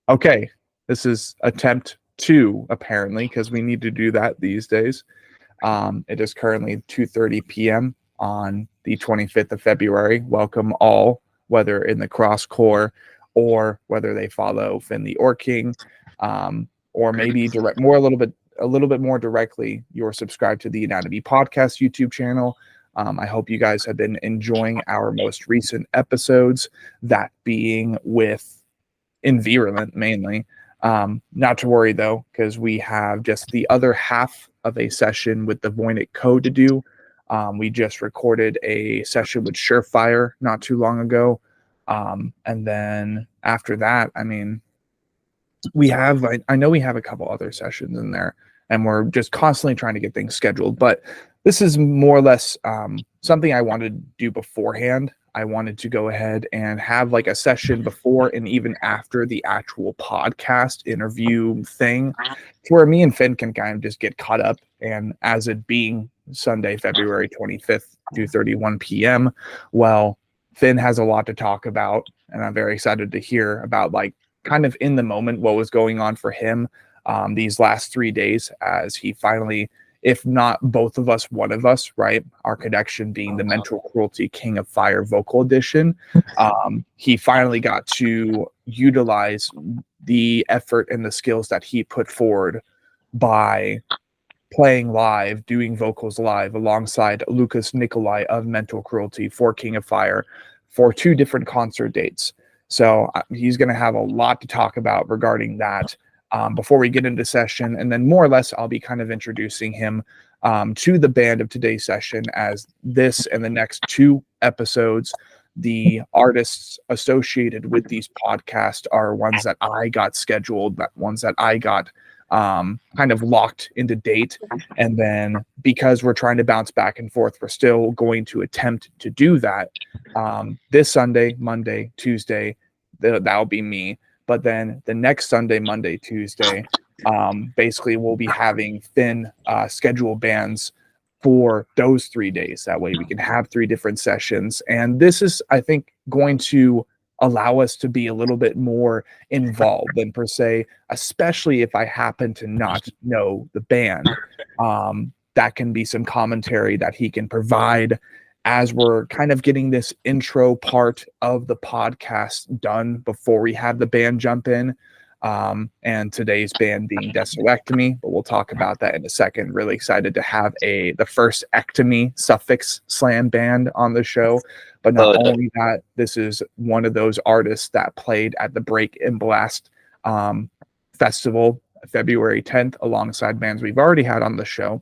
Okay, this is attempt 2 apparently, because we need to do that these days. It is currently 2:30 p.m. on the 25th of February. Welcome all, whether in the cross core or whether they follow Finn the Orc King, or maybe a little bit more directly, you're subscribed to the Anatomy Podcast YouTube channel. I hope you guys have been enjoying our most recent episodes, that being with Envirulent mainly. Not to worry though, because we have just the other half of a session with the Voynich Code to do. We just recorded a session with Surefire not too long ago. And then after that, I mean, I know we have a couple other sessions in there, and we're just constantly trying to get things scheduled. But this is more or less something I wanted to do beforehand. I wanted to go ahead and have like a session before and even after the actual podcast interview thing, where me and Finn can kind of just get caught up. And as it being Sunday, February 25th, 2:31 p.m., well, Finn has a lot to talk about, and I'm very excited to hear about, like, kind of in the moment what was going on for him these last 3 days, as he finally, if not both of us, one of us, right? Our connection being the Mental Cruelty King of Fire vocal edition. He finally got to utilize the effort and the skills that he put forward by playing live, doing vocals live alongside Lucas Nikolai of Mental Cruelty for King of Fire for 2 different concert dates. So he's going to have a lot to talk about regarding that. Before we get into session, and then more or less I'll be kind of introducing him to the band of today's session, as this and the next 2 episodes, the artists associated with these podcasts are ones that I got scheduled, ones that I got kind of locked into date. And then because we're trying to bounce back and forth, we're still going to attempt to do that this Sunday, Monday, Tuesday. That'll be me. But then the next Sunday, Monday, Tuesday, basically we'll be having Finn schedule bands for those 3 days. That way we can have 3 different sessions. And this is, I think, going to allow us to be a little bit more involved than per se, especially if I happen to not know the band. That can be some commentary that he can provide as we're kind of getting this intro part of the podcast done before we have the band jump in. And today's band being Desoectomy, but we'll talk about that in a second. Really excited to have the first ectomy suffix slam band on the show. But not only that, this is one of those artists that played at the Break and Blast festival February 10th alongside bands we've already had on the show,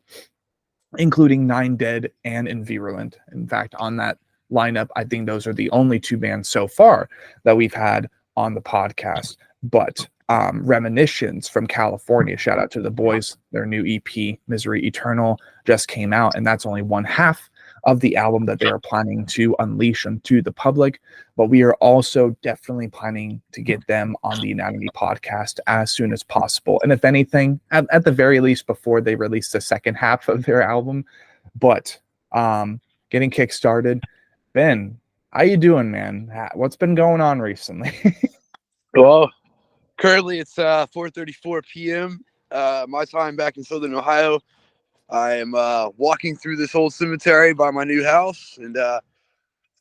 including Nine Dead and Envirulent. In fact, on that lineup, I think those are the only 2 bands so far that we've had on the podcast. But Reminiscence from California, shout out to the boys, their new EP Misery Eternal just came out, and that's only one half of the album that they are planning to unleash onto the public. But we are also definitely planning to get them on the Anatomy Podcast as soon as possible, and if anything, at the very least before they release the second half of their album. But getting kick-started, Ben, how you doing, man? What's been going on recently? Well, currently it's 4:34 p.m. My time back in Southern Ohio. I am walking through this old cemetery by my new house and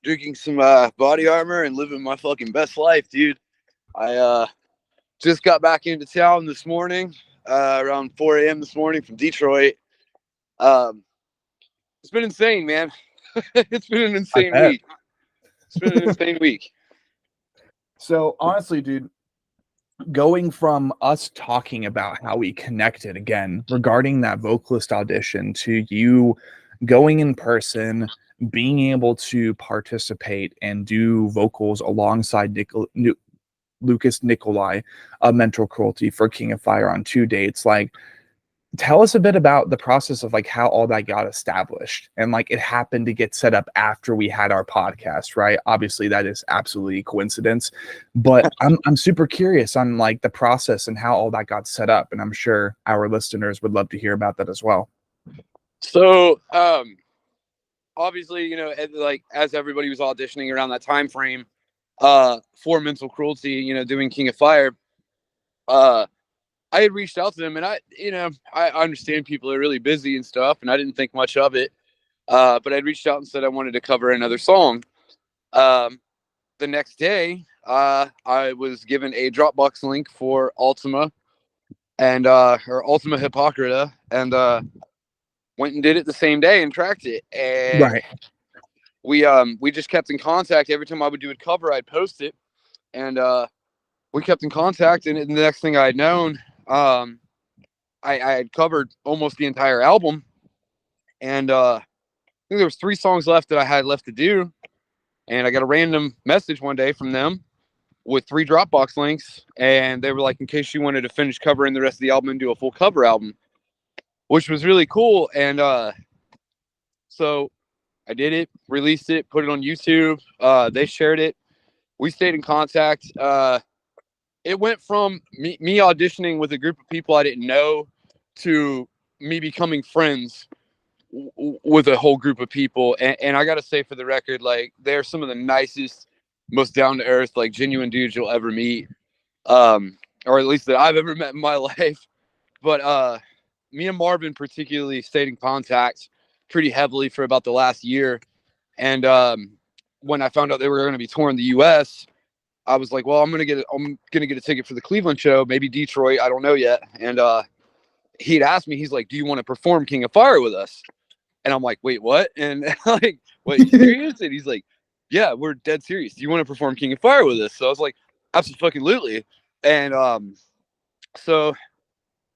drinking some body armor and living my fucking best life, dude. I just got back into town this morning, around 4 a.m. this morning from Detroit. It's been insane, man. It's been an insane week. It's been an insane week. So honestly, dude, going from us talking about how we connected again regarding that vocalist audition to you going in person, being able to participate and do vocals alongside Lucas Nikolai of Mental Cruelty for King of Fire on 2 dates, like, tell us a bit about the process of like how all that got established. And like, it happened to get set up after we had our podcast, right? Obviously that is absolutely coincidence, but I'm super curious on like the process and how all that got set up. And I'm sure our listeners would love to hear about that as well. So, obviously, you know, like as everybody was auditioning around that time frame, for Mental Cruelty, you know, doing King of Fire, I had reached out to them, and I understand people are really busy and stuff, and I didn't think much of it. But I'd reached out and said I wanted to cover another song. The next day, I was given a Dropbox link for Ultima and or Ultima Hypocrita, and went and did it the same day and tracked it. And Right. we just kept in contact. Every time I would do a cover, I'd post it, and we kept in contact. And the next thing I'd known, I had covered almost the entire album, and I think there was 3 songs left that I had left to do. And I got a random message one day from them with 3 Dropbox links, and they were like, in case you wanted to finish covering the rest of the album and do a full cover album, which was really cool. And so I did it, released it, put it on YouTube. They shared it. We stayed in contact. It went from me auditioning with a group of people I didn't know to me becoming friends with a whole group of people. And I got to say, for the record, like, they're some of the nicest, most down to earth, like, genuine dudes you'll ever meet. Or at least that I've ever met in my life. But me and Marvin particularly stayed in contact pretty heavily for about the last year. And when I found out they were going to be touring the U.S., I was like, well, I'm gonna get a ticket for the Cleveland show, maybe Detroit, I don't know yet. And he'd asked me, he's like, do you want to perform King of Fire with us? And I'm like, wait, what? And like, wait, you serious? And he's like, yeah, we're dead serious. Do you want to perform King of Fire with us? So I was like, absolutely. And so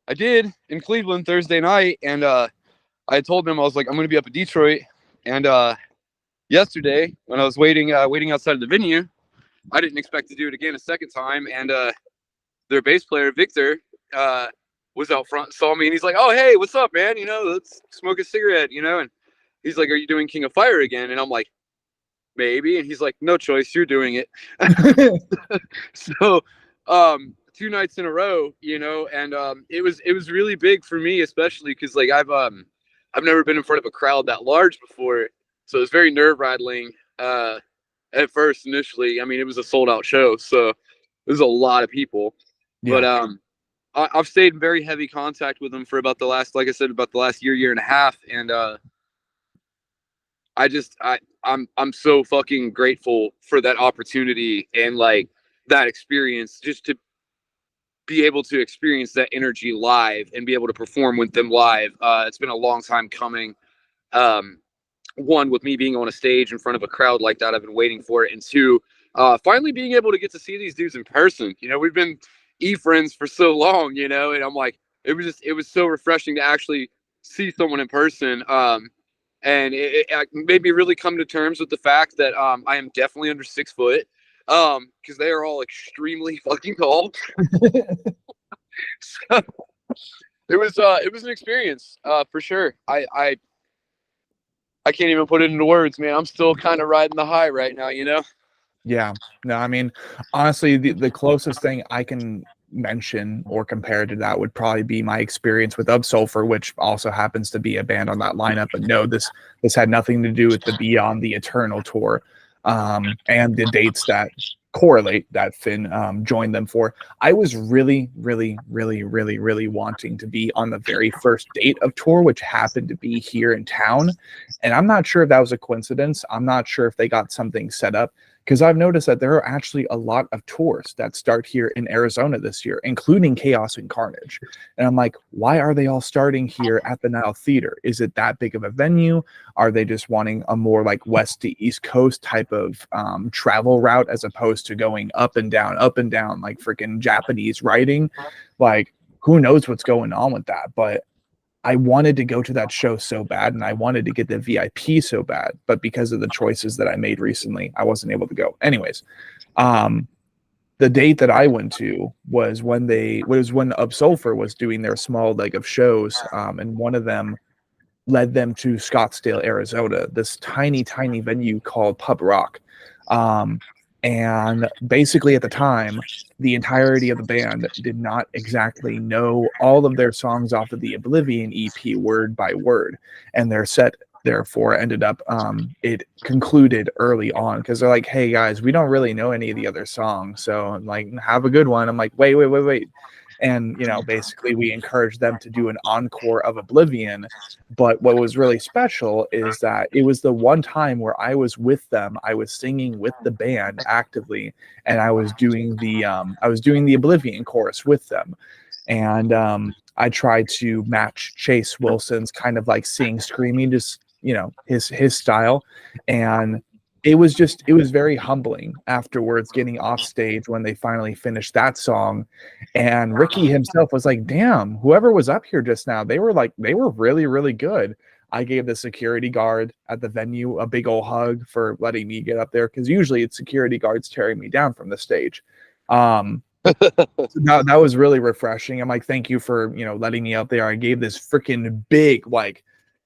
I did in Cleveland Thursday night, and I told them, I was like, I'm gonna be up in Detroit. And yesterday, when I was waiting outside of the venue, I didn't expect to do it again a second time. And their bass player, Victor, was out front, saw me, and he's like, oh, hey, what's up, man? Let's smoke a cigarette, And he's like, are you doing King of Fire again? And I'm like, maybe. And he's like, no choice, you're doing it. So 2 nights in a row, and it was really big for me, especially because, like, I've never been in front of a crowd that large before. So it was very nerve-rattling at first initially. I mean, it was a sold-out show, so there's a lot of people. Yeah. But I've stayed in very heavy contact with them for about the last, like I said, about the last year and a half. And I'm so fucking grateful for that opportunity and, like, that experience, just to be able to experience that energy live and be able to perform with them live. It's been a long time coming. One, with me being on a stage in front of a crowd like that, I've been waiting for it. And 2, finally being able to get to see these dudes in person. We've been friends for so long, and I'm like, it was so refreshing to actually see someone in person. And it made me really come to terms with the fact that I am definitely under 6 foot, because they are all extremely fucking tall. So it was an experience, for sure. I can't even put it into words, man. I'm still kind of riding the high right now, Yeah. No, I mean, honestly, the closest thing I can mention or compare to that would probably be my experience with Sulfur, which also happens to be a band on that lineup. But no, this had nothing to do with the Beyond the Eternal tour, and the dates that correlate that Finn joined them for. I was really wanting to be on the very first date of tour, which happened to be here in town. And I'm not sure if that was a coincidence. I'm not sure if they got something set up, because I've noticed that there are actually a lot of tours that start here in Arizona this year, including Chaos and Carnage. And I'm like, why are they all starting here at the Nile Theater? Is it that big of a venue? Are they just wanting a more like west to east coast type of travel route, as opposed to going up and down, like freaking Japanese writing? Like, who knows what's going on with that? But I wanted to go to that show so bad, and I wanted to get the VIP so bad, but because of the choices that I made recently, I wasn't able to go. Anyways, the date that I went to was when Sulfur was doing their small leg of shows, and one of them led them to Scottsdale, Arizona, this tiny venue called Pub Rock. And basically at the time, the entirety of the band did not exactly know all of their songs off of the Oblivion EP word by word. And their set, therefore, ended up, it concluded early on, because they're like, hey guys, we don't really know any of the other songs. So, like, have a good one. I'm like, wait. And, basically we encouraged them to do an encore of Oblivion. But what was really special is that it was the one time where I was with them. I was singing with the band actively, and I was doing the Oblivion chorus with them. And I tried to match Chase Wilson's kind of like sing screaming, just his style. And it was very humbling afterwards getting off stage when they finally finished that song. And Ricky himself was like, damn, whoever was up here just now, they were really, really good. I gave the security guard at the venue a big old hug for letting me get up there, because usually it's security guards tearing me down from the stage. That was really refreshing. I'm like, thank you for letting me up there. I gave this freaking big, like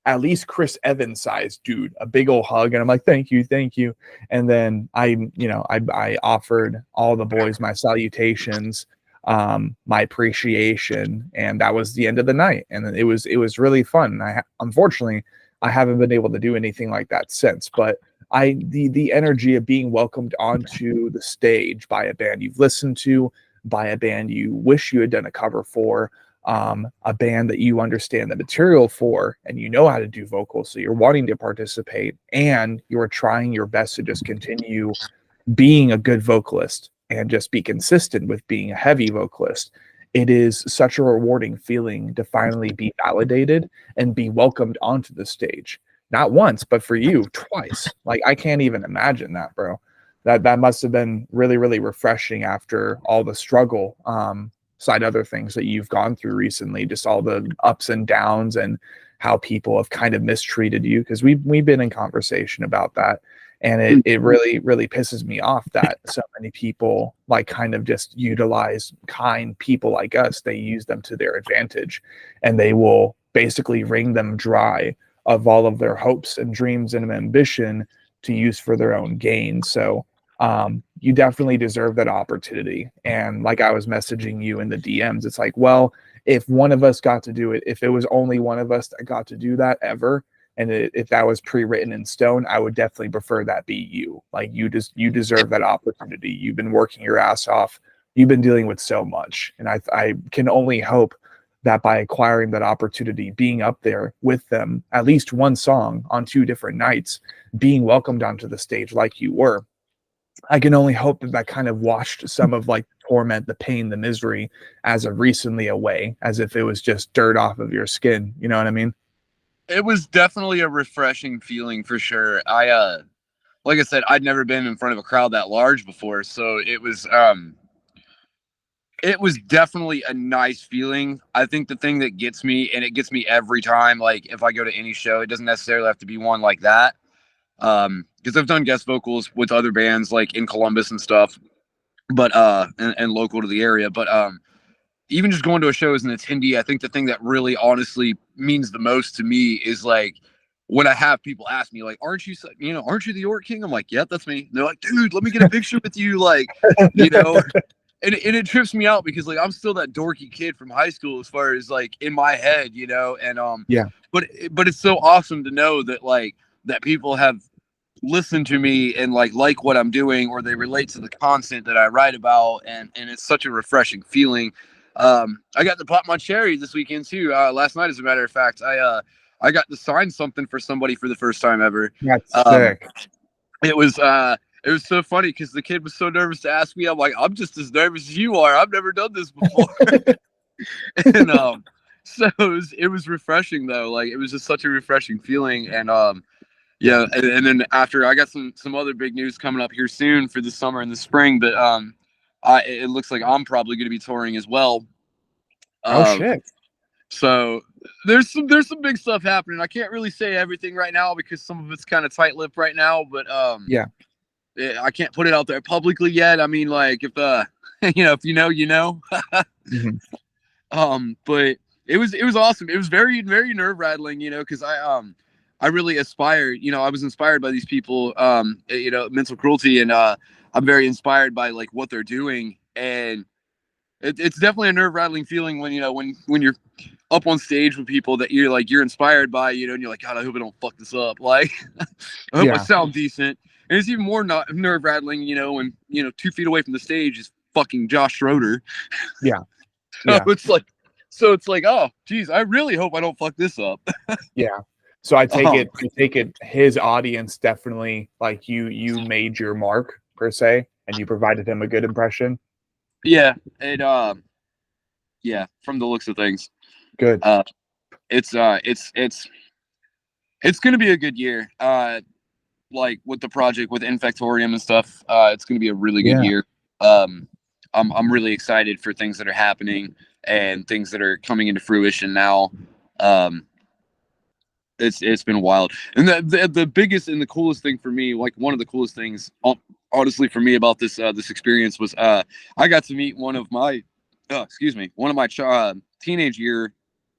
at least Chris Evans sized dude a big old hug, and I'm like, thank you. And then I offered all the boys my salutations, my appreciation, and that was the end of the night. And it was really fun. Unfortunately I haven't been able to do anything like that since, but the energy of being welcomed onto the stage by a band you've listened to, by a band you wish you had done a cover for, a band that you understand the material for, and you know how to do vocals, so you're wanting to participate, and you're trying your best to just continue being a good vocalist and just be consistent with being a heavy vocalist. It is such a rewarding feeling to finally be validated and be welcomed onto the stage. Not once, but for you, twice. Like, I can't even imagine that, bro. That must have been really, really refreshing after all the struggle, side other things that you've gone through recently, just all the ups and downs and how people have kind of mistreated you. Because we've been in conversation about that. And it really, really pisses me off that so many people like kind of just utilize kind people like us. They use them to their advantage, and they will basically wring them dry of all of their hopes and dreams and ambition to use for their own gain. So you definitely deserve that opportunity. And like I was messaging you in the DMs, it's like, well, if one of us got to do it, if it was only one of us that got to do that ever, and if that was pre-written in stone, I would definitely prefer that be you. Like, you deserve that opportunity. You've been working your ass off. You've been dealing with so much. And I can only hope that by acquiring that opportunity, being up there with them, at least one song on 2 different nights, being welcomed onto the stage like you were, I can only hope that kind of washed some of like the torment, the pain, the misery as of recently away, as if it was just dirt off of your skin. You know what I mean? It was definitely a refreshing feeling for sure. Like I said, I'd never been in front of a crowd that large before, so it was definitely a nice feeling. I think the thing that gets me, and it gets me every time, like if I go to any show, it doesn't necessarily have to be one like that. Because I've done guest vocals with other bands like in Columbus and stuff, but and local to the area, but even just going to a show as an attendee, I think the thing that really honestly means the most to me is like when I have people ask me like, aren't you the York King? I'm like, yep, that's me. And they're like, dude, let me get a picture with you. Like, and it trips me out because like, I'm still that dorky kid from high school as far as like in my head, and Yeah. But it's so awesome to know that like that people have listened to me and like what I'm doing, or they relate to the content that I write about, and it's such a refreshing feeling. I got to pop my cherry this weekend too. Last night, as a matter of fact, I got to sign something for somebody for the first time ever. That's sick. It was so funny because the kid was so nervous to ask me. I'm like, I'm just as nervous as you are. I've never done this before. And so it was refreshing though. Like, it was just such a refreshing feeling. And yeah, and then after, I got some other big news coming up here soon for the summer and the spring, but it looks like I'm probably going to be touring as well. Oh shit! So there's some big stuff happening. I can't really say everything right now because some of it's kind of tight-lipped right now. But yeah, I can't put it out there publicly yet. I mean, like if if you know, you know. Mm-hmm. But it was awesome. It was very, very nerve-rattling, because I really aspired. I was inspired by these people, Mental Cruelty, and I'm very inspired by like what they're doing, and it's definitely a nerve-rattling feeling when when you're up on stage with people that you're inspired by, and you're like, God, I hope I don't fuck this up. Like, I hope I sound decent. And it's even more nerve-rattling, when 2 feet away from the stage is fucking Josh Schroeder. Yeah. Yeah. It's like, oh, geez, I really hope I don't fuck this up. Yeah. So I take it his audience definitely, like, you made your mark per se, and you provided him a good impression. Yeah, and yeah, from the looks of things, Good. it's gonna be a good year. Like with the project with Infectorium and stuff, it's gonna be a really good year. I'm really excited for things that are happening and things that are coming into fruition now. It's been wild, and the biggest and the coolest thing for me, like one of the coolest things, honestly, for me about this experience was I got to meet one of my teenage year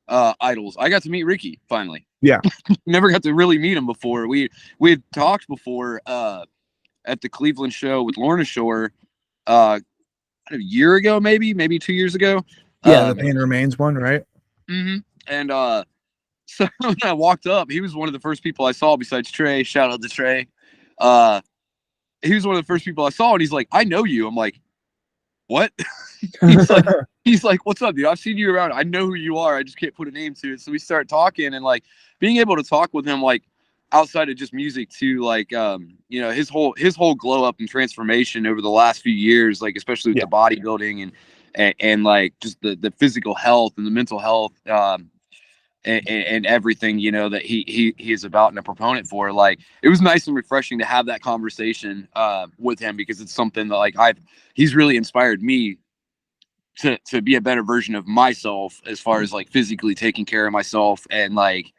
idols. I got to meet Ricky finally. Yeah. Never got to really meet him before. We had talked before at the Cleveland show with Lorna Shore a year ago, maybe 2 years ago. Yeah, the Pain Remains one, right? Mm-hmm. And so when I walked up, he was one of the first people I saw besides Trey. Shout out to Trey. He was one of the first people I saw, and he's like, "I know you." I'm like, "What?" he's like, "What's up, dude? I've seen you around. I know who you are. I just can't put a name to it." So we start talking, and like being able to talk with him, like outside of just music, too, like you know, his whole glow up and transformation over the last few years, like especially with the bodybuilding and like just the physical health and the mental health. And everything, you know, that he is about and a proponent for. Like, it was nice and refreshing to have that conversation with him, because it's something that like he's really inspired me to be a better version of myself, as far as like physically taking care of myself and like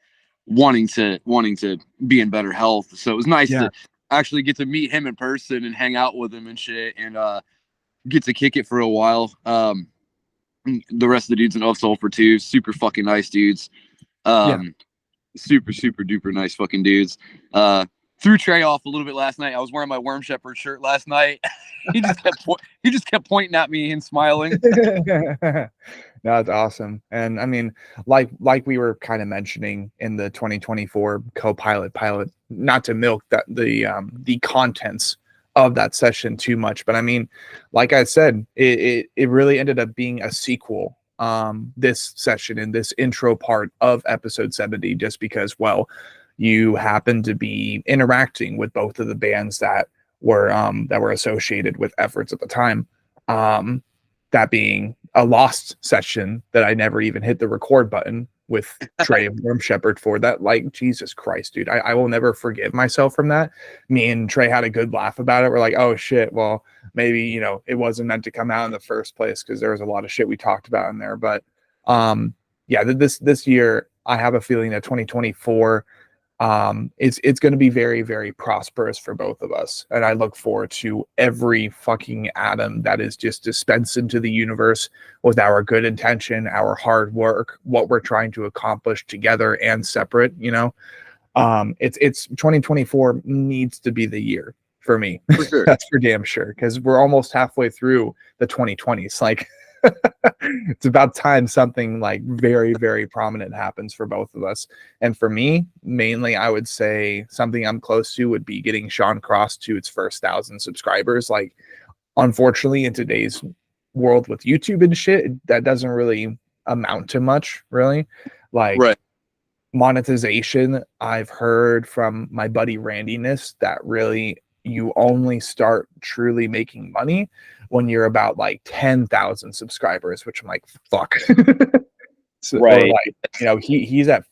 wanting to be in better health. So it was nice to actually get to meet him in person and hang out with him and shit, and get to kick it for a while. The rest of the dudes in Of Sulfur too, super fucking nice dudes. Super duper nice fucking dudes. Threw Trey off a little bit last night. I was wearing my Worm Shepherd shirt last night. he just kept pointing at me and smiling. That's awesome. And I mean, like we were kind of mentioning in the 2024 co-pilot pilot, not to milk that the contents of that session too much, but I mean, like I said, it really ended up being a sequel, this session and this intro part of episode 70, just because, well, you happen to be interacting with both of the bands that were associated with efforts at the time, that being a lost session that I never even hit the record button with Trey and Worm Shepherd for. That, like, Jesus Christ, dude, I will never forgive myself from that. Me and Trey had a good laugh about it. We're like, oh shit, well, maybe, you know, it wasn't meant to come out in the first place, because there was a lot of shit we talked about in there. But yeah, this year I have a feeling that 2024, it's going to be very, very prosperous for both of us, and I look forward to every fucking atom that is just dispensed into the universe with our good intention, our hard work, what we're trying to accomplish together and separate. You know, it's 2024 needs to be the year for me. For sure. That's for damn sure, because we're almost halfway through the 2020s. Like, it's about time something like very, very prominent happens for both of us. And for me, mainly, I would say something I'm close to would be getting Sean Cross to its first 1,000 subscribers. Like, unfortunately, in today's world with YouTube and shit, that doesn't really amount to much, really. Like, monetization, I've heard from my buddy Randiness that really you only start truly making money when you're about like 10,000 subscribers, which I'm like, fuck. So, right. Or like, you know, he's at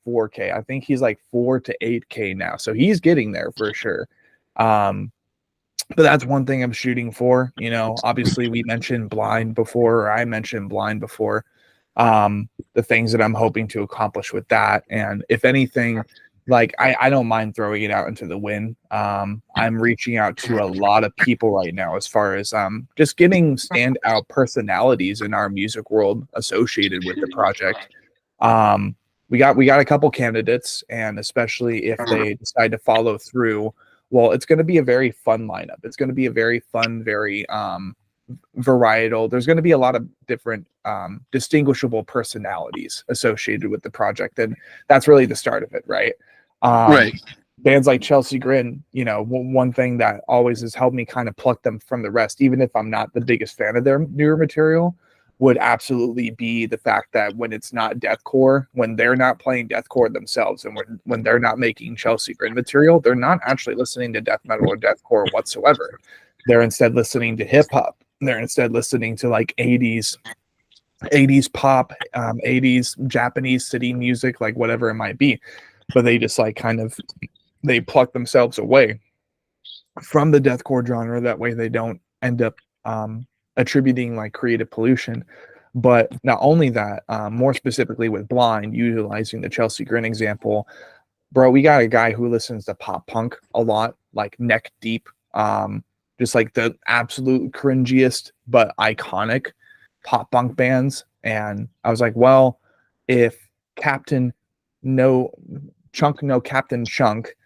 4K. I think he's like 4 to 8K now. So he's getting there for sure. But that's one thing I'm shooting for. You know, obviously we mentioned Blind before, or I mentioned Blind before. The things that I'm hoping to accomplish with that. And if anything, like, I don't mind throwing it out into the wind. I'm reaching out to a lot of people right now, as far as just getting standout personalities in our music world associated with the project. We got a couple candidates, and especially if they decide to follow through, well, it's going to be a very fun lineup. It's going to be a very fun, very varietal. There's going to be a lot of different distinguishable personalities associated with the project, and that's really the start of it, right? Bands like Chelsea Grin, you know, one thing that always has helped me kind of pluck them from the rest, even if I'm not the biggest fan of their newer material, would absolutely be the fact that when it's not deathcore, when they're not playing deathcore themselves, and when they're not making Chelsea Grin material, they're not actually listening to death metal or deathcore whatsoever. They're instead listening to hip hop. They're instead listening to like 80s pop, 80s Japanese city music, like whatever it might be. But they just like kind of they pluck themselves away from the deathcore genre. That way they don't end up attributing like creative pollution. But not only that, more specifically with Blind, utilizing the Chelsea Grin example, bro, we got a guy who listens to pop punk a lot, like neck deep, just like the absolute cringiest but iconic pop punk bands. And I was like, well, if Captain No Captain Chunk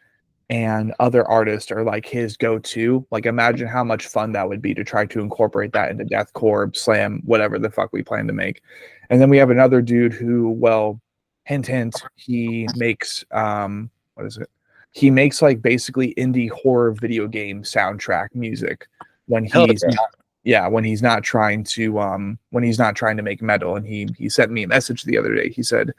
and other artists are like his go-to, like imagine how much fun that would be to try to incorporate that into deathcore, slam, whatever the fuck we plan to make. And then we have another dude who, well, hint hint, he makes what is it, he makes like basically indie horror video game soundtrack music when he's when he's not trying to make metal. And he sent me a message the other day. He said,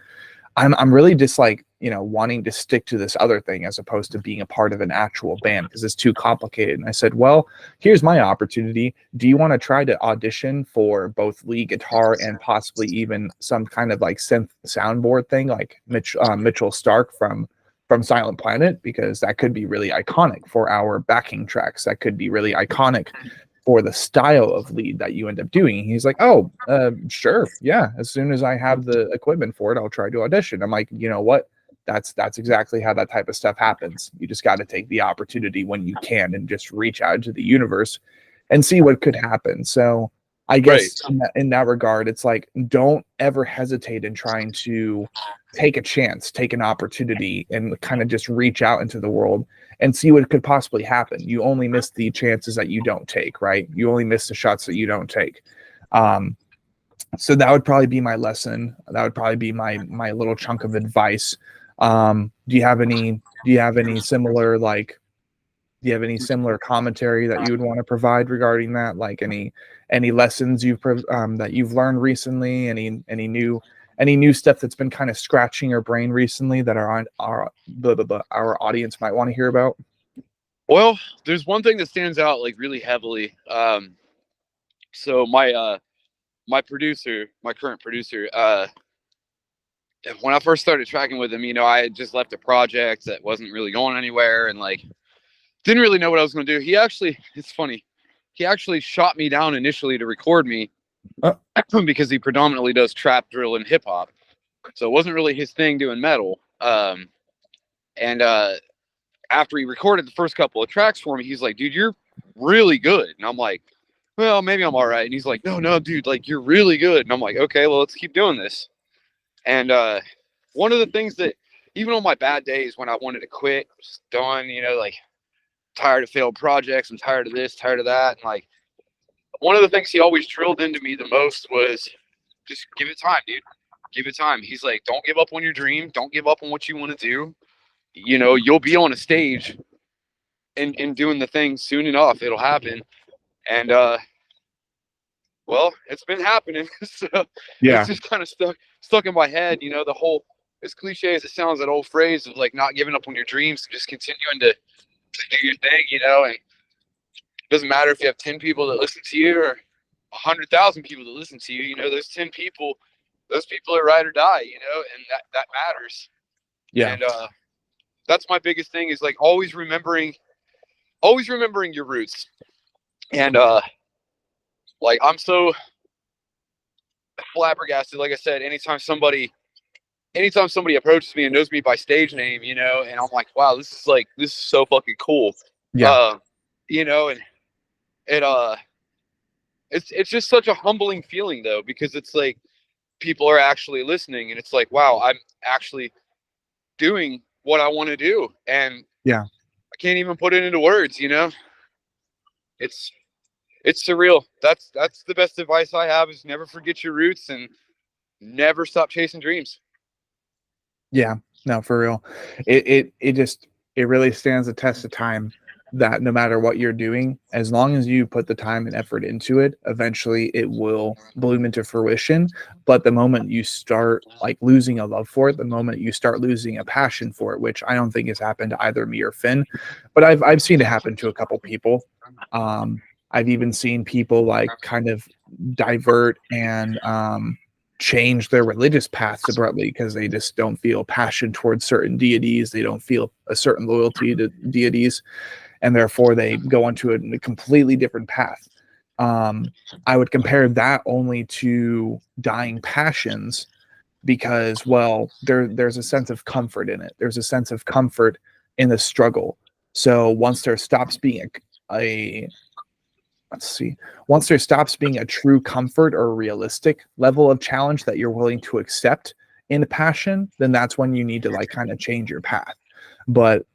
I'm really just like, wanting to stick to this other thing as opposed to being a part of an actual band because it's too complicated. And I said, well, here's my opportunity. Do you want to try to audition for both lead guitar and possibly even some kind of like synth soundboard thing like Mitchell Stark from Silent Planet? Because that could be really iconic for our backing tracks. That could be really iconic for the style of lead that you end up doing. He's like, oh, sure. Yeah. As soon as I have the equipment for it, I'll try to audition. I'm like, you know what? That's exactly how that type of stuff happens. You just got to take the opportunity when you can and just reach out to the universe and see what could happen. So I guess in that regard, it's like, don't ever hesitate in trying to take a chance, take an opportunity, and kind of just reach out into the world and see what could possibly happen. You only miss the chances that you don't take, right? You only miss the shots that you don't take. So that would probably be my lesson. That would probably be my little chunk of advice. Do you have any similar commentary that you would want to provide regarding that? Like any lessons that you've learned recently? Any new stuff that's been kind of scratching your brain recently that our audience might want to hear about? Well, there's one thing that stands out like really heavily. So my current producer, when I first started tracking with him, I had just left a project that wasn't really going anywhere and like didn't really know what I was going to do. It's funny. He actually shot me down initially to record me because he predominantly does trap, drill, and hip hop. So it wasn't really his thing doing metal. And after he recorded the first couple of tracks for me, he's like, dude, you're really good. And I'm like, well, maybe I'm all right. And he's like, no, dude, like you're really good. And I'm like, okay, well, let's keep doing this. And one of the things that even on my bad days when I wanted to quit, I was done, like tired of failed projects, I'm tired of this, tired of that. And like one of the things he always drilled into me the most was just give it time, dude. Give it time. He's like, don't give up on your dream. Don't give up on what you want to do. You'll be on a stage and doing the thing soon enough. It'll happen. And well, it's been happening. So Yeah. It's just kind of stuck in my head, the whole, as cliche as it sounds, that old phrase of like not giving up on your dreams, just continuing to do your thing, and it doesn't matter if you have 10 people that listen to you or 100,000 people that listen to you, those 10 people, those people are ride or die, and that matters. Yeah. And that's my biggest thing is like always remembering your roots. And like I'm so flabbergasted, like I said, anytime somebody approaches me and knows me by stage name, and I'm like, wow, this is so fucking cool. Yeah. And it's just such a humbling feeling though, because it's like people are actually listening and it's like, wow, I'm actually doing what I want to do. And yeah, I can't even put it into words, it's surreal. That's the best advice I have is never forget your roots and never stop chasing dreams. Yeah, no, for real. It really stands the test of time. that no matter what you're doing, as long as you put the time and effort into it, eventually it will bloom into fruition. But the moment you start like losing a love for it, the moment you start losing a passion for it, which I don't think has happened to either me or Finn, but I've seen it happen to a couple people. I've even seen people like kind of divert and change their religious paths abruptly because they just don't feel passion towards certain deities. They don't feel a certain loyalty to deities, and therefore they go onto a completely different path. I would compare that only to dying passions because, well, there's a sense of comfort in it. There's a sense of comfort in the struggle. So once there stops being a let's see, once there stops being a true comfort or realistic level of challenge that you're willing to accept in passion, then that's when you need to like kind of change your path. But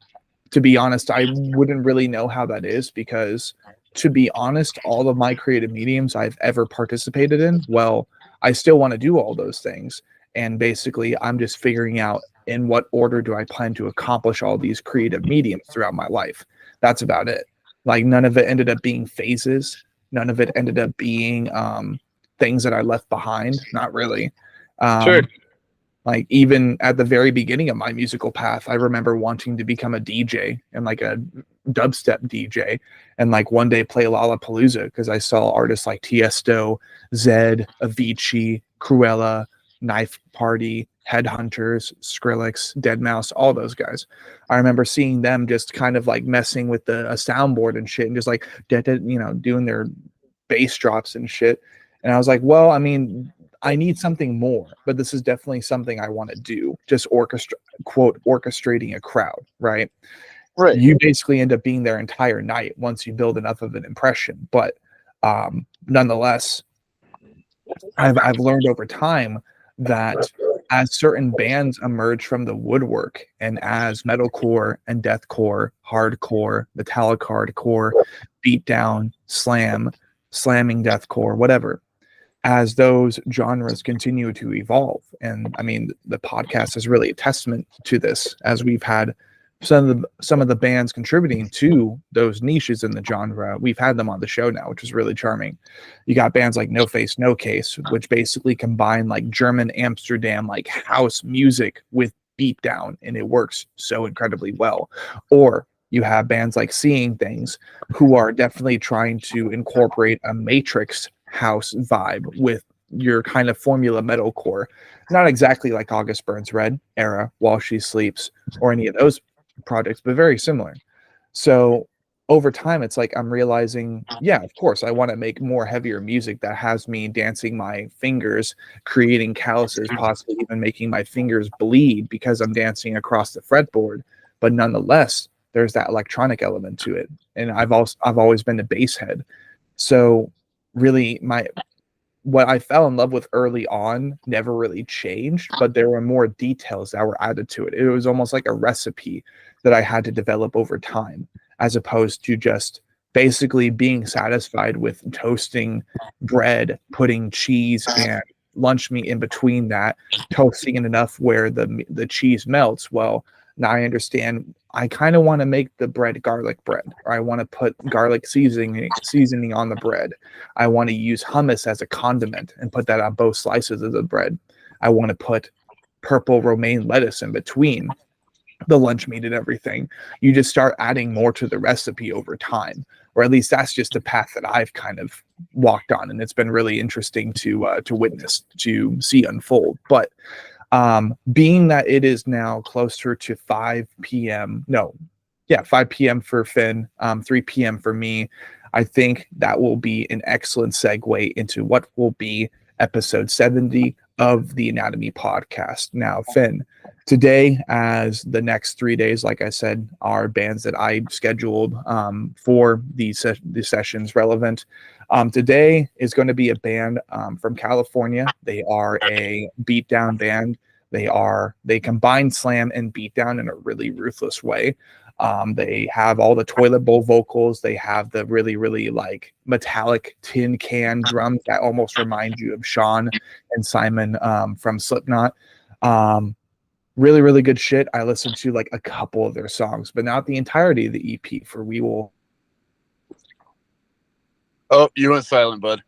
to be honest, I wouldn't really know how that is because, to be honest, all of my creative mediums I've ever participated in, well, I still want to do all those things. And basically, I'm just figuring out in what order do I plan to accomplish all these creative mediums throughout my life. That's about it. Like, none of it ended up being phases. None of it ended up being things that I left behind. Not really. Sure. Like, even at the very beginning of my musical path, I remember wanting to become a DJ and like a dubstep DJ and like one day play Lollapalooza because I saw artists like Tiesto, Zed, Avicii, Cruella, Knife Party, Headhunters, Skrillex, Deadmau5, all those guys. I remember seeing them just kind of like messing with a soundboard and shit and just like, doing their bass drops and shit. And I was like, well, I mean, I need something more, but this is definitely something I want to do. Just orchestrating a crowd, right? Right. You basically end up being there entire night once you build enough of an impression. But nonetheless, I've learned over time that as certain bands emerge from the woodwork, and as metalcore and deathcore, hardcore, metallic hardcore, beatdown, slamming deathcore, whatever, as those genres continue to evolve. And I mean, the podcast is really a testament to this, as we've had some of the bands contributing to those niches in the genre. We've had them on the show now, which is really charming. You got bands like No Face, No Case, which basically combine like German Amsterdam, like house music with beatdown, and it works so incredibly well. Or you have bands like Seeing Things, who are definitely trying to incorporate a Matrix house vibe with your kind of formula metalcore. Not exactly like August Burns Red era, While She Sleeps, or any of those projects, but very similar. So over time, it's like I'm realizing, yeah, of course, I want to make more heavier music that has me dancing my fingers, creating calluses, possibly even making my fingers bleed because I'm dancing across the fretboard. But nonetheless, there's that electronic element to it. And I've always been a bass head. So really what I fell in love with early on never really changed, but there were more details that were added to it. It was almost like a recipe that I had to develop over time, as opposed to just basically being satisfied with toasting bread, putting cheese and lunch meat in between that, toasting it enough where the cheese melts. Well, now I understand I kind of want to make the bread garlic bread, or I want to put garlic seasoning on the bread. I want to use hummus as a condiment and put that on both slices of the bread. I want to put purple romaine lettuce in between the lunch meat and everything. You just start adding more to the recipe over time, or at least that's just the path that I've kind of walked on, and it's been really interesting to witness, to see unfold. But being that it is now closer to 5 p.m. No, yeah, 5 p.m. for Finn, 3 p.m. for me, I think that will be an excellent segue into what will be episode 70 of the Anatomy podcast. Now, Finn, today, as the next 3 days, like I said, are bands that I scheduled for these sessions relevant. Today is going to be a band from California. They are a beatdown band. They combine slam and beatdown in a really ruthless way. They have all the toilet bowl vocals. They have the really, really like metallic tin can drums that almost remind you of Sean and Simon from Slipknot. Really, really good shit. I listened to like a couple of their songs, but not the entirety of the EP. For We Will. Oh, you went silent, bud.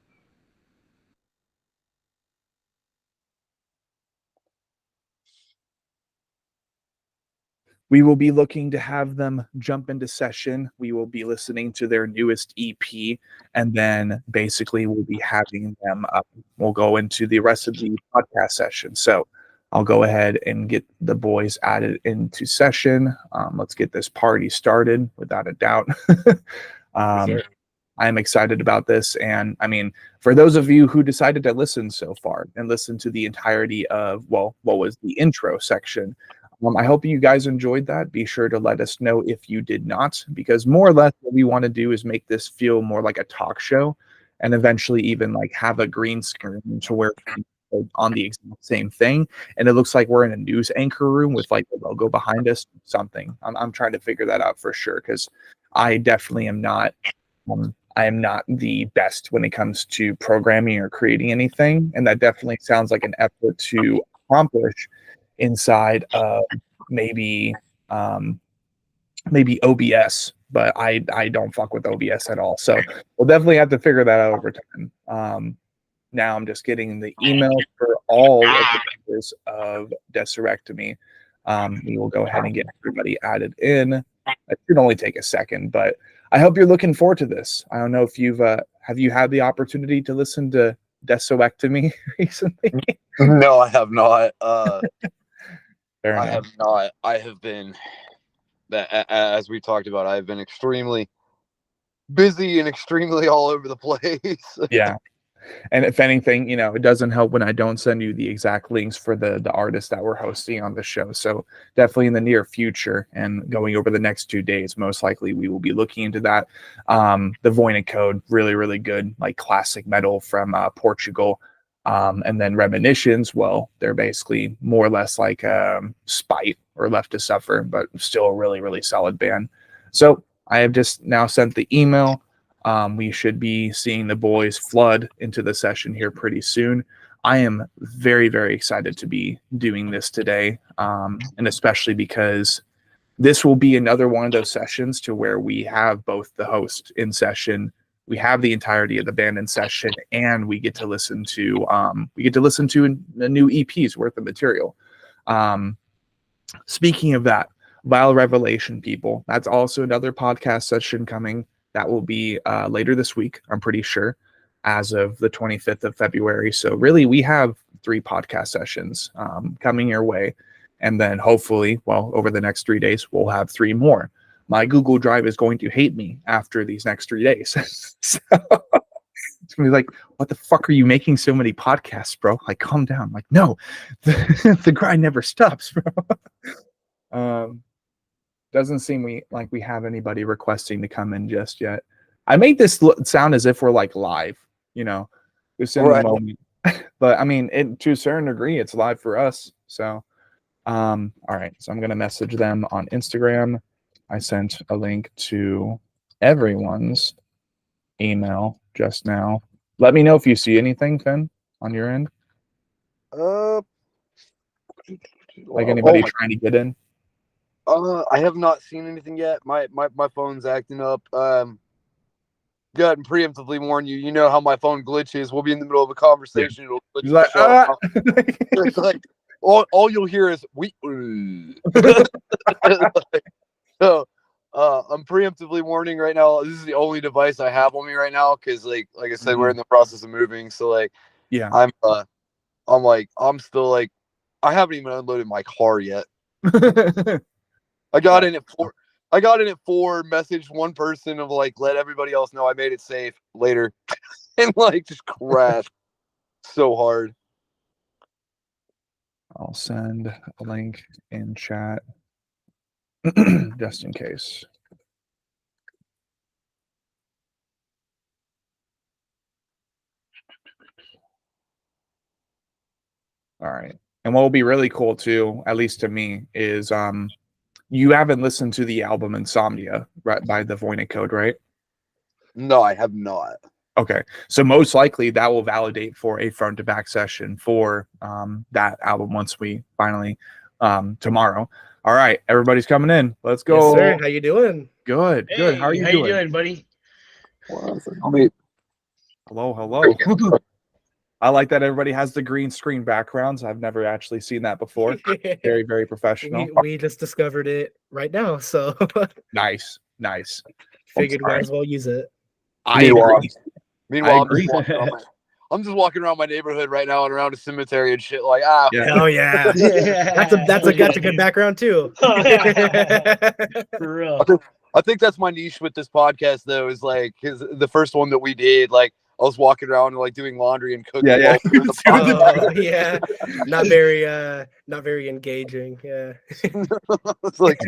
We will be looking to have them jump into session. We will be listening to their newest EP, and then basically we'll be having them up. We'll go into the rest of the podcast session. So I'll go ahead and get the boys added into session. Let's get this party started without a doubt. Sure. I'm excited about this. And I mean, for those of you who decided to listen so far and listen to the entirety of, well, what was the intro section, I hope you guys enjoyed that. Be sure to let us know if you did not, because more or less what we want to do is make this feel more like a talk show and eventually even like have a green screen to where we're on the exact same thing. And it looks like we're in a news anchor room with like the logo behind us, something. I'm trying to figure that out for sure, because I definitely am not. I am not the best when it comes to programming or creating anything. And that definitely sounds like an effort to accomplish inside of maybe maybe OBS, but I don't fuck with OBS at all. So we'll definitely have to figure that out over time. Now I'm just getting the email for all of the members of Desoectomy. We will go ahead and get everybody added in. It should only take a second, but I hope you're looking forward to this. I don't know if you've have you had the opportunity to listen to Desoectomy recently? No, I have not. Fair I enough. have not. I have been, as we talked about, I've been extremely busy and extremely all over the place. Yeah. And if anything, you know, it doesn't help when I don't send you the exact links for the artists that we're hosting on the show. So definitely in the near future and going over the next 2 days, most likely we will be looking into that. The Voynich Code, really, really good, like classic metal from Portugal. And then Reminiscence, well, they're basically more or less like Spite or Left to Suffer, but still a really, really solid band. So I have just now sent the email. We should be seeing the boys flood into the session here pretty soon. I am very, very excited to be doing this today, and especially because this will be another one of those sessions to where we have both the host in session, we have the entirety of the band in session, and we get to listen to a new EP's worth of material. Speaking of that, Vile Revelation, people, that's also another podcast session coming. That will be later this week, I'm pretty sure, as of the 25th of February. So really, we have 3 podcast sessions coming your way. And then hopefully, well, over the next 3 days, we'll have 3 more. My Google Drive is going to hate me after these next 3 days. So it's going to be like, what the fuck are you making so many podcasts, bro? Like, calm down. Like, no, the grind never stops, bro. Doesn't seem like we have anybody requesting to come in just yet. I made this sound as if we're like live, you know, just in the moment. But I mean, to a certain degree, it's live for us. So, all right. So I'm gonna message them on Instagram. I sent a link to everyone's email just now. Let me know if you see anything, Finn, on your end. Like anybody trying to get in? I have not seen anything yet. My phone's acting up. Go ahead and preemptively warn you. You know how my phone glitches. We'll be in the middle of a conversation. Yeah. It'll glitch. Like, it's like all you'll hear is we. So, I'm preemptively warning right now. This is the only device I have on me right now because, like I said, we're in the process of moving. So, like, yeah, I'm still like, I haven't even unloaded my car yet. I got in at 4. I got in at 4, messaged one person of like, let everybody else know I made it safe later. And like just crashed so hard. I'll send a link in chat just in case. All right. And what will be really cool too, at least to me, is you haven't listened to the album Insomnia, right, by the Voynich Code, right? No, I have not. Okay. So most likely that will validate for a front to back session for that album once we finally tomorrow. All right, everybody's coming in. Let's go. Yes, sir. How you doing? Good. Hey, How are you how doing? you doing, buddy? Hello. I like that everybody has the green screen backgrounds. I've never actually seen that before. Very, very professional. we just discovered it right now, so Nice. figured sorry. might as well use it. I agree. Meanwhile, I I'm just walking around my neighborhood right now and around a cemetery and shit. Like, Yeah. Hell yeah. That's a good background too. For real. I think that's my niche with this podcast, though, is like the first one that we did. Like, I was walking around and like doing laundry and cooking. Yeah. while we were in the podcast. Oh, yeah. Not very engaging. Yeah. It's like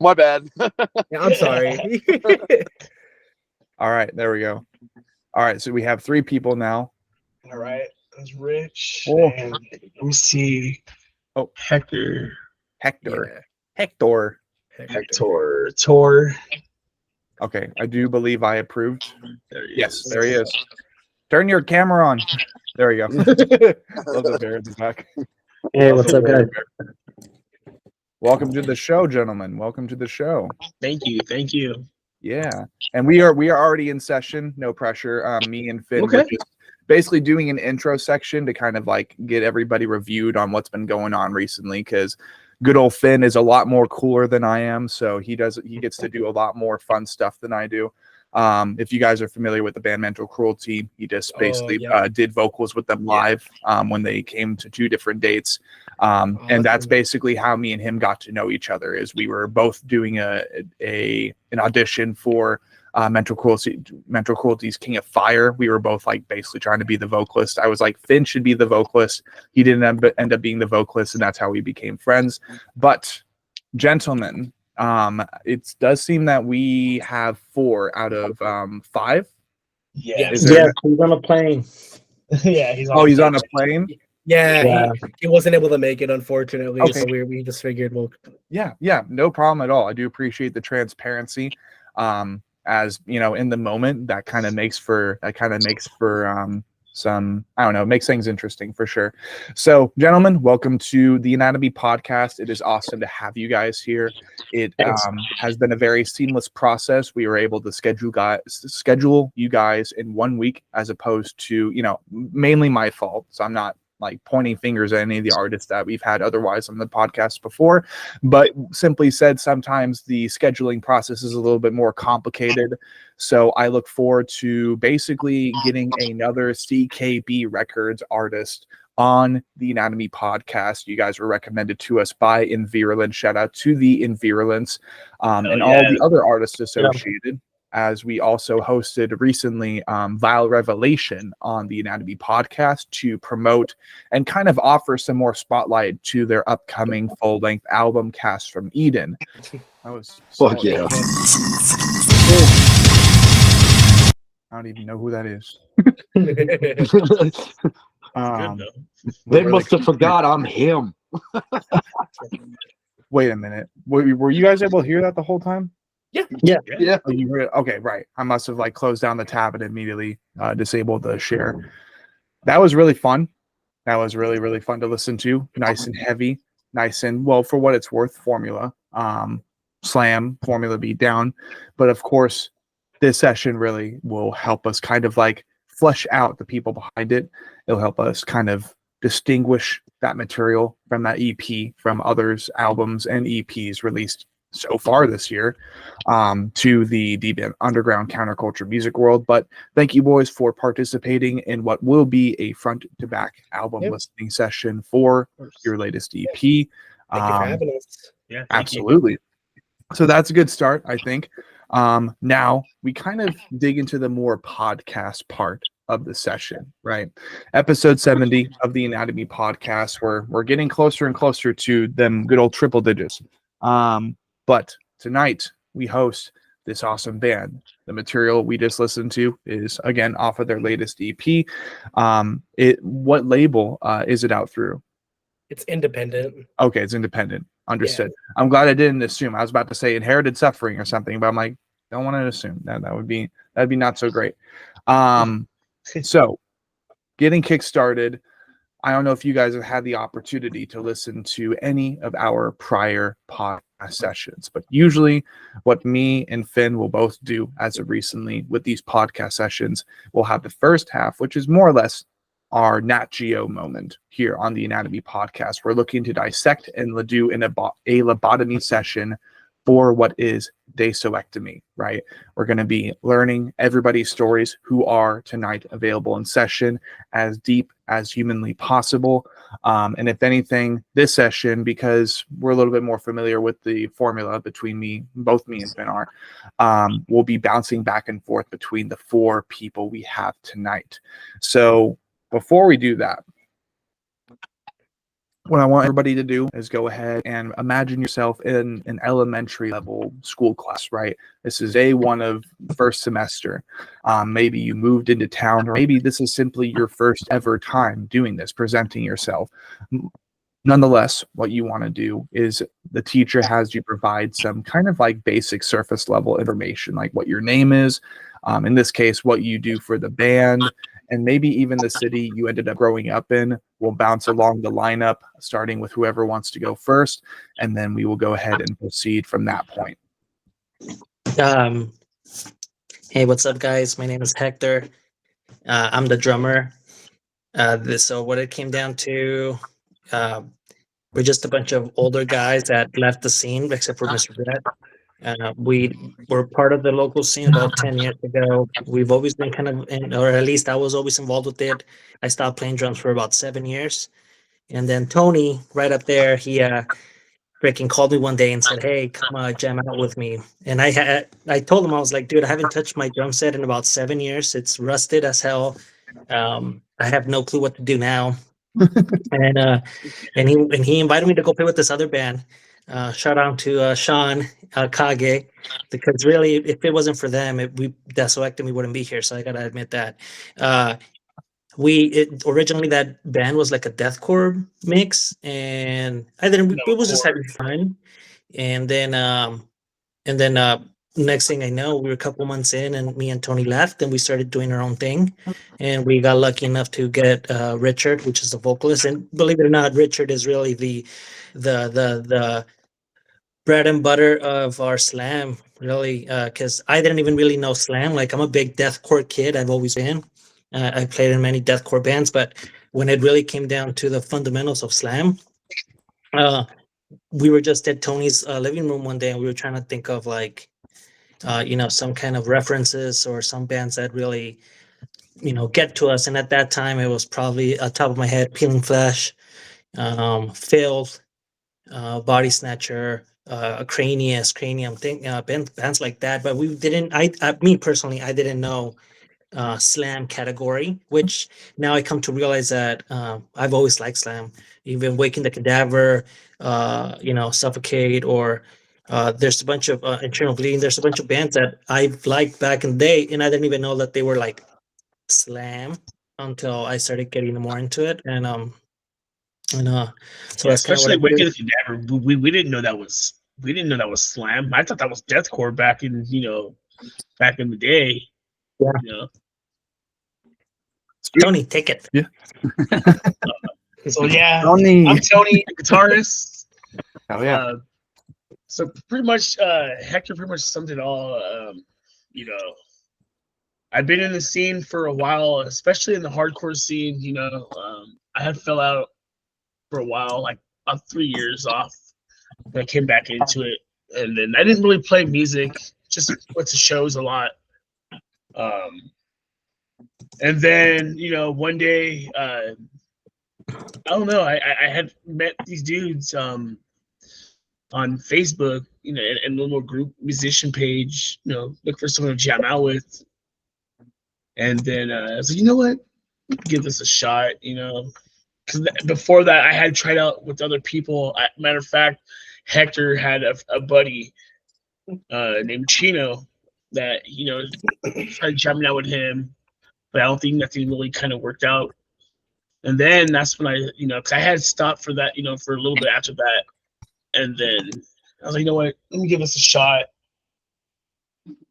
my bad. Yeah, I'm sorry. All right, there we go. All right, so we have 3 people now. All right. That's Rich. Oh. And let me see. Oh. Hector. Hector. Tor. Okay, I do believe I approved. There he Yes, is. there he is. Turn your camera on. There you go. Love the bear in the back. Hey, what's up, guys? Welcome to the show, gentlemen. Welcome to the show. Thank you. Yeah, and we are already in session. No pressure. Me and Finn Okay. were just basically doing an intro section to kind of like get everybody reviewed on what's been going on recently, because good old Finn is a lot more cooler than I am, so he gets to do a lot more fun stuff than I do. If you guys are familiar with the band Mental Cruelty, he just basically did vocals with them live when they came to 2 different dates. And that's basically how me and him got to know each other, is we were both doing an audition for Mental Cruelty's King of Fire. We were both like basically trying to be the vocalist. I was like, Finn should be the vocalist. He didn't end up being the vocalist, and that's how we became friends. But gentlemen, it does seem that we have 4 out of 5. Yeah. Is there- Yeah, he's on a plane. Yeah. He's on a plane. Yeah, he wasn't able to make it, unfortunately. Okay. So we just figured, well, Yeah, no problem at all. I do appreciate the transparency. As you know, in the moment, that kind of makes for some, I don't know, makes things interesting for sure. So, gentlemen, welcome to the Anatomy Podcast. It is awesome to have you guys here. It has been a very seamless process. We were able to schedule you guys in 1 week, as opposed to, mainly my fault. So I'm not like pointing fingers at any of the artists that we've had otherwise on the podcast before, but simply said, sometimes the scheduling process is a little bit more complicated. So I look forward to basically getting another CKB Records artist on the Anatomy Podcast. You guys were recommended to us by Invirulence. Shout out to the Invirulence and all the other artists associated. As we also hosted recently Vile Revelation on the Anatomy Podcast to promote and kind of offer some more spotlight to their upcoming full-length album, Cast from Eden. That was Fuck yeah. I don't even know who that is. They must have forgot I'm him. Wait a minute. Were you guys able to hear that the whole time? Yeah. Oh, you heard it? Okay, right. I must have like closed down the tab and immediately disabled the share. That was really fun. That was really, really fun to listen to. Nice and heavy. Nice and, well, for what it's worth, Formula. Slam, Formula beat down. But of course, this session really will help us kind of like flesh out the people behind it. It'll help us kind of distinguish that material from that EP from others' albums and EPs released so far this year to the deep underground counterculture music world. But thank you, boys, for participating in what will be a front to back album listening session for your latest EP. Thank you for having us. Yeah. Absolutely. So that's a good start, I think. Now we kind of dig into the more podcast part of the session, right? Episode 70 of the Anatomy Podcast. We're getting closer and closer to them good old triple digits. But tonight we host this awesome band. The material we just listened to is again off of their latest EP. What label is it out through? It's independent. Okay, it's independent. Understood. Yeah. I'm glad I didn't assume. I was about to say Inherited Suffering or something, but I'm like, don't want to assume that'd be not so great. So getting kick-started. I don't know if you guys have had the opportunity to listen to any of our prior podcast sessions, but usually what me and Finn will both do as of recently with these podcast sessions, we'll have the first half, which is more or less our Nat Geo moment here on the Anatomy Podcast. We're looking to dissect and do a lobotomy session for what is desoectomy, right? We're going to be learning everybody's stories who are tonight available in session as deep as humanly possible. And if anything, this session, because we're a little bit more familiar with the formula between both me and Finn are, we'll be bouncing back and forth between the 4 people we have tonight. So before we do that, what I want everybody to do is go ahead and imagine yourself in an elementary level school class, right? This is day 1 of first semester. Maybe you moved into town, or maybe this is simply your first ever time doing this, presenting yourself. Nonetheless, what you want to do is the teacher has you provide some kind of like basic surface level information, like what your name is, in this case, what you do for the band, and maybe even the city you ended up growing up in. We'll bounce along the lineup, starting with whoever wants to go first, and then we will go ahead and proceed from that point. Hey, what's up, guys? My name is Hector. I'm the drummer. So what it came down to, we're just a bunch of older guys that left the scene, except for Mr. Brett. We were part of the local scene about 10 years ago. We've always been kind of, or at least I was always involved with it. I stopped playing drums for about 7 years. And then Tony, right up there, he freaking called me one day and said, "Hey, come jam out with me." And I told him, I was like, "Dude, I haven't touched my drum set in about 7 years. It's rusted as hell. I have no clue what to do now." and he invited me to go play with this other band. Shout out to Sean Kage, because really, if it wasn't for them, Desoectomy wouldn't be here. So I gotta admit that. Originally that band was like a deathcore mix, and it was just having fun. And then next thing I know, we were a couple months in, and me and Tony left, and we started doing our own thing. And we got lucky enough to get Richard, which is the vocalist. And believe it or not, Richard is really the bread and butter of our slam, really, because I didn't even really know slam. Like, I'm a big deathcore kid. I've always been. I played in many deathcore bands, but when it really came down to the fundamentals of slam, we were just at Tony's living room one day, and we were trying to think of like, some kind of references or some bands that really, get to us. And at that time, it was probably top of my head, Peeling Flesh, Filth, Body Snatcher, Cranium, bands like that. But we didn't. Me personally, I didn't know slam category, which now I come to realize that I've always liked slam. Even Waking the Cadaver, Suffocate, or there's a bunch of Internal Bleeding. There's a bunch of bands that I've liked back in the day, and I didn't even know that they were like slam until I started getting more into it. So that's kind of what especially Waking the Cadaver. We didn't know that was slam. I thought that was deathcore back in the day. Yeah. Tony, take it. Yeah. So yeah, Tony. I'm Tony, the guitarist. Oh yeah. So pretty much, Hector pretty much summed it all. I've been in the scene for a while, especially in the hardcore scene. I had fell out for a while, like about 3 years off. And I came back into it, and then I didn't really play music, just went to shows a lot. And then one day, I don't know, I had met these dudes on Facebook, and a little group musician page, look for someone to jam out with. And then I was like, you know what, give this a shot, because before that I had tried out with other people. Matter of fact, Hector had a buddy named Chino that tried jamming out with him, but I don't think nothing really kind of worked out. And then that's when I, because I had stopped for that, for a little bit after that. And then I was like, you know what, let me give this a shot.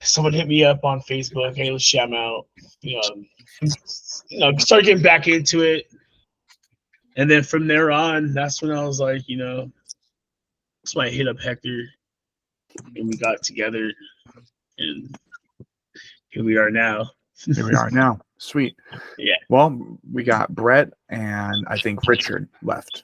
Someone hit me up on Facebook, hey, let's jam out. Started getting back into it. And then from there on, that's when I was like, that's when I hit up Hector and we got together, and here we are now. Here we are now. Sweet. Yeah. Well, we got Brett and I think Richard left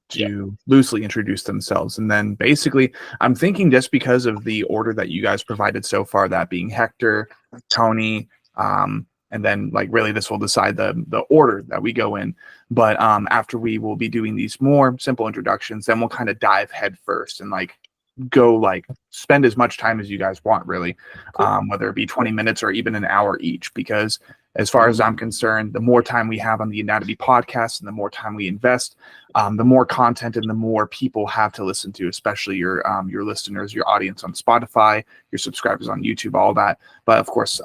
to loosely introduce themselves. And then basically, I'm thinking just because of the order that you guys provided so far, that being Hector, Tony, and then like really this will decide the order that we go in. But after we will be doing these more simple introductions, then we'll kind of dive head first and like go like spend as much time as you guys want, really, whether it be 20 minutes or even an hour each, because as far as I'm concerned, the more time we have on the Anatomy podcast and the more time we invest, the more content and the more people have to listen to, especially your listeners, your audience on Spotify, your subscribers on YouTube, all that. But of course,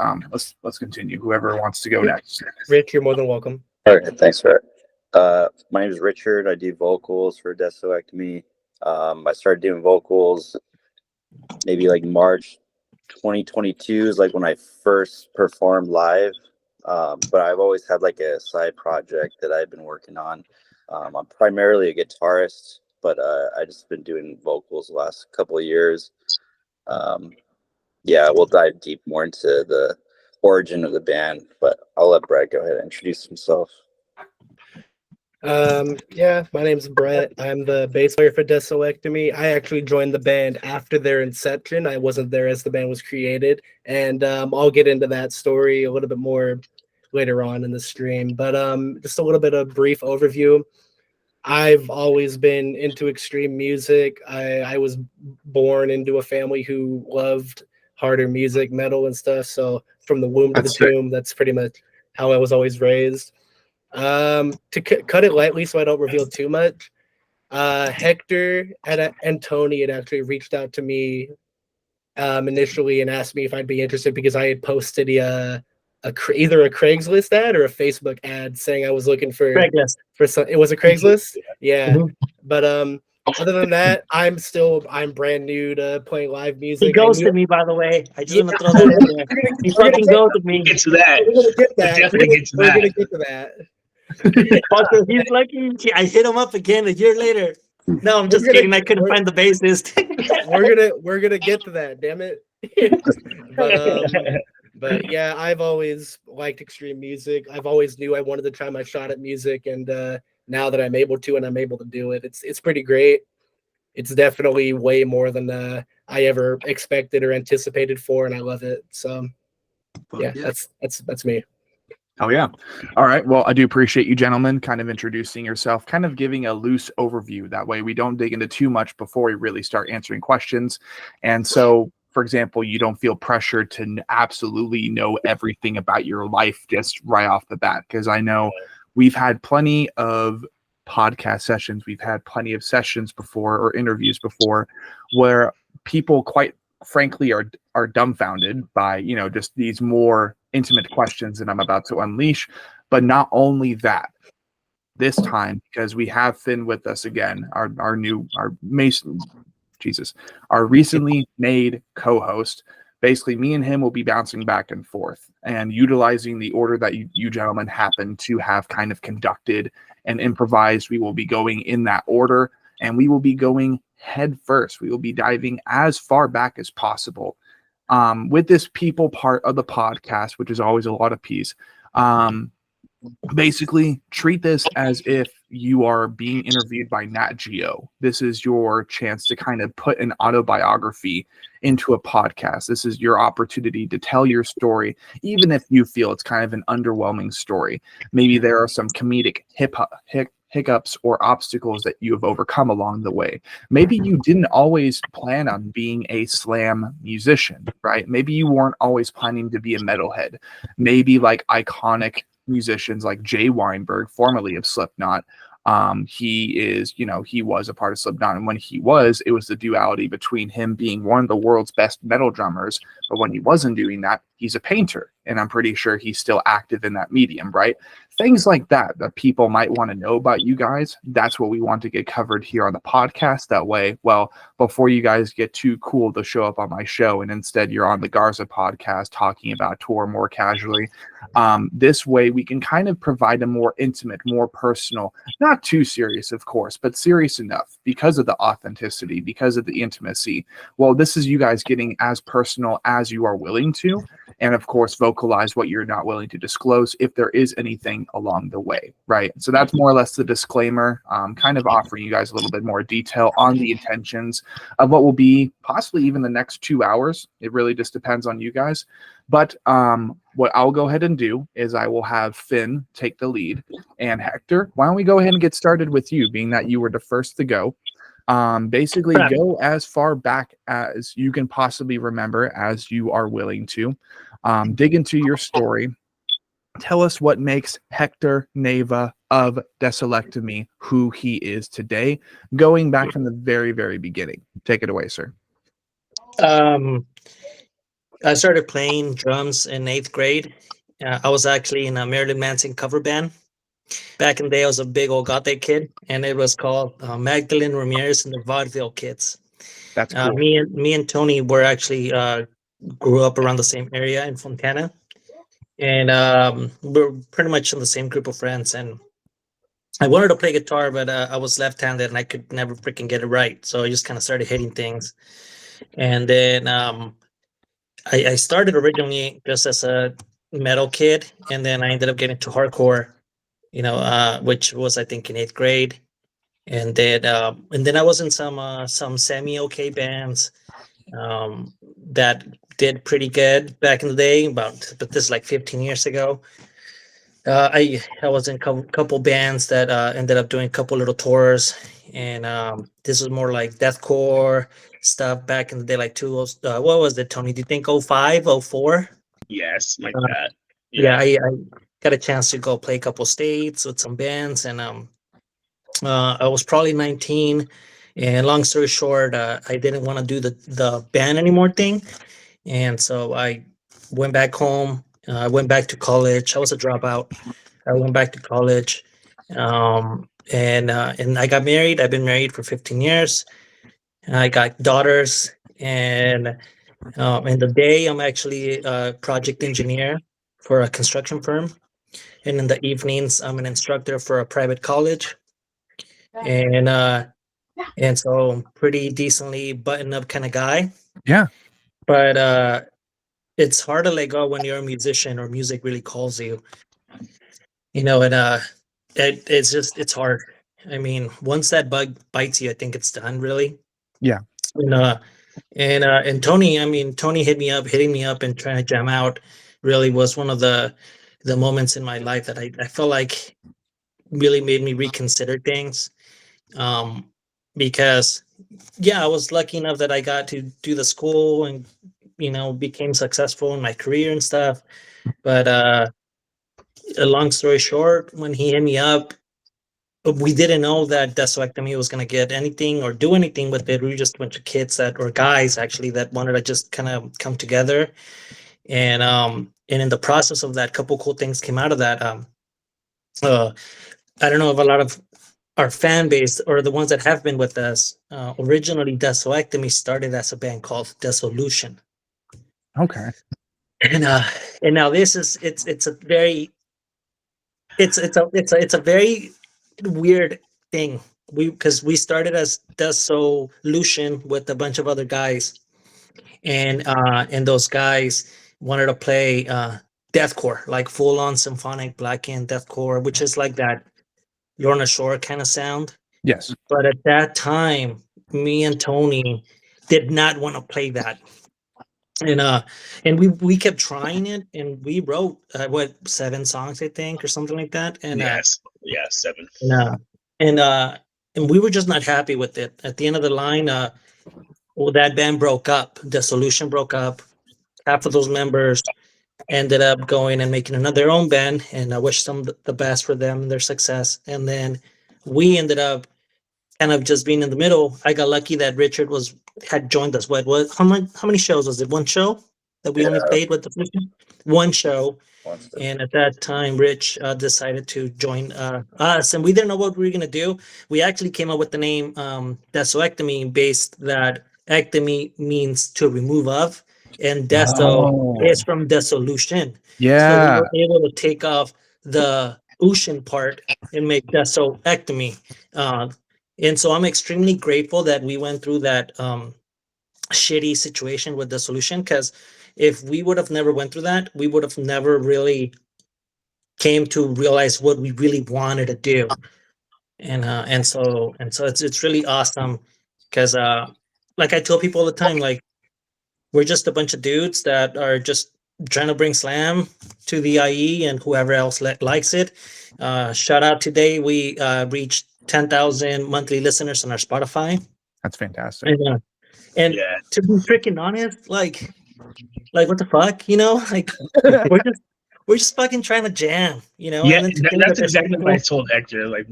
let's continue. Whoever wants to go next. Rich, you're more than welcome. All right, thanks, Rick. My name is Richard. I do vocals for Desoectomy. I started doing vocals maybe like March 2022 is like when I first performed live. But I've always had like a side project that I've been working on. I'm primarily a guitarist, but I just been doing vocals the last couple of years. Yeah, we'll dive deep more into the origin of the band, but I'll let Brett go ahead and introduce himself. Yeah, my name's Brett. I'm the bass player for Desoectomy. I actually joined the band after their inception. I wasn't there as the band was created, and I'll get into that story a little bit more later on in the stream. But just a little bit of brief overview. I've always been into extreme music. I was born into a family who loved harder music, metal and stuff. So from the womb to the tomb, that's pretty much how I was always raised. To cut it lightly so I don't reveal too much, Hector and Tony had actually reached out to me initially and asked me if I'd be interested because I had posted either a Craigslist ad or a Facebook ad saying I was looking for Craigslist. It was a Craigslist. Yeah. Mhm. But other than that, I'm brand new to playing live music. He ghosted me, by the way. I just want to throw that in there. He fucking ghosted me. Get to that. We're gonna get that. Definitely get to We're that. gonna get to that. Fucker, he's lucky. I hit him up again a year later. No, I'm just kidding. I couldn't find the bassist. We're gonna get to that. Damn it. But yeah, I've always liked extreme music. I've always knew I wanted to try my shot at music, and now that I'm able to and I'm able to do it, it's pretty great. It's definitely way more than I ever expected or anticipated for, and I love it. So yeah, that's me. Oh yeah. All right. Well, I do appreciate you gentlemen kind of introducing yourself, kind of giving a loose overview. That way we don't dig into too much before we really start answering questions. And so, for example, you don't feel pressured to absolutely know everything about your life just right off the bat. Because I know we've had plenty of podcast sessions. We've had plenty of sessions before or interviews before where people quite frankly are dumbfounded by, just these more intimate questions that I'm about to unleash. But not only that, this time, because we have Finn with us again, our recently made co-host. Basically, me and him will be bouncing back and forth and utilizing the order that you gentlemen happen to have kind of conducted and improvised. We will be going in that order, and we will be going head first. We will be diving as far back as possible. With this people part of the podcast, which is always a lot of peace, basically treat this as if you are being interviewed by Nat Geo. This is your chance to kind of put an autobiography into a podcast. This is your opportunity to tell your story, even if you feel it's kind of an underwhelming story. Maybe there are some comedic hiccups or obstacles that you have overcome along the way. Maybe you didn't always plan on being a slam musician, right? Maybe you weren't always planning to be a metalhead. Maybe like iconic musicians like Jay Weinberg, formerly of Slipknot, he was a part of Slipknot, and when it was the duality between him being one of the world's best metal drummers, but when he wasn't doing that, he's a painter, and I'm pretty sure he's still active in that medium, right? things like that people might want to know about you guys. That's what we want to get covered here on the podcast. That way, well, before you guys get too cool to show up on my show and instead you're on the Garza podcast talking about tour more casually, this way we can kind of provide a more intimate, more personal, not too serious, of course, but serious enough because of the authenticity, because of the intimacy. Well, this is you guys getting as personal as you are willing to, and of course vocalize what you're not willing to disclose if there is anything along the way, right? So that's more or less the disclaimer, kind of offering you guys a little bit more detail on the intentions of what will be possibly even the next 2 hours. It really just depends on you guys. But what I'll go ahead and do is I will have Finn take the lead. And Hector, why don't we go ahead and get started with you, being that you were the first to go. Basically go as far back as you can possibly remember as you are willing to. Dig into your story. Tell us what makes Hector Neva of Desoectomy who he is today, going back from the very, very beginning. Take it away, sir. I started playing drums in 8th grade. I was actually in a Marilyn Manson cover band. Back in the day, I was a big old gothic kid, and it was called Magdalene Ramirez and the Vaudeville Kids. That's cool. Me and Tony were actually grew up around the same area in Fontana, and we're pretty much in the same group of friends. And I wanted to play guitar, but I was left-handed, and I could never freaking get it right. So I just kind of started hitting things, and then I started originally just as a metal kid, and then I ended up getting to hardcore, which was I think in 8th grade, and then I was in some semi-okay bands that did pretty good back in the day. But this is like 15 years ago. I was in a couple bands that ended up doing a couple little tours, and this was more like deathcore stuff back in the day, like what was it, Tony? Do you think 05, 04? Yes, like that. Yeah, I got a chance to go play a couple states with some bands, and I was probably 19. And long story short, I didn't want to do the band anymore thing, and so I went back home. I went back to college. I was a dropout. I went back to college, and I got married. I've been married for 15 years. I got daughters, and in the day, I'm actually a project engineer for a construction firm, and in the evenings, I'm an instructor for a private college, and so I'm pretty decently buttoned up kind of guy. Yeah, but it's hard to let go when you're a musician or music really calls you, and it's hard. I mean, once that bug bites you, I think it's done, really. Yeah. And Tony hitting me up and trying to jam out really was one of the moments in my life that I felt like really made me reconsider things. Because I was lucky enough that I got to do the school and became successful in my career and stuff. But a long story short, when he hit me up, we didn't know that Desoectomy was going to get anything or do anything with it. We were just a bunch of kids or guys actually that wanted to just kind of come together. And in the process of that, a couple cool things came out of that. I don't know if a lot of our fan base or the ones that have been with us, originally Desoectomy started as a band called Dissolution. Okay. And now this is it's a very weird thing. Because we started as Dissolution with a bunch of other guys, and those guys wanted to play deathcore, like full on symphonic black end deathcore, which is like that Lorna Shore kind of sound. Yes. But at that time, me and Tony did not want to play that. And we kept trying it, and we wrote 7 songs, I think, or something like that. And yes, 7. And we were just not happy with it. At the end of the line, that band broke up. Dissolution broke up. Half of those members ended up going and making their own band, and I wish them the best for them and their success. And then we ended up kind of just being in the middle. I got lucky that Richard had joined us. How many shows was it? One show that we only played with the One show. And at that time, Rich decided to join us, and we didn't know what we were gonna do. We actually came up with the name Desoectomy, based that ectomy means to remove of, and deso is from dissolution. So we Yeah. were able to take off the ocean part and make desoectomy. And so I'm extremely grateful that we went through that shitty situation with the solution, because if we would have never went through that, we would have never really came to realize what we really wanted to do. And so it's really awesome, because like I tell people all the time, like, we're just a bunch of dudes that are just trying to bring slam to the IE and whoever else likes it. Shout out today, we reached 10,000 monthly listeners on our Spotify. That's fantastic. And Yeah. to be freaking honest, like what the fuck, like we're just fucking trying to jam, Yeah, and then to think that's that exactly what I told Hector. Like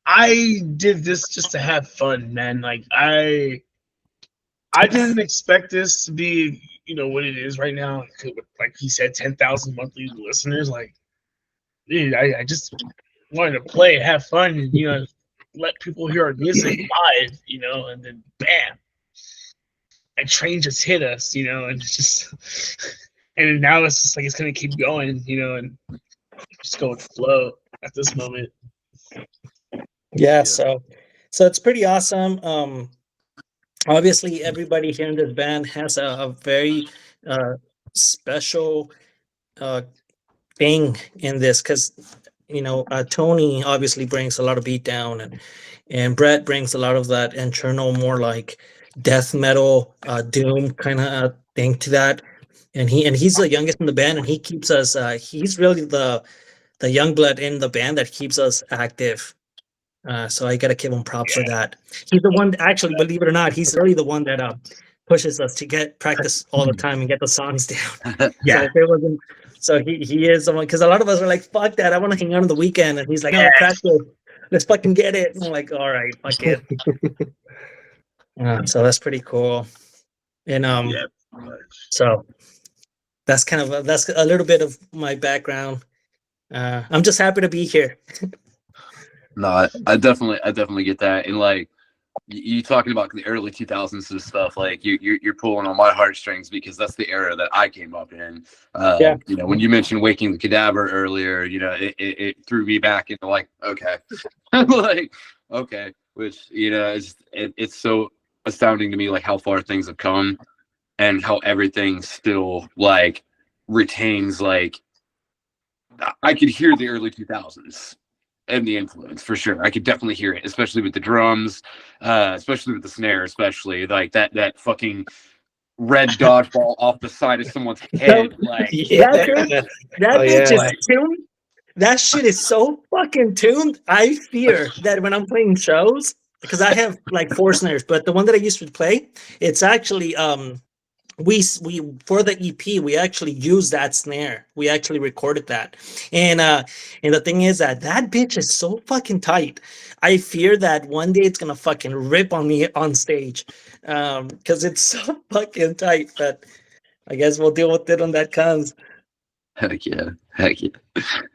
I did this just to have fun, man. Like I didn't expect this to be, what it is right now. Like he said, 10,000 monthly listeners. Like, dude, I just wanted to play, have fun, and let people hear our music live, and then bam, a train just hit us, and it's just, and now it's just like it's gonna keep going, and just go with the flow at this moment. Yeah, so it's pretty awesome. Obviously everybody here in this band has a very special thing in this, because Tony obviously brings a lot of beat down, and Brett brings a lot of that internal, more like death metal, doom kind of thing to that. And he's the youngest in the band, and he keeps us. He's really the young blood in the band that keeps us active. So I gotta give him props for that. He's the one, actually, believe it or not, he's really the one that pushes us to get practice all the time and get the songs down. Yeah. So if it wasn't, so he is someone, because a lot of us are like, fuck that, I want to hang out on the weekend, and he's like, oh, practice, let's fucking get it. And I'm like, all right, fuck it. So that's pretty cool. And so that's kind of that's a little bit of my background. I'm just happy to be here. No, I definitely get that. And like you talking about the early 2000s and stuff, like you're pulling on my heartstrings, because that's the era that I came up in. When you mentioned Waking the Cadaver earlier, it threw me back into like, okay, like, okay, which, it's so astounding to me, like how far things have come and how everything still like retains, like I could hear the early 2000s and the influence for sure. I could definitely hear it, especially with the drums, especially with the snare, especially like that fucking red dodgeball off the side of someone's head. Like that bitch is tuned. That shit is so fucking tuned. I fear that when I'm playing shows, because I have like 4 snares, but the one that I used to play, it's actually we for the EP we actually used that snare. We actually recorded that, and the thing is that bitch is so fucking tight. I fear that one day it's gonna fucking rip on me on stage, because it's so fucking tight. But I guess we'll deal with it when that comes. Heck yeah.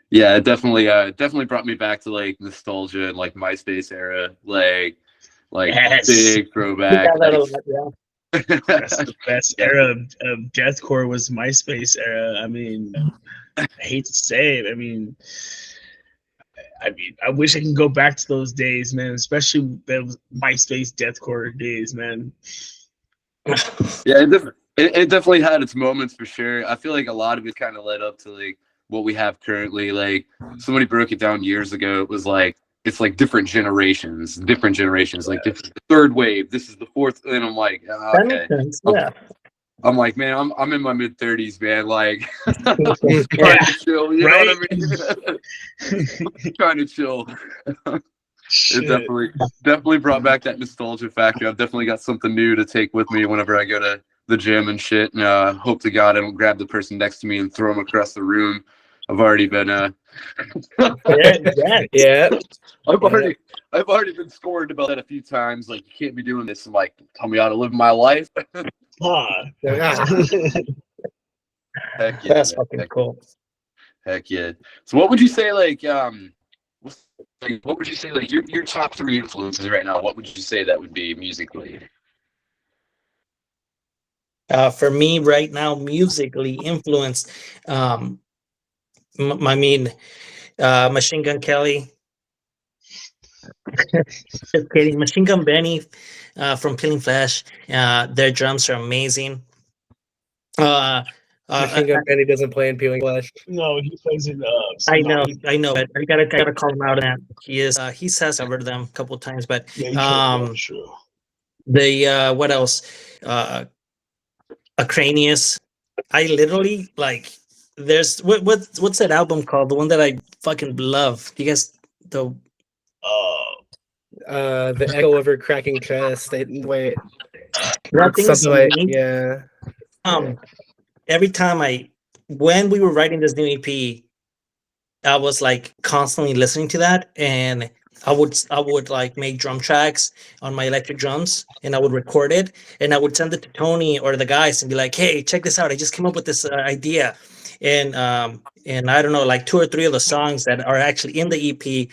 Yeah, it definitely brought me back to like nostalgia and like MySpace era, like big throwback. That's the best era of deathcore, was MySpace era. I mean, I hate to say it. I mean, I wish I can go back to those days, man. Especially those MySpace deathcore days, man. Yeah, it definitely had its moments for sure. I feel like a lot of it kind of led up to like what we have currently. Like somebody broke it down years ago. It was like, it's like different generations. Like this is the 3rd wave, this is the 4th, and I'm like, That makes sense. Yeah. I'm like, man, I'm in my mid-30s, man. Like, trying to chill, you know what I mean? Trying to chill. It definitely brought back that nostalgia factor. I've definitely got something new to take with me whenever I go to the gym and shit. And hope to God I don't grab the person next to me and throw him across the room. I've already been yeah. I've already been scorned about that a few times. Like, you can't be doing this. I'm like, tell me how to live my life. Heck yeah. That's fucking cool. Heck yeah. So what would you say what would you say your top 3 influences right now? What would you say that would be musically? For me right now, musically influenced, I mean, Machine Gun Kelly. Just kidding. Machine Gun Benny from Peeling Flesh. Their drums are amazing. Machine Gun Benny doesn't play in Peeling Flesh. No, he plays in. I know. But I gotta call him out on that. He says covered them a couple of times, but True. the what else? Acranius. I literally like. There's what's that album called? The one that I fucking love. You guys the Echo of Her Cracking Chest. Wait, that thing is something like unique. yeah. Every time when we were writing this new EP, I was like constantly listening to that, and I would like make drum tracks on my electric drums, and I would record it, and I would send it to Tony or the guys and be like, "Hey, check this out! I just came up with this idea," and I don't know, like 2 or 3 of the songs that are actually in the EP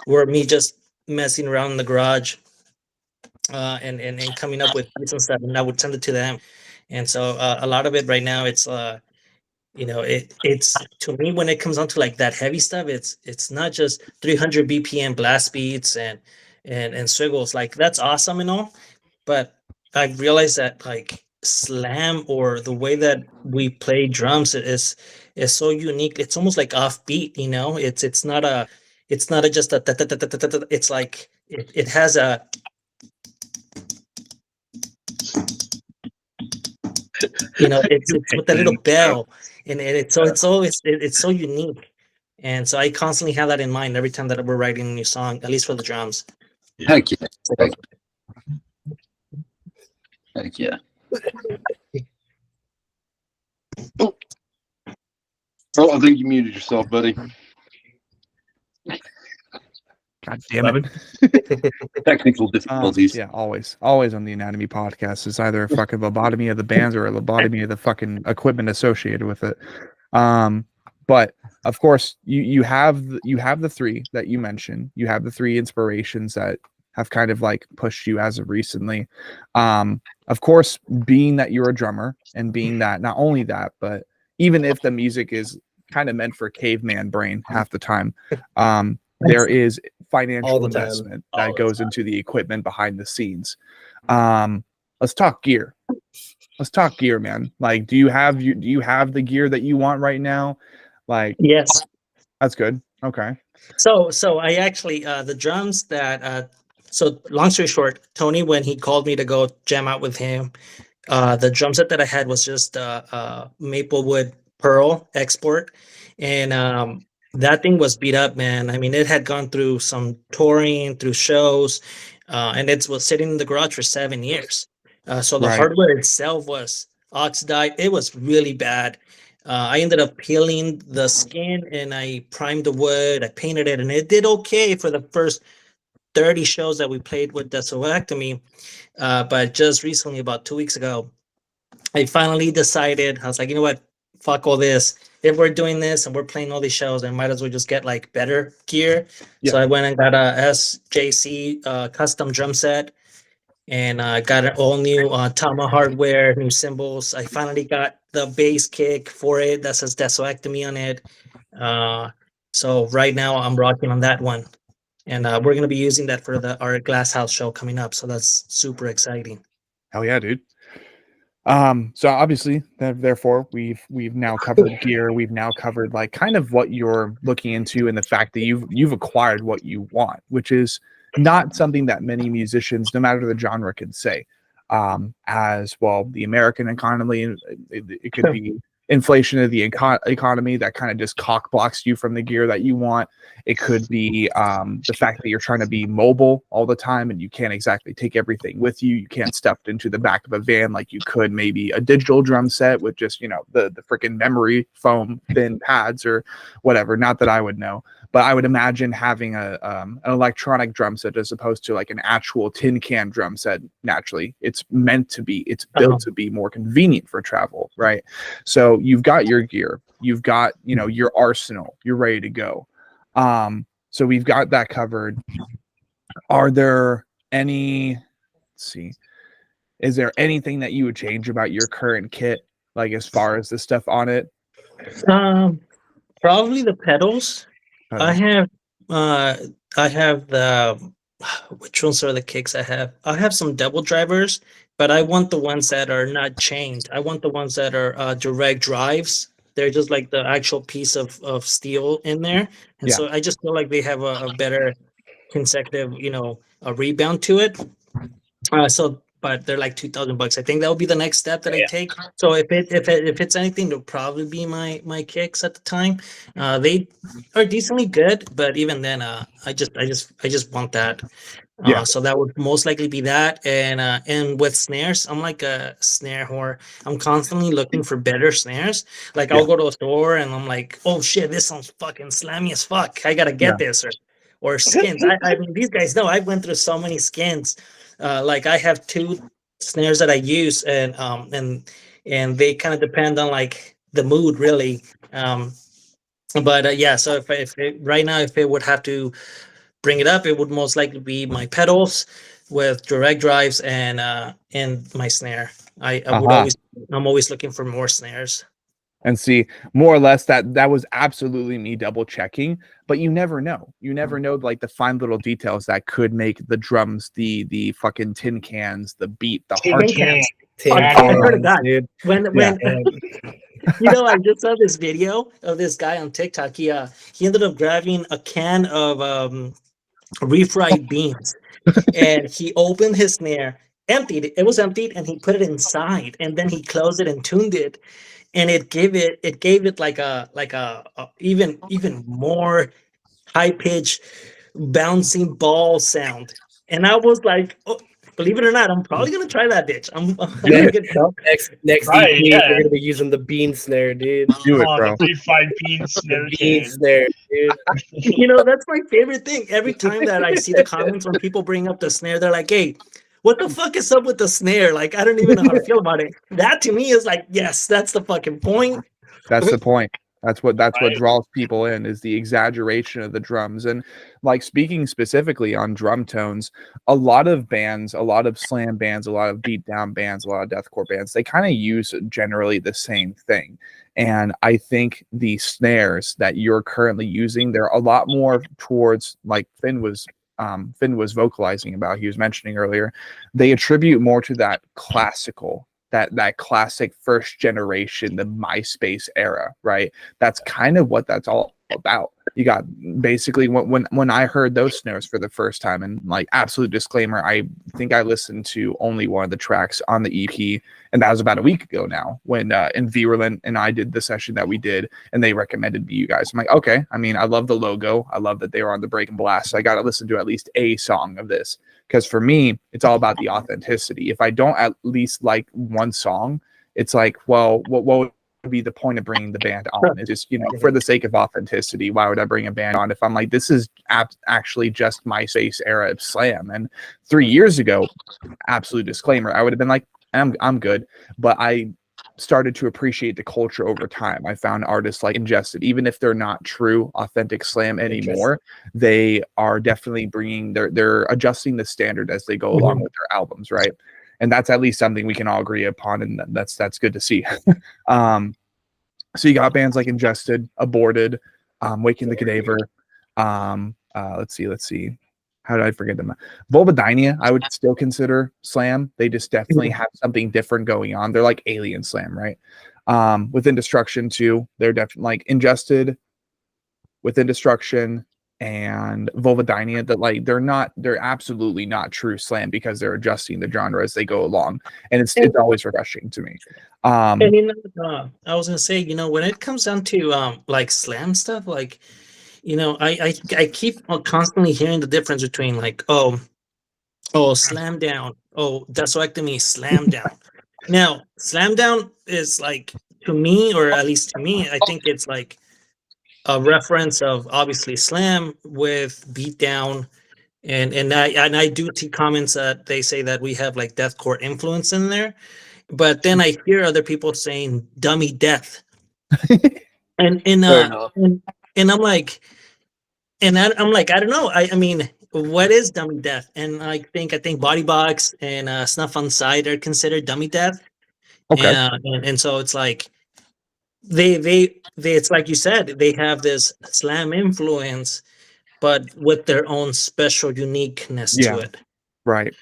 were me just messing around in the garage, and coming up with beats and stuff, and I would send it to them, and so a lot of it right now it's it's to me when it comes on to like that heavy stuff, it's not just 300 BPM blast beats and swiggles. Like that's awesome and all, but I realized that like slam or the way that we play drums is so unique. It's almost like offbeat, it's not just a it's like it has a it's with that little bell, and it's so unique, and so I constantly have that in mind every time that we're writing a new song, at least for the drums. Heck yeah. Heck yeah. Oh, I think you muted yourself, buddy. God damn it. Technical difficulties. Yeah, always on the Anatomy podcast. It's either a fucking lobotomy of the bands or a lobotomy of the fucking equipment associated with it. But of course, you have the 3 that you mentioned. You have the 3 inspirations that have kind of like pushed you as of recently. Of course, being that you're a drummer and being that not only that, but even if the music is kind of meant for caveman brain half the time, there is financial investment that goes into the equipment behind the scenes. Let's talk gear. Man. Like, do you have the gear that you want right now? Like, yes, that's good. Okay. So I actually the drums that so long story short, Tony, when he called me to go jam out with him, the drum set that I had was just Maplewood Pearl Export, and that thing was beat up, man. I mean, it had gone through some touring, through shows, and it was sitting in the garage for 7 years. So the hardware itself was oxidized. It was really bad. I ended up peeling the skin, and I primed the wood. I painted it, and it did okay for the first 30 shows that we played with Desoectomy. But just recently, about 2 weeks ago, I finally decided, I was like, you know what? Fuck all this. If we're doing this and we're playing all these shows, I might as well just get like better gear. Yeah. So I went and got a SJC custom drum set, and got an all new Tama hardware, new cymbals. I finally got the bass kick for it that says Desoectomy on it. So right now I'm rocking on that one, and we're gonna be using that for our Glass House show coming up. So that's super exciting. Hell yeah, dude. So obviously, therefore, we've now covered gear. We've now covered like kind of what you're looking into, and the fact that you've acquired what you want, which is not something that many musicians, no matter the genre, can say. As well, the American economy, it could be inflation of the economy that kind of just cock blocks you from the gear that you want. It could be the fact that you're trying to be mobile all the time and you can't exactly take everything with you. You can't step into the back of a van like you could maybe a digital drum set with just, the freaking memory foam thin pads or whatever. Not that I would know, but I would imagine having an electronic drum set as opposed to like an actual tin can drum set. Naturally, it's built to be more convenient for travel, right? So you've got your gear, you've got your arsenal, you're ready to go. So we've got that covered. Are there any? Let's see. Is there anything that you would change about your current kit, like as far as the stuff on it? Probably the pedals. I have the which ones are the kicks I have? I have some double drivers, but I want the ones that are not chained. I want the ones that are direct drives. They're just like the actual piece of steel in there, and so I just feel like they have a better consecutive, a rebound to it. But they're like $2,000. I think that will be the next step that I take. So if it's anything, it'll probably be my kicks at the time. They are decently good, but even then, I just want that. So that would most likely be that. And with snares, I'm like a snare whore. I'm constantly looking for better snares. Like I'll go to a store and I'm like, oh shit, this sounds fucking slammy as fuck. I gotta get this or skins. I mean, these guys know I went through so many skins. Like I have 2 snares that I use, and they kind of depend on like the mood, really. But yeah, so if it would have to bring it up, it would most likely be my pedals with direct drives and my snare. I'm always looking for more snares. And see, more or less that was absolutely me double checking, but you never know like the fine little details that could make the drums, the fucking tin cans, the beat, the heart cans. I heard of that, dude. When I just saw this video of this guy on TikTok. He ended up grabbing a can of refried beans, and he opened his snare, it was emptied, and he put it inside, and then he closed it and tuned it. And it gave it like a even more high pitched bouncing ball sound. And I was like, oh, believe it or not, I'm probably gonna try that bitch. I'm gonna get next Right, EP, we're gonna be using the bean snare, dude. Do it, bro. The refried bean snare Bean can. snare, dude. That's my favorite thing. Every time that I see the comments when people bring up the snare, they're like, hey, what the fuck is up with the snare? Like, I don't even know how to feel about it. That to me is like, yes, that's the fucking point. That's the point. That's what draws people in, is the exaggeration of the drums. And like, speaking specifically on drum tones, a lot of bands, a lot of slam bands, a lot of beatdown bands, a lot of deathcore bands, they kind of use generally the same thing. And I think the snares that you're currently using, they're a lot more towards, like Finn was vocalizing about, he was mentioning earlier, they attribute more to that classical, that classic first generation, the MySpace era, right? That's kind of what that's all about. You got basically when I heard those snares for the first time, and like, absolute disclaimer, I think I listened to only one of the tracks on the EP, and that was about a week ago now, when Virulent and I did the session that we did, and they recommended you guys. I'm like, okay, I mean, I love the logo, I love that they were on the Break and Blast, so I got to listen to at least a song of this, because for me, it's all about the authenticity. If I don't at least like one song, it's like, well, what would be the point of bringing the band on? It's just, for the sake of authenticity, why would I bring a band on if I'm like, this is actually just MySpace era of slam? And 3 years ago, absolute disclaimer, I would have been like, I'm good. But I started to appreciate the culture over time. I found artists like Ingested, even if they're not true authentic slam anymore, they are definitely bringing they're adjusting the standard as they go along with their albums, right? And that's at least something we can all agree upon, and that's good to see. So you got bands like Ingested, Aborted, Waking the Cadaver. Let's see. How did I forget them? Vulvodynia, I would still consider slam. They just definitely have something different going on. They're like alien slam, right? Within Destruction too, they're definitely like Ingested, Within Destruction, and Vulvodynia, that like they're absolutely not true slam, because they're adjusting the genre as they go along, and it's always refreshing to me. And I was gonna say, when it comes down to like slam stuff, like, I keep constantly hearing the difference between like, oh, slam down, Desoectomy, slam down. Now, slam down is like, to me, or at least to me, I think it's like a reference of obviously slam with beatdown, and I do see comments that they say that we have like deathcore influence in there, but then I hear other people saying dummy death, and Fair enough. and I'm like, I'm like, I don't know. I mean, what is dummy death? And I think Body Box and Snuff on Side are considered dummy death. Okay. And so it's like they it's like you said, they have this slam influence, but with their own special uniqueness Yeah. to it. Right.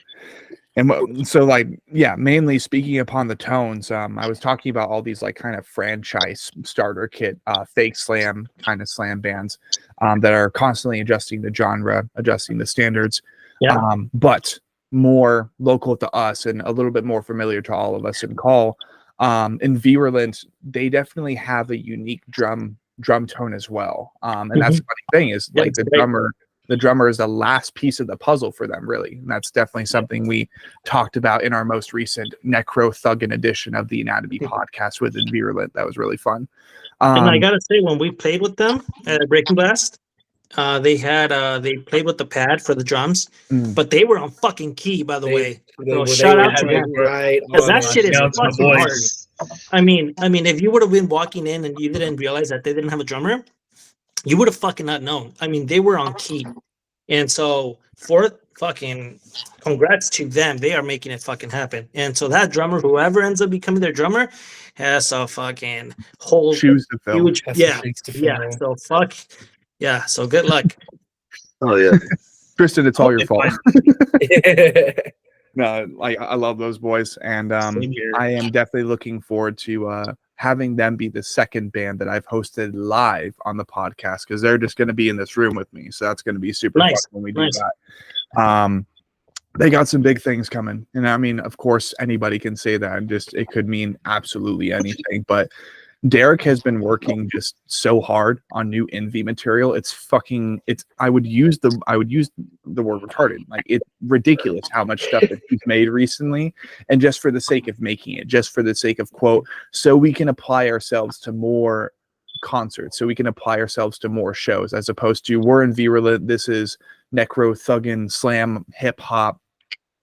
And so, like, yeah, mainly speaking upon the tones, I was talking about all these like kind of franchise starter kit, fake slam kind of slam bands, that are constantly adjusting the genre, adjusting the standards, Yeah. but more local to us and a little bit more familiar to all of us in call. In Virulent, they definitely have a unique drum tone as well. And that's the funny thing is, Yeah, like, it's the great. drummer is the last piece of the puzzle for them, really. And that's definitely something we talked about in our most recent Necro Thuggin edition of the Anatomy podcast with Virulent. That was really fun. And I gotta say, when we played with them at Breaking Blast, they played with the pad for the drums, but they were on fucking key, by the way. So shout out to them, right? because that shit is Shout out to my fucking hard. boys. I mean, if you would have been walking in and you didn't realize that they didn't have a drummer, you would have fucking not known. I mean, they were on key, and so for fucking congrats to them, they are making it fucking happen. And so that drummer, whoever ends up becoming their drummer, has a fucking whole Shoes to fill. huge, Has some yeah, shoes to yeah. fill. So fuck, yeah. So good luck. Oh yeah. Tristan, it's all your fault. Yeah. No, like, I love those boys, and Same here. I am definitely looking forward to having them be the second band that I've hosted live on the podcast, because they're just going to be in this room with me, so that's going to be super fun Nice, when we do nice. that. They got some big things coming, and I mean, of course, anybody can say that, and just it could mean absolutely anything, but Derek has been working just so hard on new Envy material. I would use the word retarded. Like, it's ridiculous how much stuff that he's made recently, and just for the sake of making it, just for the sake of quote, so we can apply ourselves to more concerts, so we can apply ourselves to more shows, as opposed to we're in Virulent, this is Necro Thuggin Slam hip hop.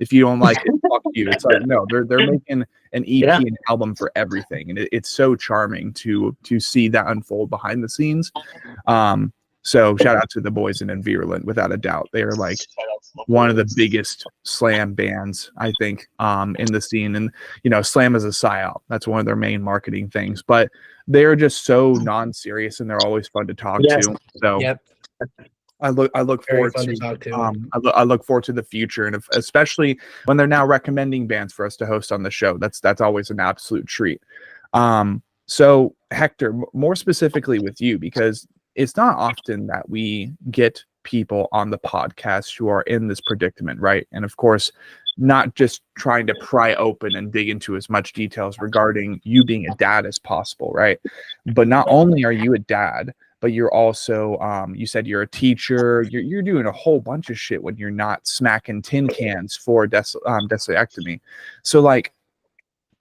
If you don't like it, fuck you. It's like, no, they're making an EP and an album for everything, and it's so charming to see that unfold behind the scenes. So shout out to the boys in Virulent, without a doubt. They are like one of the biggest slam bands, I think, in the scene. And slam is a psyop. That's one of their main marketing things. But they're just so non-serious, and they're always fun to talk to. So Yep. I look Very forward fun to to talk to. I look forward to the future, and especially when they're now recommending bands for us to host on the show. That's always an absolute treat. So Hector, more specifically with you, because it's not often that we get people on the podcast who are in this predicament, right? And of course, not just trying to pry open and dig into as much details regarding you being a dad as possible, right? But not only are you a dad, but you're also, you said you're a teacher. You're doing a whole bunch of shit when you're not smacking tin cans for desoectomy. So, like,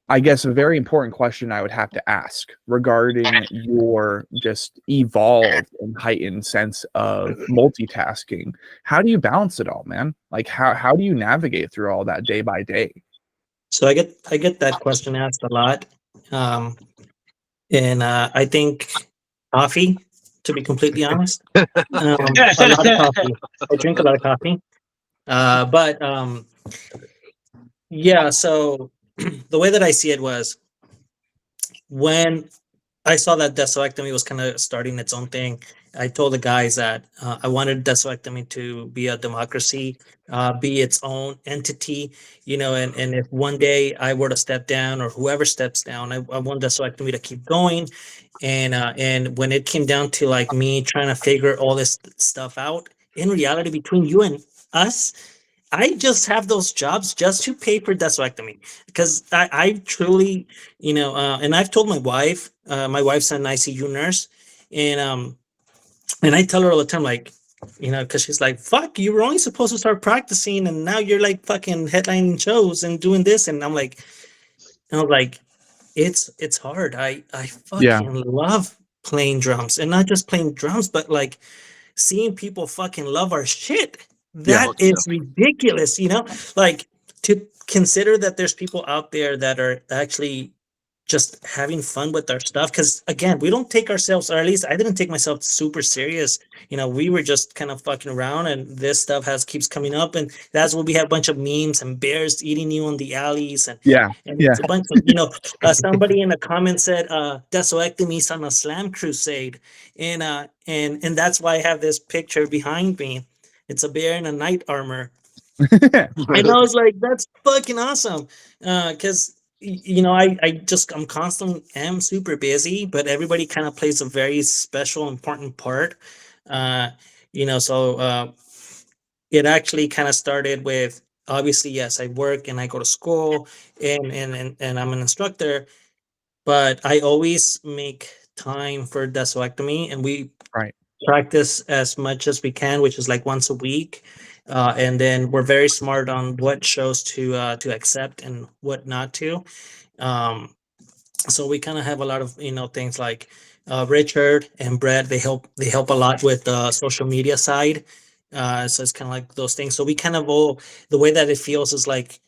I guess a very important question I would have to ask regarding your just evolved and heightened sense of multitasking. How do you balance it all, man? Like, how do you navigate through all that day by day? So I get that question asked a lot, and I think coffee. To be completely honest, a lot of coffee. I drink a lot of coffee, but yeah. So the way that I see it was, when I saw that desoectomy was kind of starting its own thing, I told the guys that I wanted desoectomy to be a democracy, be its own entity, and if one day I were to step down, or whoever steps down, I want desoectomy to keep going. And when it came down to like me trying to figure all this stuff out, in reality, between you and us, I just have those jobs just to pay for desoectomy, because I truly, and I've told my wife's an ICU nurse, and I tell her all the time, like, because she's like, fuck, you were only supposed to start practicing, and now you're like fucking headlining shows and doing this. And I was like, it's hard. I fucking love playing drums, and not just playing drums, but like seeing people fucking love our shit. Yeah. That is ridiculous, you know? Like, to consider that there's people out there that are actually just having fun with our stuff. Because again, we don't take ourselves, or at least I didn't take myself super serious. You know, we were just kind of fucking around, and this stuff keeps coming up, and that's where we have a bunch of memes and bears eating you on the alleys, and Yeah. it's a bunch of, somebody in the comments said Desoectomy's on a slam crusade, and that's why I have this picture behind me. It's a bear in a knight armor. And I was like, that's fucking awesome. Because I'm constantly am super busy, but everybody kind of plays a very special, important part. So it actually kind of started with, obviously, yes, I work and I go to school, and I'm an instructor, but I always make time for desoectomy, and we Right. practice as much as we can, which is like once a week. And then we're very smart on what shows to accept and what not to. So we kind of have a lot of things like Richard and Brett. They help a lot with the social media side. So it's kind of like those things. So we kind of the way that it feels is like,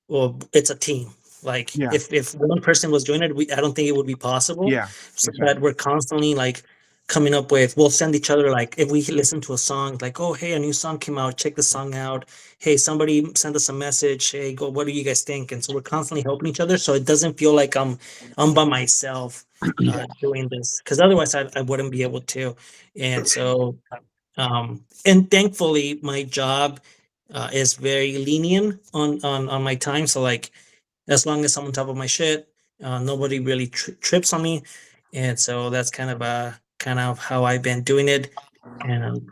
well, it's a team. Like, Yeah. if one person was doing it, I don't think it would be possible. Yeah. So Exactly. that we're constantly like coming up with, we'll send each other, like, if we listen to a song, like, oh, hey, a new song came out, check the song out. Hey, somebody send us a message. Hey, go, what do you guys think? And so we're constantly helping each other. So it doesn't feel like I'm by myself doing this, because otherwise I wouldn't be able to. And so, and thankfully my job is very lenient on my time. So like, as long as I'm on top of my shit, nobody really trips on me, and so that's kind of how I've been doing it. And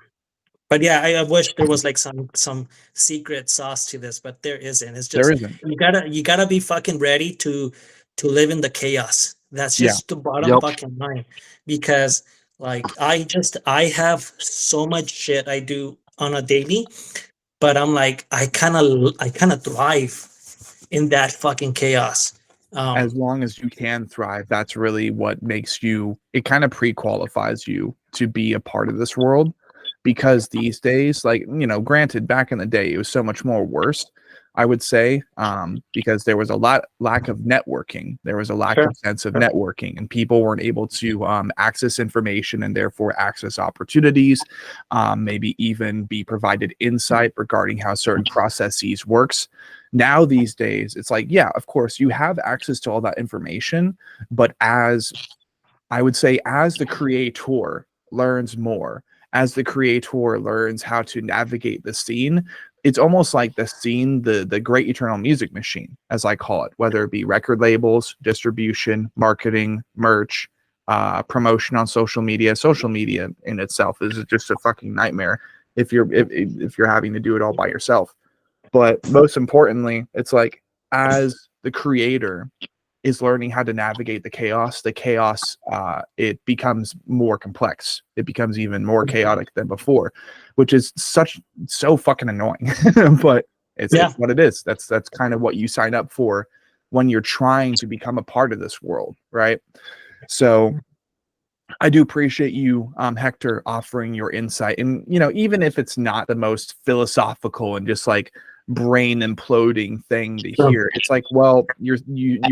but yeah, I wish there was like some secret sauce to this, but there isn't. It's There just, isn't. you gotta be fucking ready to live in the chaos. That's Yeah. just the bottom Yep. fucking line. Because like I have so much shit I do on a daily, but I'm like, I kind of thrive in that fucking chaos. As long as you can thrive, that's really what makes you, it kind of pre-qualifies you to be a part of this world. Because these days, like, granted, back in the day it was so much more worse, I would say, because there was a lack of networking. There was a lack Sure. of sense of networking, and people weren't able to access information and therefore access opportunities, maybe even be provided insight regarding how certain processes works. Now these days, it's like, yeah, of course you have access to all that information, but as I would say, as the creator learns more, as the creator learns how to navigate the scene, it's almost like the scene, the great eternal music machine, as I call it, whether it be record labels, distribution, marketing, merch, promotion on social media. Social media in itself is just a fucking nightmare if you're having to do it all by yourself. But most importantly, it's like, as the creator is learning how to navigate the chaos, it becomes more complex. It becomes even more chaotic than before, which is so fucking annoying. But it's what it is. That's kind of what you sign up for when you're trying to become a part of this world, right? So I do appreciate you, Hector, offering your insight. And, even if it's not the most philosophical and just like brain imploding thing to hear, it's like, well, you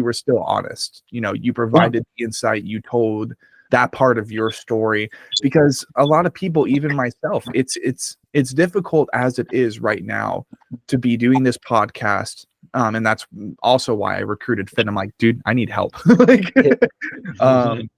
were still honest. You provided the insight, you told that part of your story, because a lot of people, even myself, it's difficult as it is right now to be doing this podcast. And that's also why I recruited Finn. I'm like, dude, I need help. I'm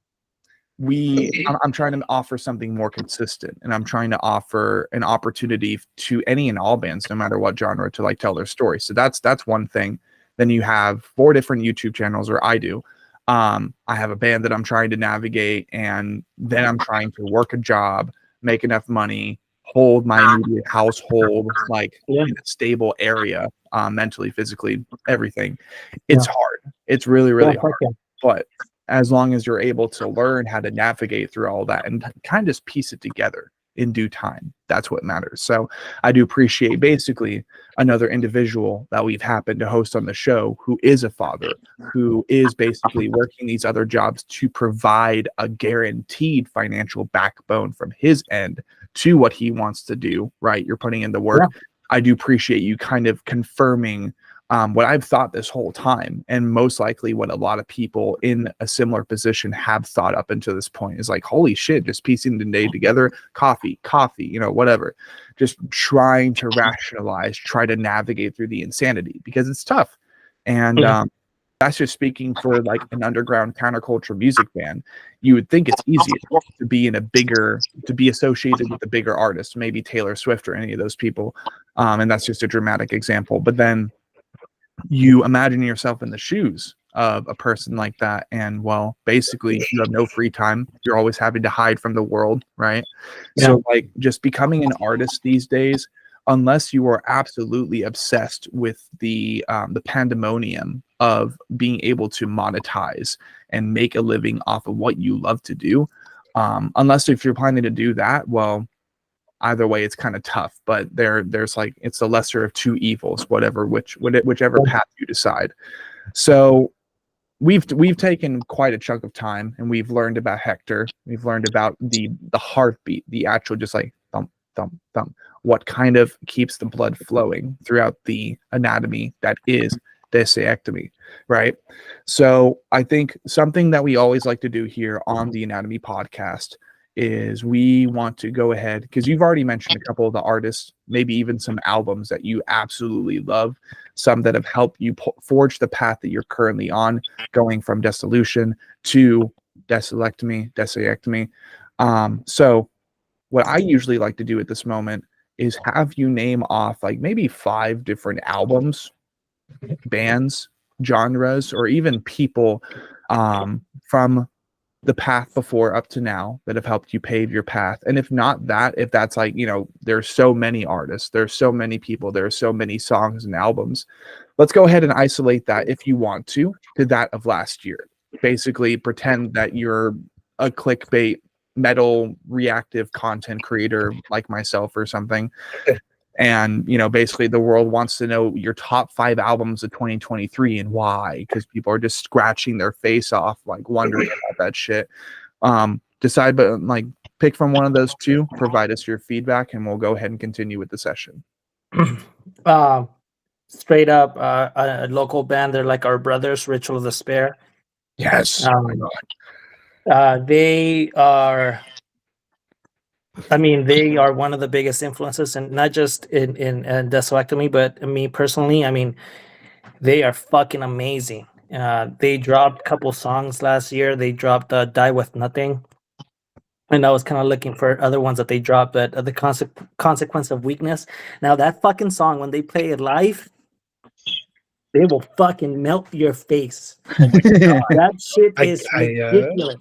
trying to offer something more consistent, and I'm trying to offer an opportunity to any and all bands, no matter what genre, to like tell their story. So that's one thing. Then you have 4 different YouTube channels, or I do. I have a band that I'm trying to navigate, and then I'm trying to work a job, make enough money, hold my immediate household like in a stable area, mentally, physically, everything. It's hard. It's really, really hard. But as long as you're able to learn how to navigate through all that and kind of just piece it together, in due time. That's what matters. So I do appreciate basically another individual that we've happened to host on the show who is a father, who is basically working these other jobs to provide a guaranteed financial backbone from his end to what he wants to do, right? You're putting in the work. Yeah. I do appreciate you kind of confirming what I've thought this whole time, and most likely what a lot of people in a similar position have thought up until this point is like, holy shit, just piecing the day together, coffee, whatever. Just trying to rationalize, try to navigate through the insanity because it's tough. And that's just speaking for like an underground counterculture music band. You would think it's easier to be to be associated with a bigger artist, maybe Taylor Swift or any of those people. And that's just a dramatic example. But then you imagine yourself in the shoes of a person like that, and well, basically you have no free time. You're always having to hide from the world, right? Yeah. So like just becoming an artist these days, unless you are absolutely obsessed with the pandemonium of being able to monetize and make a living off of what you love to do, unless if you're planning to do that, well, either way, it's kind of tough, but there's like, it's the lesser of two evils, whichever path you decide. So we've taken quite a chunk of time, and we've learned about Hector. We've learned about the heartbeat, the actual just like thump, thump, thump, what kind of keeps the blood flowing throughout the anatomy that is desoectomy, right? So I think something that we always like to do here on the Anatomy podcast is we want to go ahead, because you've already mentioned a couple of the artists, maybe even some albums that you absolutely love, some that have helped you forge the path that you're currently on, going from dissolution to desoectomy. So what I usually like to do at this moment is have you name off like maybe 5 different albums, bands, genres, or even people from the path before up to now that have helped you pave your path. And if not that, if that's like, there's so many artists, there's so many people, there's so many songs and albums, let's go ahead and isolate that, if you want to that of last year. Basically pretend that you're a clickbait metal reactive content creator like myself or something. And, basically the world wants to know your top 5 albums of 2023 and why, because people are just scratching their face off, like wondering about that shit. Decide, but like pick from one of those 2, provide us your feedback, and we'll go ahead and continue with the session. Straight up, a local band. They're like our brothers, Ritual of Despair. Yes. They are. They are one of the biggest influences, and not just in Desoectomy, but me personally. They are fucking amazing. They dropped a couple songs last year. They dropped Die With Nothing. And I was kind of looking for other ones that they dropped, but the Consequence of Weakness. Now that fucking song, when they play it live, they will fucking melt your face. Oh my God. That shit is ridiculous.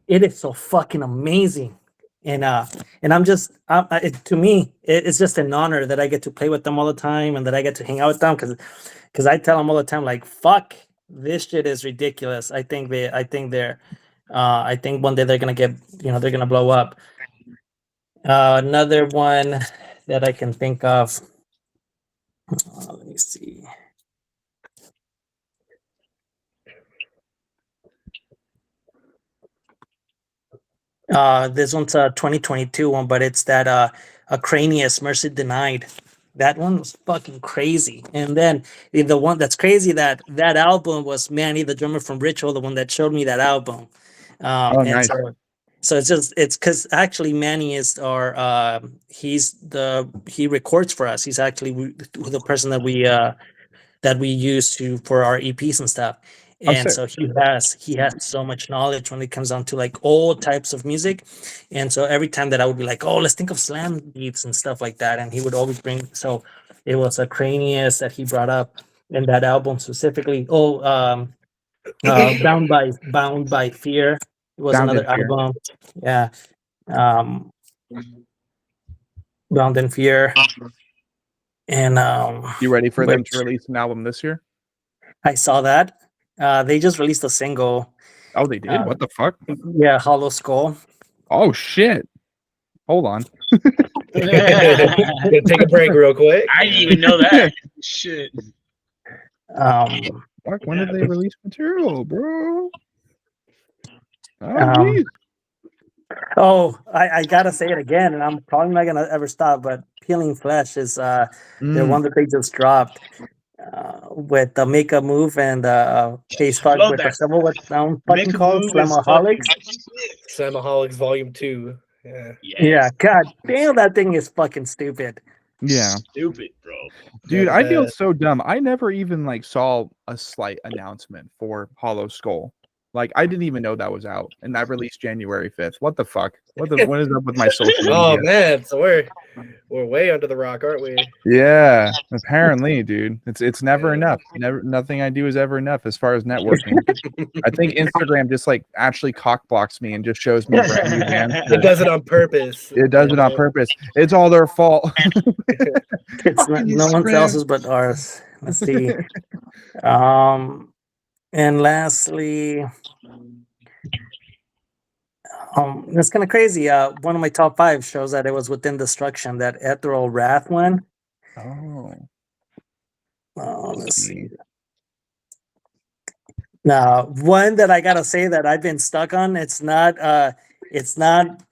It is so fucking amazing. And I'm just, to me, it's just an honor that I get to play with them all the time, and that I get to hang out with them, because I tell them all the time, like, fuck, this shit is ridiculous. I think one day they're gonna get, they're gonna blow up. Another one that I can think of. Let me see. This one's a 2022 one, but it's that Acranius, Mercy Denied. That one was fucking crazy. And then the one that's crazy, that album was Manny, the drummer from Ritual, the one that showed me that album. Nice. So it's because actually Manny is our he records for us. He's actually the person that we use for our EPs and stuff. And so he has so much knowledge when it comes down to like all types of music. And so every time that I would be like, oh, let's think of slam beats and stuff like that, and he would always bring. So it was Acranius that he brought up in that album specifically. Bound by Fear. It was another album. Yeah. Bound in Fear. And you ready for them to release an album this year? I saw that. They just released a single. Oh, they did? What the fuck? Yeah, Hollow Skull. Oh shit. Hold on. Gonna take a break real quick. I didn't even know that. Shit. Fuck, when did they release material, bro? Oh, Um, geez. I gotta say it again, and I'm probably not gonna ever stop. But Peeling Flesh is the one that they just dropped with the Makeup Move and Face Fuck Love with the that. shovel. What fucking Makeup called Move is Slamaholics. Samaholics Volume 2. Yeah. Yeah, god damn, that thing is fucking stupid. Yeah. Stupid, bro. Dude, Yeah, I feel the- so dumb. I never even like saw a slight announcement for Hollow Skull. Like I didn't even know that was out, and that released January 5th. What the fuck? What is up with my social media? Oh man, so we're way under the rock, aren't we? Yeah, apparently, dude. It's never Yeah. enough. Nothing I do is ever enough as far as networking. I think Instagram just like actually cock blocks me and just shows me brand new bands. It does it on purpose. It does it on purpose. It's all their fault. It's not, no one else's but ours. Let's see. And lastly, it's kind of crazy. One of my top 5 shows that it was Within Destruction, that Ethereal Wrath one. Oh, Let's see. Now, one that I gotta say that I've been stuck on. It's not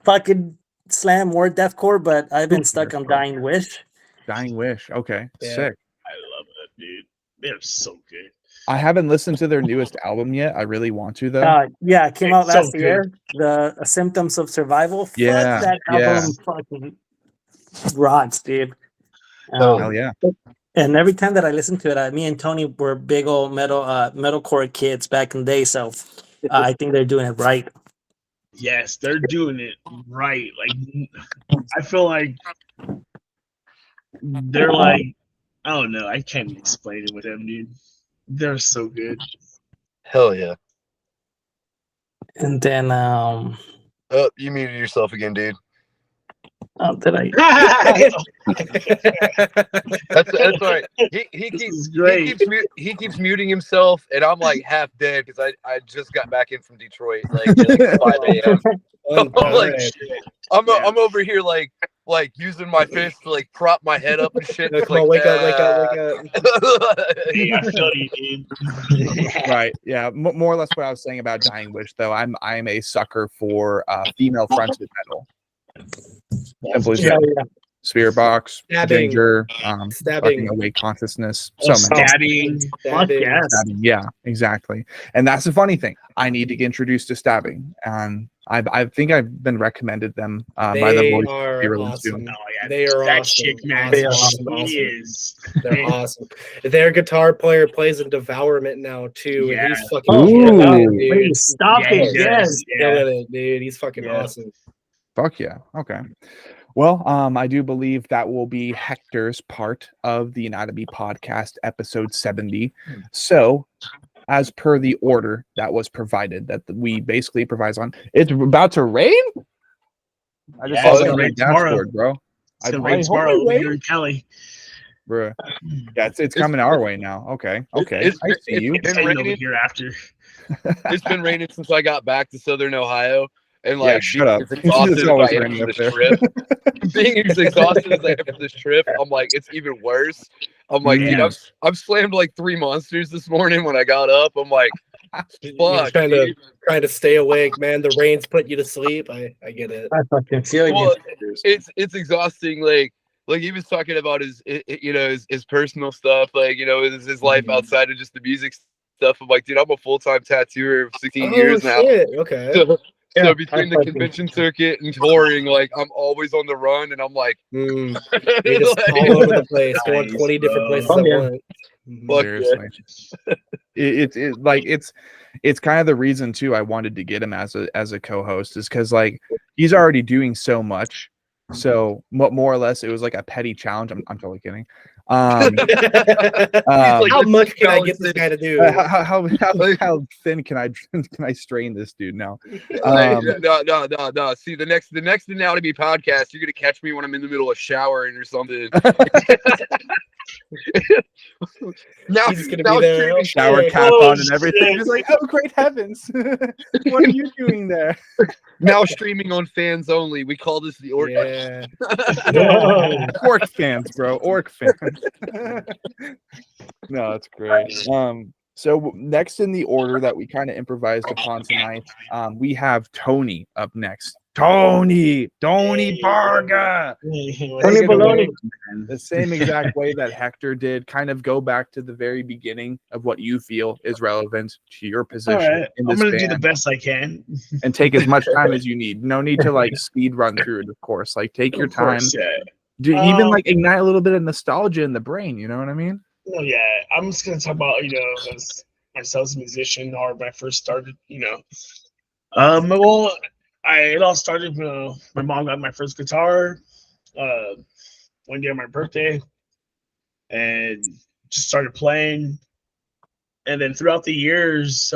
fucking slam or deathcore, but I've been stuck on Dying Wish. Dying Wish. Okay, Yeah. sick. I love that, dude. They're so good. I haven't listened to their newest album yet. I really want to though. Yeah, it came out It's so last year. The Symptoms of Survival. Yeah, Fuck, that album fucking rocks, dude. Hell yeah. And every time that I listen to it, me and Tony were big old metalcore kids back in the day, so I think they're doing it right. Yes, they're doing it right. Like, I feel like they're like, I don't know. I can't explain it with them, dude. They're so good. Hell yeah. And then, Oh, you muted yourself again, dude. did I? That's all right. He This keeps is great. he keeps muting himself, and I'm like half dead because I just got back in from Detroit like at 5 a.m. I'm like, shit. I'm over here like using my fist to like prop my head up and shit. Come It's like, on, wake up. Hey, I feel you, dude. Right. Yeah. More or less what I was saying about Dying Wish, though. I'm a sucker for female fronted metal. Simply said. Yeah. Spirit Box, Stabbing. Ginger, Stabbing. fucking Awake Consciousness. Oh, So many. stabbing. Fuck yes. Stabbing. Yeah, exactly. And that's the funny thing. I need to get introduced to Stabbing. And I think I've been recommended them by the They voice are they released awesome. soon. Oh, yeah. They are that awesome. chick, man. They are Awesome. She is. They're awesome. Their guitar player plays in Devourment now too, and he's Yeah. fucking Oh, killing Ooh. it, dude. Please stop Yeah, he it. does. Yes. Yeah. Killing it, dude. He's fucking Yeah. awesome. Fuck yeah. Okay. Well, I do believe that will be Hector's part of the Anatomy Podcast, episode 70. So, as per the order that was provided, that we basically provides on, it's about to rain? I just Yeah, saw it's that gonna on my rain tomorrow. dashboard, bro. It's gonna I rain hope tomorrow it over rains. here in Cali. Bruh. Yeah, it's coming our way now. Okay. Okay. It's- I see you. It's It's been heading over raining. here after. It's been raining since I got back to Southern Ohio, and like shut up. as exhausted It's as always I am raining from up this there. trip. Being as exhausted as I am from this trip, I'm like it's even worse. I'm like, dude, Yeah. I've slammed like 3 monsters this morning when I got up. I'm like, You're fuck, trying dude. to stay awake, man. The rain's putting you to sleep. I get it. I fucking feel Well, you. it's exhausting. Like he was talking about his personal stuff, like his life outside of just the music stuff. I'm like, dude, I'm a full-time tattooer of 16 years now. Shit. Okay. So, Yeah, so between the I fucking- convention circuit and touring, like I'm always on the run, and I'm like, You're just like, all over the place, going Nice, 20 different bro. places Oh, at yeah. once. Mhm. Fuck Seriously. It's kind of the reason too I wanted to get him as a co-host is because like he's already doing so much. So more or less it was like a petty challenge. I'm totally kidding. How like, much can I balance get this it. guy to do? how thin can I strain this dude now? No. See, the next Anatomy podcast, you're gonna catch me when I'm in the middle of showering or something. Now He's gonna now be there. streaming- Shower Okay. cap Oh, on and everything. shit. Just like, oh, great heavens. What are you doing there? now streaming on fans only. We call this the orc. Yeah. Yeah. Orc fans, bro. Orc fans. No, that's great. So next in the order that we kind of improvised upon tonight, we have Tony up next. Tony Barga. Tony Baloney. The same exact way that Hector did, kind of go back to the very beginning of what you feel is relevant to your All position right. in I'm this gonna do the band, best I can. and take as much time as you need. No need to like speed run through it, of course. Like take your Of course, time. yeah. Even like ignite a little bit of nostalgia in the brain. You know what I mean? No, yeah. I'm just gonna talk about as myself as a musician, or when I first started. Well, it all started when my mom got my first guitar. One day on my birthday, and just started playing. And then throughout the years,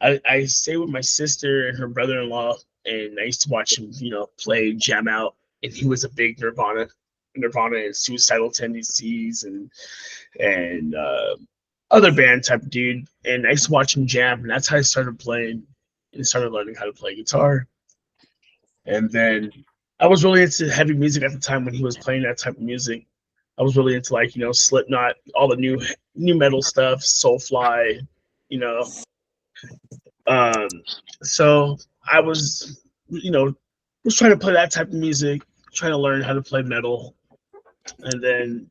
I stayed with my sister and her brother-in-law, and I used to watch him, play, jam out. And he was a big Nirvana and Suicidal Tendencies and other band type of dude. And I used to watch him jam, and that's how I started playing and started learning how to play guitar. And then I was really into heavy music at the time when he was playing that type of music. I was really into Slipknot, all the new metal stuff, Soulfly, So I was, was trying to play that type of music, trying to learn how to play metal, and then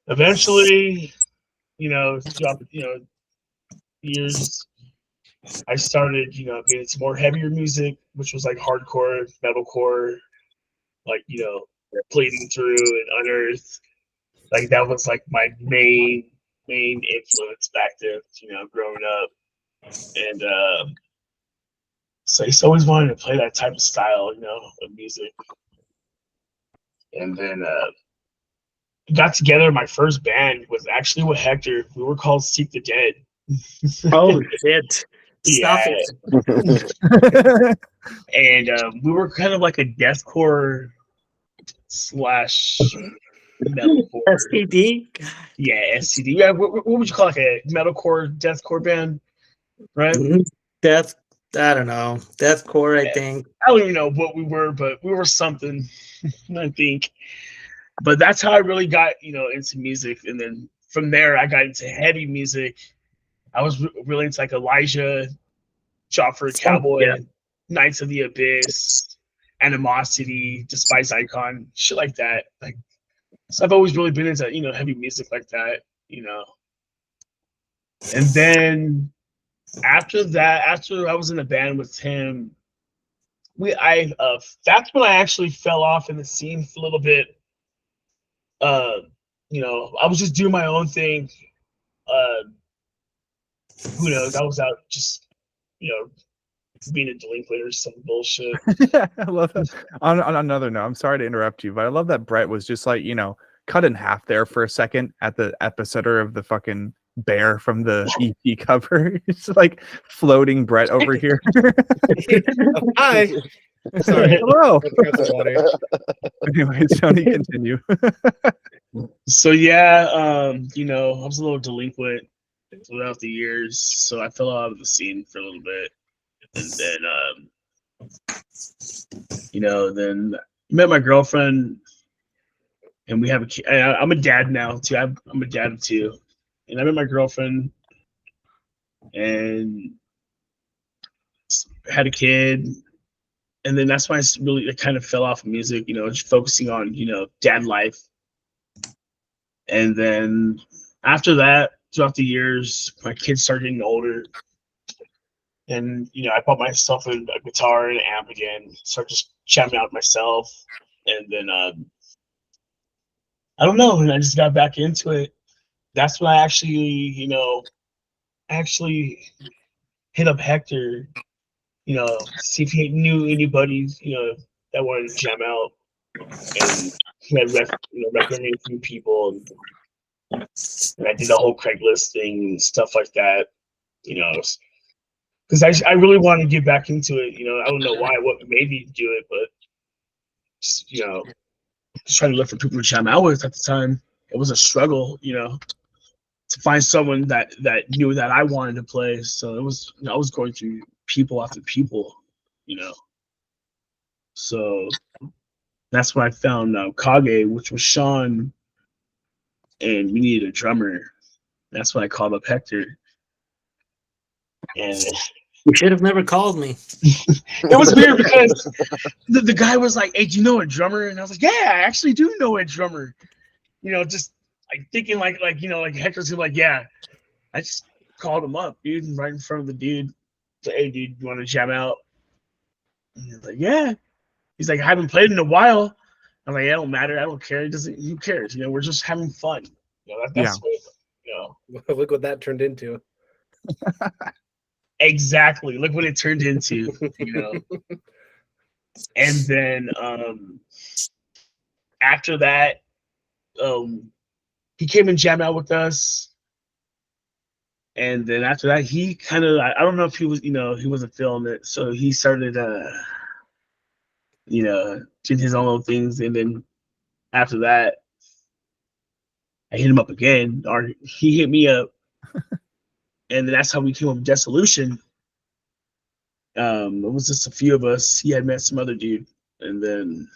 eventually, throughout years, I started, getting into more heavier music, which was like hardcore, metalcore, like Bleeding Through and Unearthed. Like that was like my main influence back then, growing up. And so I just always wanted to play that type of style, of music. And then got together. My first band was actually with Hector. We were called Seek the Dead. Oh shit! Stop Yeah. it. And we were kind of like a deathcore / metalcore. STD. Yeah, SCD. Yeah, what would you call like a metalcore, deathcore band, right? Death. I don't know. Deathcore. I think. I don't even know what we were, but we were something, I think. But that's how I really got, into music. And then from there, I got into heavy music. I was really into like Elijah, Job for a Cowboy, Yeah. Knights of the Abyss, Animosity, Despise Icon, shit like that. Like, so I've always really been into, heavy music like that, And then after that, after I was in a band with him, that's when I actually fell off in the scene for a little bit. I was just doing my own thing. Who knows? I was out just, being a delinquent or some bullshit. I love that. On another note, I'm sorry to interrupt you, but I love that Brett was just like, cut in half there for a second at the epicenter of the fucking bear from the EP cover. It's like floating Brett over here. Hi. Sorry. Hello. Let's grab some water. Anyways, Tony, continue. So yeah, I was a little delinquent throughout the years, so I fell out of the scene for a little bit, and then, then met my girlfriend, and we have a kid. I'm a dad now too. I'm a dad of two, and I met my girlfriend, and had a kid. And then that's why I really kind of fell off of music, just focusing on, dad life. And then after that, throughout the years, my kids started getting older. And, I bought myself a guitar and an amp again, started just jamming out myself. And then, I don't know, and I just got back into it. That's when I actually, hit up Hector, see if he knew anybody, that wanted to jam out. And he had recommended a few people, and I did the whole Craigslist thing and stuff like that, because I really wanted to get back into it. I don't know what made me do it, but just, just trying to look for people to jam out with at the time. It was a struggle, to find someone that knew that I wanted to play. So it was, I was going through people after people, So that's when I found Kage, which was Sean, and we needed a drummer. That's when I called up Hector. And You should have never called me. it was weird because the guy was like, "Hey, do you know a drummer?" And I was like, "Yeah, I actually do know a drummer." Just like thinking like Hector's like, "Yeah." I just called him up, dude, right in front of the dude. Said, "Hey, dude, you want to jam out?" And he's like, "Yeah." He's like, "I haven't played in a while." I'm like, "It don't matter. I don't care. It doesn't. Who cares? We're just having fun." That's what, Look what that turned into. Exactly. Look what it turned into. And then after that, he came and jammed out with us. And then after that, he kind of, I don't know if he was, he wasn't feeling it. So he started, doing his own little things. And then after that, I hit him up again, or he hit me up. And then that's how we came up with Dissolution. It was just a few of us. He had met some other dude. And then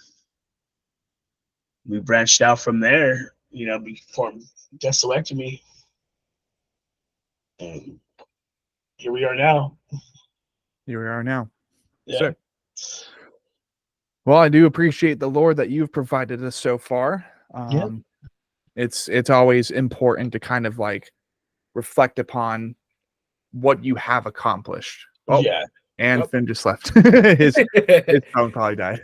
we branched out from there. We formed Desoectomy. And here we are now. Here we are now. Yeah. Well, I do appreciate the lore that you've provided us so far. It's always important to kind of like reflect upon what you have accomplished. Oh, yeah. And Finn just left. his phone probably died.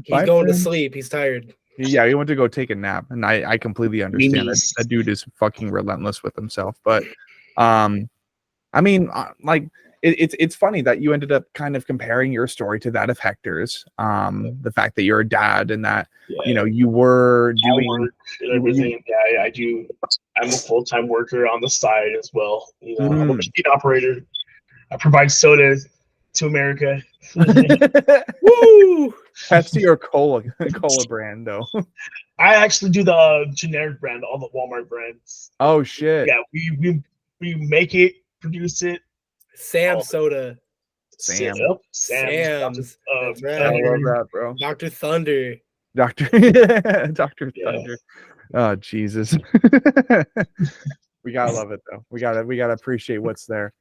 He's going to sleep. He's tired. Yeah, he went to go take a nap, and I completely understand that. That dude is fucking relentless with himself. But, I mean, like, it's funny that you ended up kind of comparing your story to that of Hector's. The fact that you're a dad and that you were doing everything. Yeah, I do. I'm a full-time worker on the side as well. I'm a machine operator. I provide soda to America. Woo! Pepsi or cola brand though. I actually do the generic brand, all the Walmart brands. Oh shit! Yeah, we make it, produce it. Sam soda. Sam's. That's right. I love that, bro. Dr. Thunder. Dr. Thunder. Oh Jesus. We gotta love it though. We gotta appreciate what's there.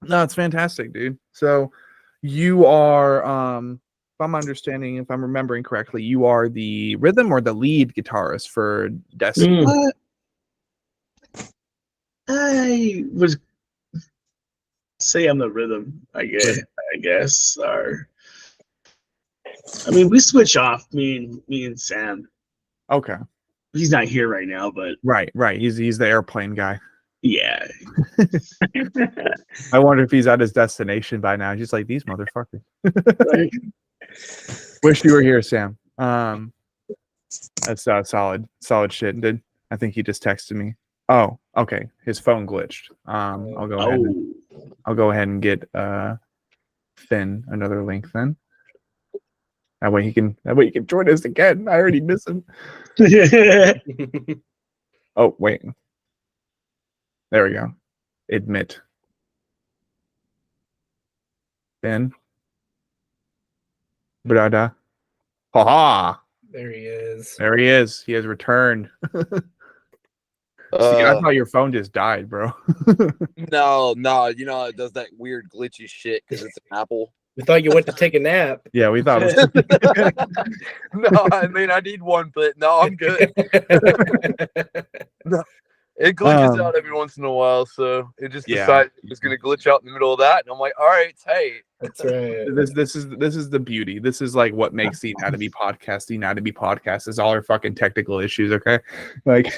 No, it's fantastic, dude. So you are, if I'm understanding, if I'm remembering correctly, you are the rhythm or the lead guitarist for Destiny. I would say I'm the rhythm, I guess. Or I mean, we switch off, me and Sam. Okay. He's not here right now, but right. He's the airplane guy. Yeah. I wonder if he's at his destination by now. He's like, these motherfuckers. Right. Wish you were here, Sam. That's solid shit. I think he just texted me. Oh, okay. His phone glitched. I'll go ahead and get Finn another link then. That way he can join us again. I already miss him. Oh, wait. There we go. Admit. Finn. Brada. Ha. There he is. There he is. He has returned. See, I thought your phone just died, bro. No, it does that weird glitchy shit because it's an Apple. We thought you went to take a nap. Yeah, we thought it was. No, I mean I need one, but no, I'm good. No, it glitches out every once in a while, so it just decided it was gonna glitch out in the middle of that, and I'm like, all right, it's hey. That's right. This is the beauty. This is like what makes the Anatomy podcast is all our fucking technical issues. Okay, like.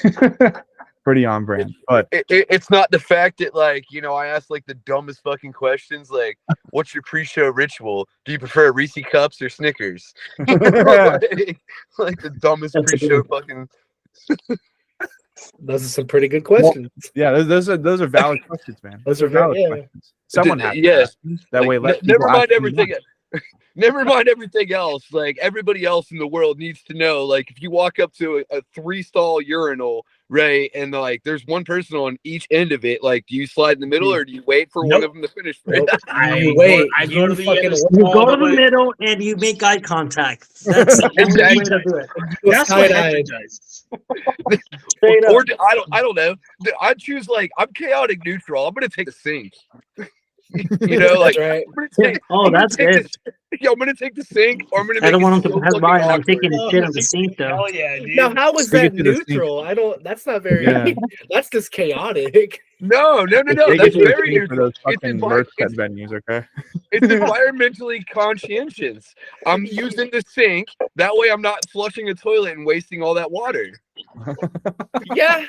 Pretty on brand, but it's not the fact that I asked like the dumbest fucking questions, like what's your pre-show ritual? Do you prefer Reese cups or Snickers? like the dumbest pre-show fucking. Those are some pretty good questions. Yeah, those are valid questions, man. Those are valid questions. Someone has yes. that way. Never mind everything. Never mind everything else. Like everybody else in the world needs to know. Like if you walk up to a 3-stall urinal, right, and like there's one person on each end of it, like do you slide in the middle or do you wait for one of them to finish? Nope. I Wait, I go to the fucking end of You all go the to the way. middle and you make eye contact. That's the only way to do it. That's what side-eyed. Hector does. Straight up. Or I don't know. I choose like I'm chaotic neutral. I'm gonna take a sink. You know, like That's right. Oh, that's good. I'm gonna take the sink, or I'm gonna. I don't make want it him to so pass fucking by and I'm awkward. taking a shit on the sink though. Hell yeah, dude. Now, how was Stick that it to the sink. neutral? I don't. That's not very. Yeah. That's just chaotic. No. Take That's it to the very sink for neutral. those fucking merch cut venues, okay? It's environmentally conscientious. I'm using the sink. That way, I'm not flushing a toilet and wasting all that water. Yeah.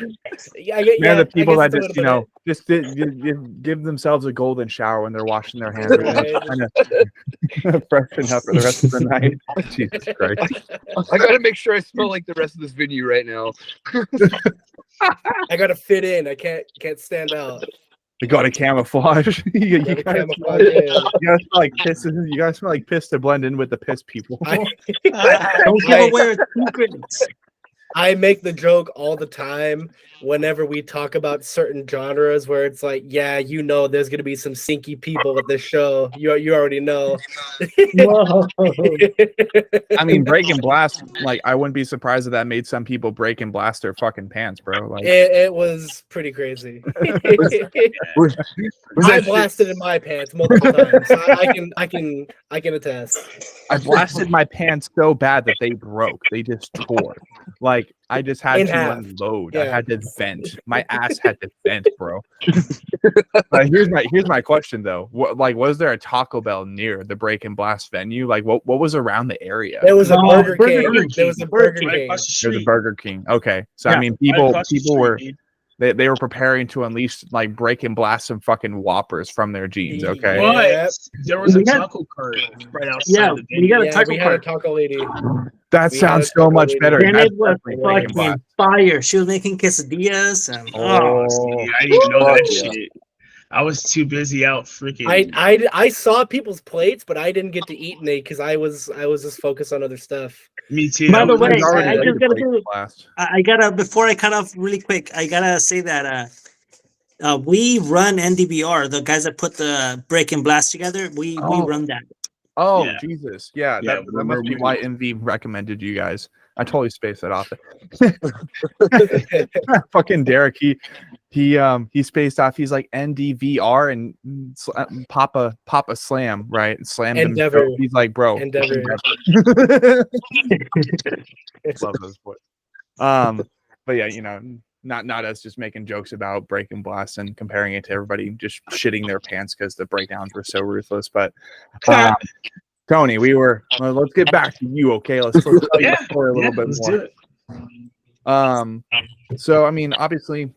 Yeah. Man, the people I that guess just it's a little just give themselves a golden shower when they're washing their hands, Right. trying to freshen up for the rest of the night. Jesus Christ! I gotta make sure I smell like the rest of this venue right now. I gotta fit in. I can't stand out. You got to camouflage. you Gotta guys camouflage in. smell like piss. You guys smell like piss to blend in with the piss people. I- Don't give away our secrets. I make the joke all the time whenever we talk about certain genres where it's like, yeah, you know, there's gonna be some sinky people with this show. You already know. Whoa. I mean, break and blast. Like, I wouldn't be surprised if that made some people break and blast their fucking pants, bro. Like, It was pretty crazy. was I that shit- blasted in my pants multiple times. So I can attest. I blasted my pants so bad that they broke. They just tore. Like, I just had In to half. unload. I Yeah. had to vent. My ass had to vent, bro. Here's my question though. Was there a Taco Bell near the break and blast venue? Like, what was around the area? There was a No, Burger Burger King. King. There was a Burger Burger King. Right King. across the There's a street. Burger King. Okay, so Yeah, I mean, Right people across the street, were dude. they were preparing to unleash like break and blast some fucking Whoppers from their jeans. Okay, What? But there was a We had- taco cart right outside Yeah, the we venue. got a Yeah, taco we had a cart. taco lady. that We sounds had so Taco much Lady. better. And That's it was definitely break and blast. fucking fire. She was making quesadillas and Oh, Oh. see, I didn't know that Fuck yeah. shit. I was too busy out freaking. I saw people's plates, but I didn't get to eat any because I was just focused on other stuff. Me too. By I the was- way, It's already I ready just to gotta break do- and blast. I gotta, before I cut off really quick, I gotta say that we run NDBR, the guys that put the break and blast together. We Oh. run that. Oh Yeah. Jesus! Yeah, Yeah, that must be why MV recommended you guys. I totally spaced that off. Fucking Derek, he spaced off. He's like NDVR and Papa Slam, right? And slammed him. Endeavor. He's like, bro. Endeavor. Love those boys. But yeah, you know, not us just making jokes about break and blast and comparing it to everybody just shitting their pants because the breakdowns were so ruthless. But Tony, let's get back to you, okay? Let's tell you Yeah, the story a little bit let's more. do it. So I mean, obviously,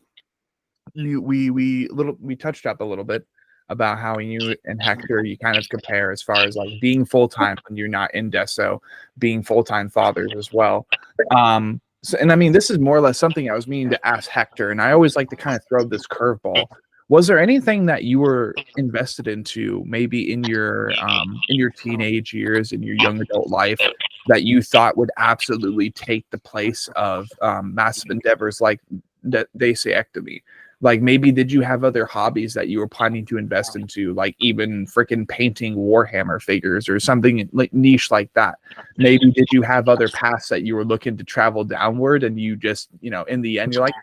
we touched up a little bit about how you and Hector you kind of compare as far as like being full time when you're not in Deso, being full time fathers as well. So, and I mean, this is more or less something I was meaning to ask Hector, and I always like to kind of throw this curveball. Was there anything that you were invested into, maybe in your teenage years, in your young adult life, that you thought would absolutely take the place of massive endeavors like Desoectomy? Like, maybe did you have other hobbies that you were planning to invest into, like even freaking painting Warhammer figures or something like niche like that? Maybe did you have other paths that you were looking to travel downward, and you just, you know, in the end, you're like,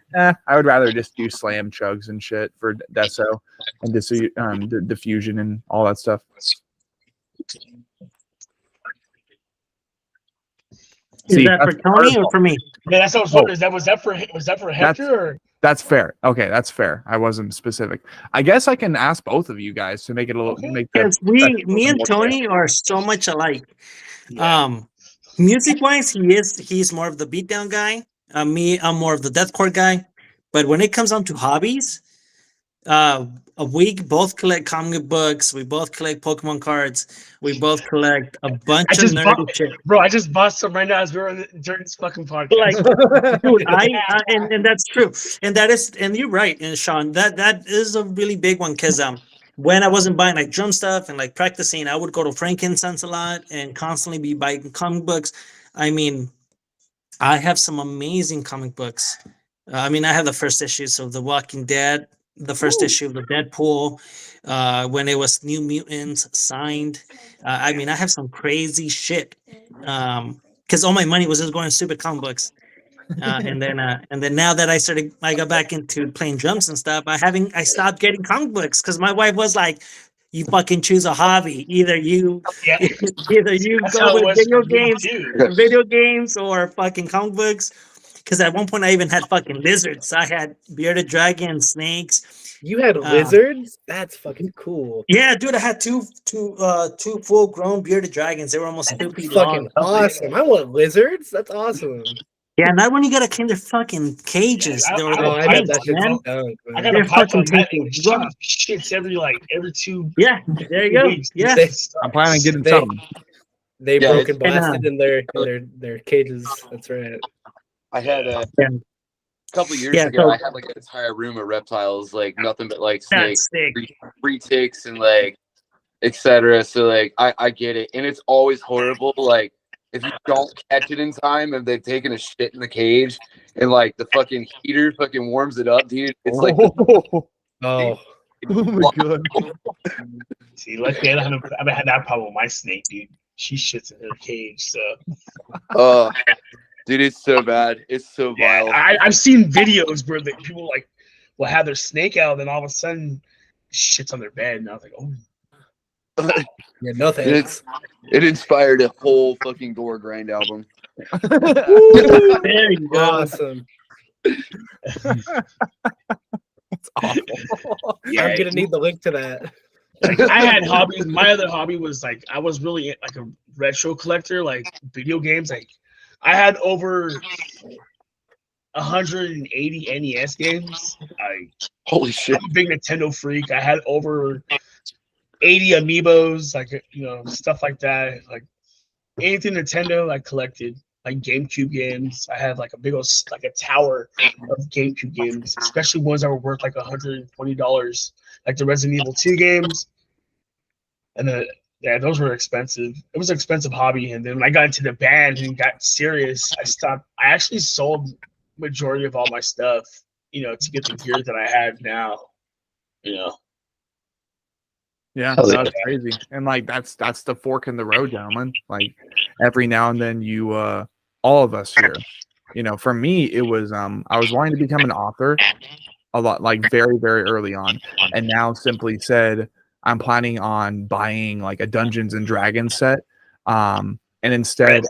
I would rather just do slam chugs and shit for Deso and diffusion and all that stuff. Is that for Tony or for me? Yeah, that's what I was wondering. Was that for Hector? Or? That's fair. Okay, that's fair. I wasn't specific. I guess I can ask both of you guys to make it a little Because me and Tony are so much alike. Yeah. Music wise, he's more of the beatdown guy. Me, I'm more of the deathcore guy. But when it comes down to hobbies, we both collect comic books. We both collect Pokemon cards. We both collect a bunch of nerdy shit. Bro, I just bought some right now as we were during this fucking podcast. Like, dude, and that's true, and you're right, and Sean, that is a really big one because when I wasn't buying like drum stuff and like practicing, I would go to Frankincense a lot and constantly be buying comic books. I mean, I have some amazing comic books. I mean, I have the first issues of The Walking Dead, the first issue of the Deadpool, when it was New Mutants signed. I mean, I have some crazy shit because all my money was just going to stupid comic books. And then now that I got back into playing drums and stuff. I stopped getting comic books because my wife was like, "You fucking choose a hobby. Either you Yeah. That's go how it with was for me, too. video games, or fucking comic books." Because at one point I even had fucking lizards. I had bearded dragons, snakes. You had lizards? That's fucking cool. Yeah, dude, I had two full grown bearded dragons. They were almost 2 feet long. Fucking awesome. I want lizards. That's awesome. Yeah, not when you gotta clean their fucking cages. Yeah, They were Oh, the I bet tanks, that shit's man. dunk, man. I got They're a python fucking that taking shits every 2 Yeah, there you go. weeks. Yeah. I'm planning on getting They- something. They Yeah, broke and and, blasted in their cages. That's right. I had a couple years Yeah, ago. so- I had like an entire room of reptiles, like nothing but like That's snakes, sick. free ticks, and like etc. So like I get it, and it's always horrible. Like if you don't catch it in time, and they've taken a shit in the cage, and like the fucking heater fucking warms it up, dude. It's like Oh, Oh, my god. See, luckily I haven't had that problem with my snake, dude. She shits in her cage, so dude, it's so bad. It's so yeah. vile. I've seen videos where people like will have their snake out, and then all of a sudden shits on their bed, and I was like, oh. yeah, no thanks. It inspired a whole fucking gore grind album. There you go. Awesome. That's awful. Yeah, I'm gonna need the link to that. like, I had hobbies. My other hobby was like I was really like a retro collector, like video games. Like I had over 180 NES games. Holy shit. I'm a big Nintendo freak. I had over 80 amiibos, like stuff like that. Like anything Nintendo, I collected. Like GameCube games. I had like a big old like a tower of GameCube games, especially ones that were worth like $120, like the Resident Evil 2 games. And yeah, those were expensive. It was an expensive hobby. And then when I got into the band and got serious, I stopped. I actually sold majority of all my stuff, to get the gear that I have now. Yeah, Hell that's crazy. And like that's the fork in the road, gentlemen. Like every now and then you all of us here. For me it was I was wanting to become an author a lot, like very, very early on. And now simply said I'm planning on buying like a Dungeons and Dragons set. And instead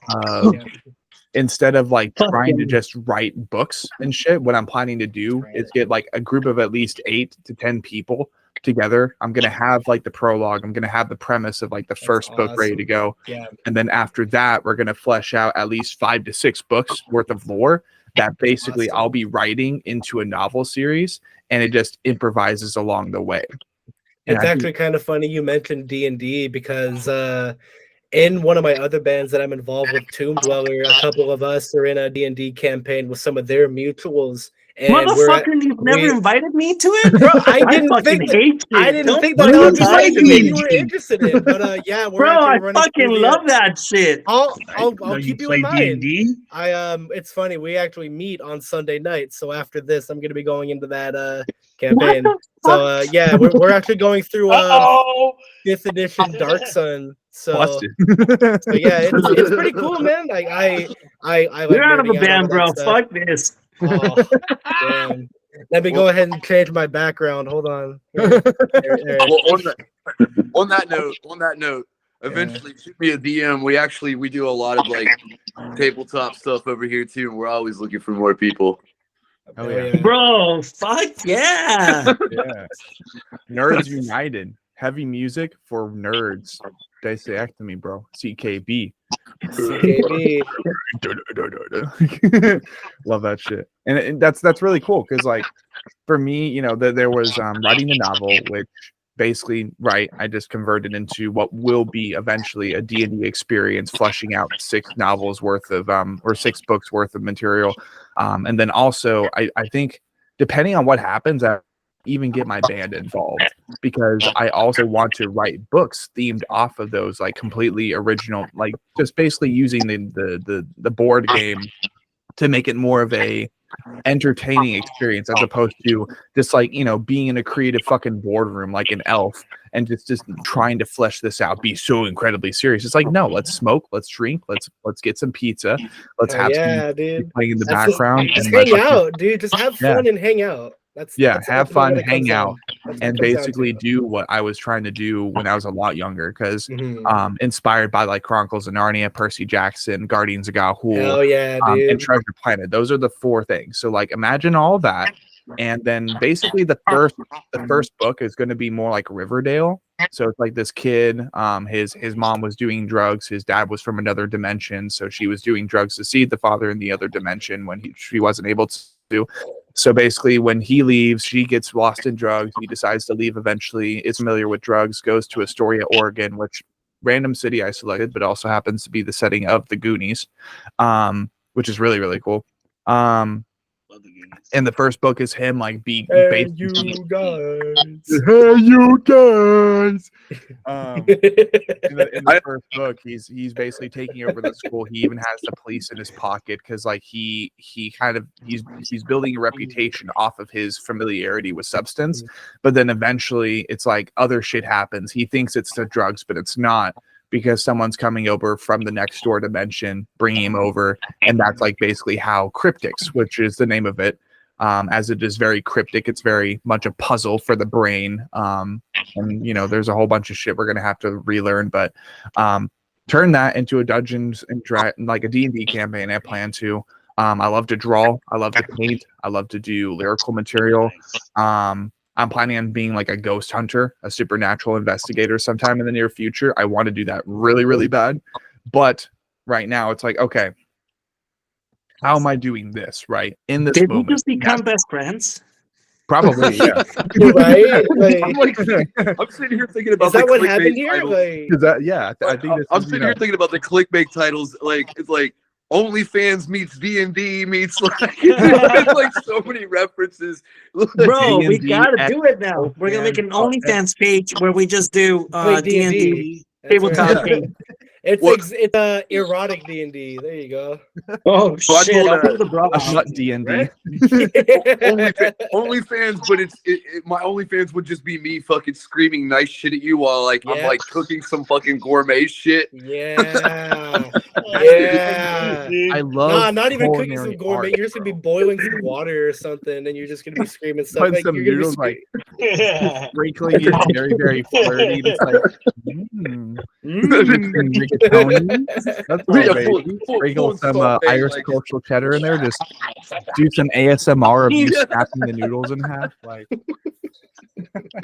of like trying to just write books and shit, what I'm planning to do is get like a group of at least 8 to 10 people together. I'm gonna have like the prologue. I'm gonna have the premise of like the first book ready to go. Yeah. And then after that, we're gonna flesh out at least 5 to 6 books worth of lore that basically I'll be writing into a novel series, and it just improvises along the way. And It's actually kind of funny you mentioned D&D because in one of my other bands that I'm involved with, Tomb Dweller, a couple of us are in a D&D campaign with some of their mutuals. And Motherfucker, you've never invited me to it? Bro, I didn't fucking think hate you. I didn't Don't think that fucking was invite something me. you were interested in. But yeah, we're Bro, I actually running fucking through love that shit. I'll You keep you play in mind. D&D? It's funny, we actually meet on Sunday night, so after this I'm gonna be going into that campaign. So yeah, we're actually going through 5th edition Dark Sun. So yeah, it's pretty cool, man. Like I like You're out of a nerding band, over bro. that stuff. Fuck this. Oh, damn. Let me go ahead and change my background. Hold on. There. Well, on that note, eventually shoot me a DM. We do a lot of like tabletop stuff over here too, and we're always looking for more people. Oh yeah. Bro, fuck yeah. Yeah. Nerds United. Heavy music for nerds. Desoectomy, bro. CKB. CKB. Love that shit. And that's really cool because like for me, there was writing a novel, which basically I just converted into what will be eventually a D&D experience, fleshing out 6 novels worth of or 6 books worth of material. And then also I think depending on what happens even get my band involved, because I also want to write books themed off of those, like completely original, like just basically using the board game to make it more of a entertaining experience, as opposed to just like, you know, being in a creative fucking boardroom like an elf and just trying to flesh this out, be so incredibly serious. It's like, no, let's smoke, let's drink, let's get some pizza, let's have some dude. playing in the That's background, just and hang out, dude. Just have fun and hang out. That's have ultimately fun, what it comes hang out, down. That's what it and comes down basically to. do what I was trying to do when I was a lot younger, because Mhm. inspired by like Chronicles of Narnia, Percy Jackson, Guardians of Ga'Hoole, Hell yeah, dude. and Treasure Planet. Those are the 4 things. So like imagine all that, and then basically the first book is going to be more like Riverdale. So it's like this kid, his mom was doing drugs, his dad was from another dimension, so she was doing drugs to seed the father in the other dimension when she wasn't able to. So basically, when he leaves, she gets lost in drugs. He decides to leave eventually, is familiar with drugs, goes to Astoria, Oregon, which random city I selected, but also happens to be the setting of the Goonies, which is really, really cool. And the first book is him like being Hey, you guys. Hey, you guys. In the first book, he's basically taking over the school. He even has the police in his pocket, because like he's building a reputation off of his familiarity with substance. But then eventually it's like other shit happens. He thinks it's the drugs, but it's not, because someone's coming over from the next door dimension, bringing him over. And that's like basically how Cryptics, which is the name of it, as it is very cryptic, it's very much a puzzle for the brain. And you know, there's a whole bunch of shit we're gonna have to relearn, but turn that into a Dungeons and like a D&D campaign. I plan to. I love to draw, I love to paint, I love to do lyrical material. I'm planning on being like a ghost hunter, a supernatural investigator sometime in the near future. I want to do that really, really bad. But right now it's like, okay, how am I doing this right in this Did moment? we just become best friends? Probably, yeah. Right? Like, I'm sitting here thinking about is that the what clickbait happened here? titles. Like, Is that, yeah, I think I'm sitting here thinking about the clickbait titles. Like it's like OnlyFans meets D&D meets like it's like so many references. Bro, we D&D gotta do it now. We're gonna make an OnlyFans page where we just do D&D tabletop game. It's erotic D&D. There you go. Oh I shit! told I'll her- put the bra a on. nut D&D. OnlyFans, but my OnlyFans would just be me fucking screaming nice shit at you while like I'm like cooking some fucking gourmet shit. Yeah. Yeah. I love not even cooking some culinary gourmet. art, You're just gonna be boiling some water or something, and you're just gonna be screaming stuff. Put Like some you're gonna noodles, be like sprinkling it very, very flirty. It's like, rigatoni. That's all, Yeah, baby. Sprinkle full some saute, Irish like- coastal cheddar in there. Just do some ASMR of you snapping the noodles in half, like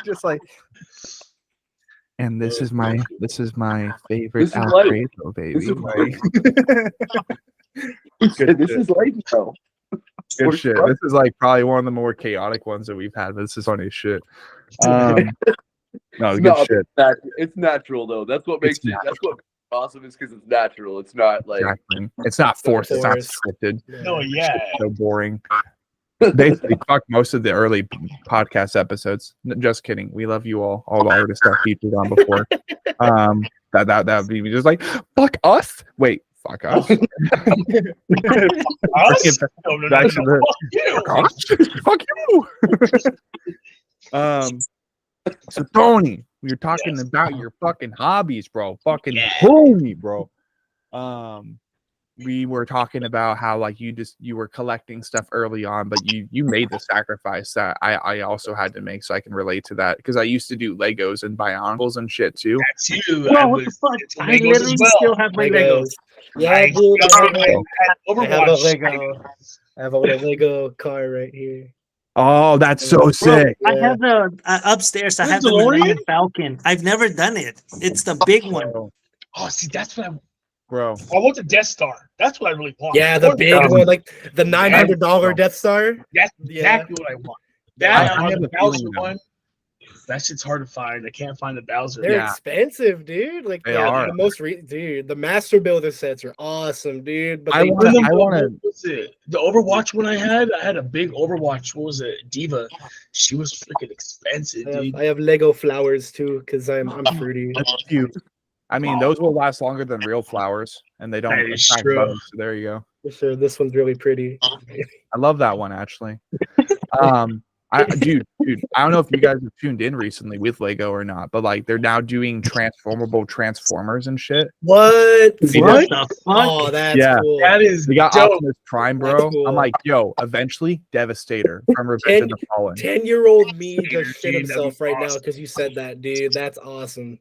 just like. And this is my favorite This is life. Alfredo, baby. This is Good this shit. is life now. Good shit. This is like probably one of the more chaotic ones that we've had, but this is funny as shit. No, good shit. It's natural though. That's what makes it. That's what makes it awesome is because it's natural. It's not like Exactly. It's not forced. It's not forced. scripted. Oh yeah. It's so boring. Basically, fuck most of the early podcast episodes. Just kidding. We love you all the artists that featured on before. That would be just like fuck us. Wait, fuck us. Us? Back to the fuck you. So Tony, we were talking about your fucking hobbies, bro. Fucking homie, bro. We were talking about how like you were collecting stuff early on, but you made the sacrifice that I also had to make, so I can relate to that, because I used to do Legos and Bionicles and shit too. That too. Bro, what the fuck? I literally still have my Legos. Yeah, dude. I have a Overwatch. I have a Lego car right here. Oh, that's so Bro, sick. I have the upstairs. I have the Millennium Falcon. I've never done it. It's the big one. Oh, see, that's what Bro. I want the Death Star. That's what I really want. Yeah, the big one, like the $900 Death Star. That's Yeah. exactly what I want. That I have a Bowser feeling, though. one. That shit's hard to find. I can't find the Bowser. They're Yeah. expensive, dude. Like They the, are. the most dude. The Master Builder sets are awesome, dude. But I they wanna- What was it? The Overwatch one I had a big Overwatch. What was it? Diva. She was freaking expensive, dude. I have Lego flowers too because I'm fruity. I mean, those will last longer than real flowers, and they don't That is attract true. bugs. So there you go. For sure, this one's really pretty. I love that one actually. Dude, I don't know if you guys have tuned in recently with Lego or not, but like they're now doing transformable transformers and shit. What? What? the fuck? Oh, that's Yeah. cool. That is We got dope. Optimus Prime, That's bro. cool. I'm like, yo, eventually Devastator from Revenge of the Fallen. 10-year-old me just shit Dude, that'd himself be right now awesome. because you said that, dude. That's awesome.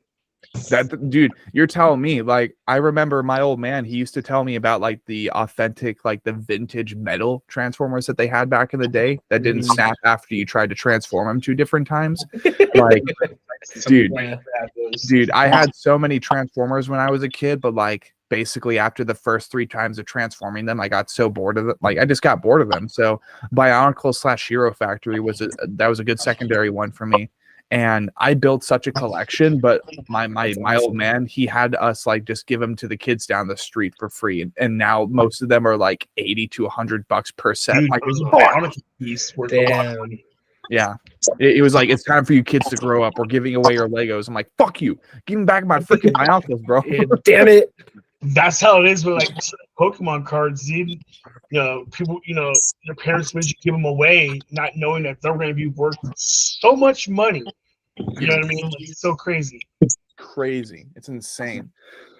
That dude, you're telling me, like, I remember my old man, he used to tell me about like the authentic, like the vintage metal transformers that they had back in the day that didn't snap after you tried to transform them 2 different times. Like, dude, I had so many transformers when I was a kid, but like basically after the first 3 times of transforming them, I got so bored of it. Like I just got bored of them. So Bionicle / Hero Factory was a good secondary one for me. And I built such a collection, but my old man, he had us like just give them to the kids down the street for free, and now most of them are like $80 to $100 per set. Dude, Like, those Bionicle piece worth a lot. Damn. yeah, it was like it's time for you kids to grow up. We're giving away your Legos. I'm like, fuck you, give me back my freaking Bionicles, bro. Damn it. That's how it is with like Pokemon cards, dude. You know, people, your parents made you give them away, not knowing that they're going to be worth so much money. You know what I mean? Like, it's so crazy. Crazy, it's insane.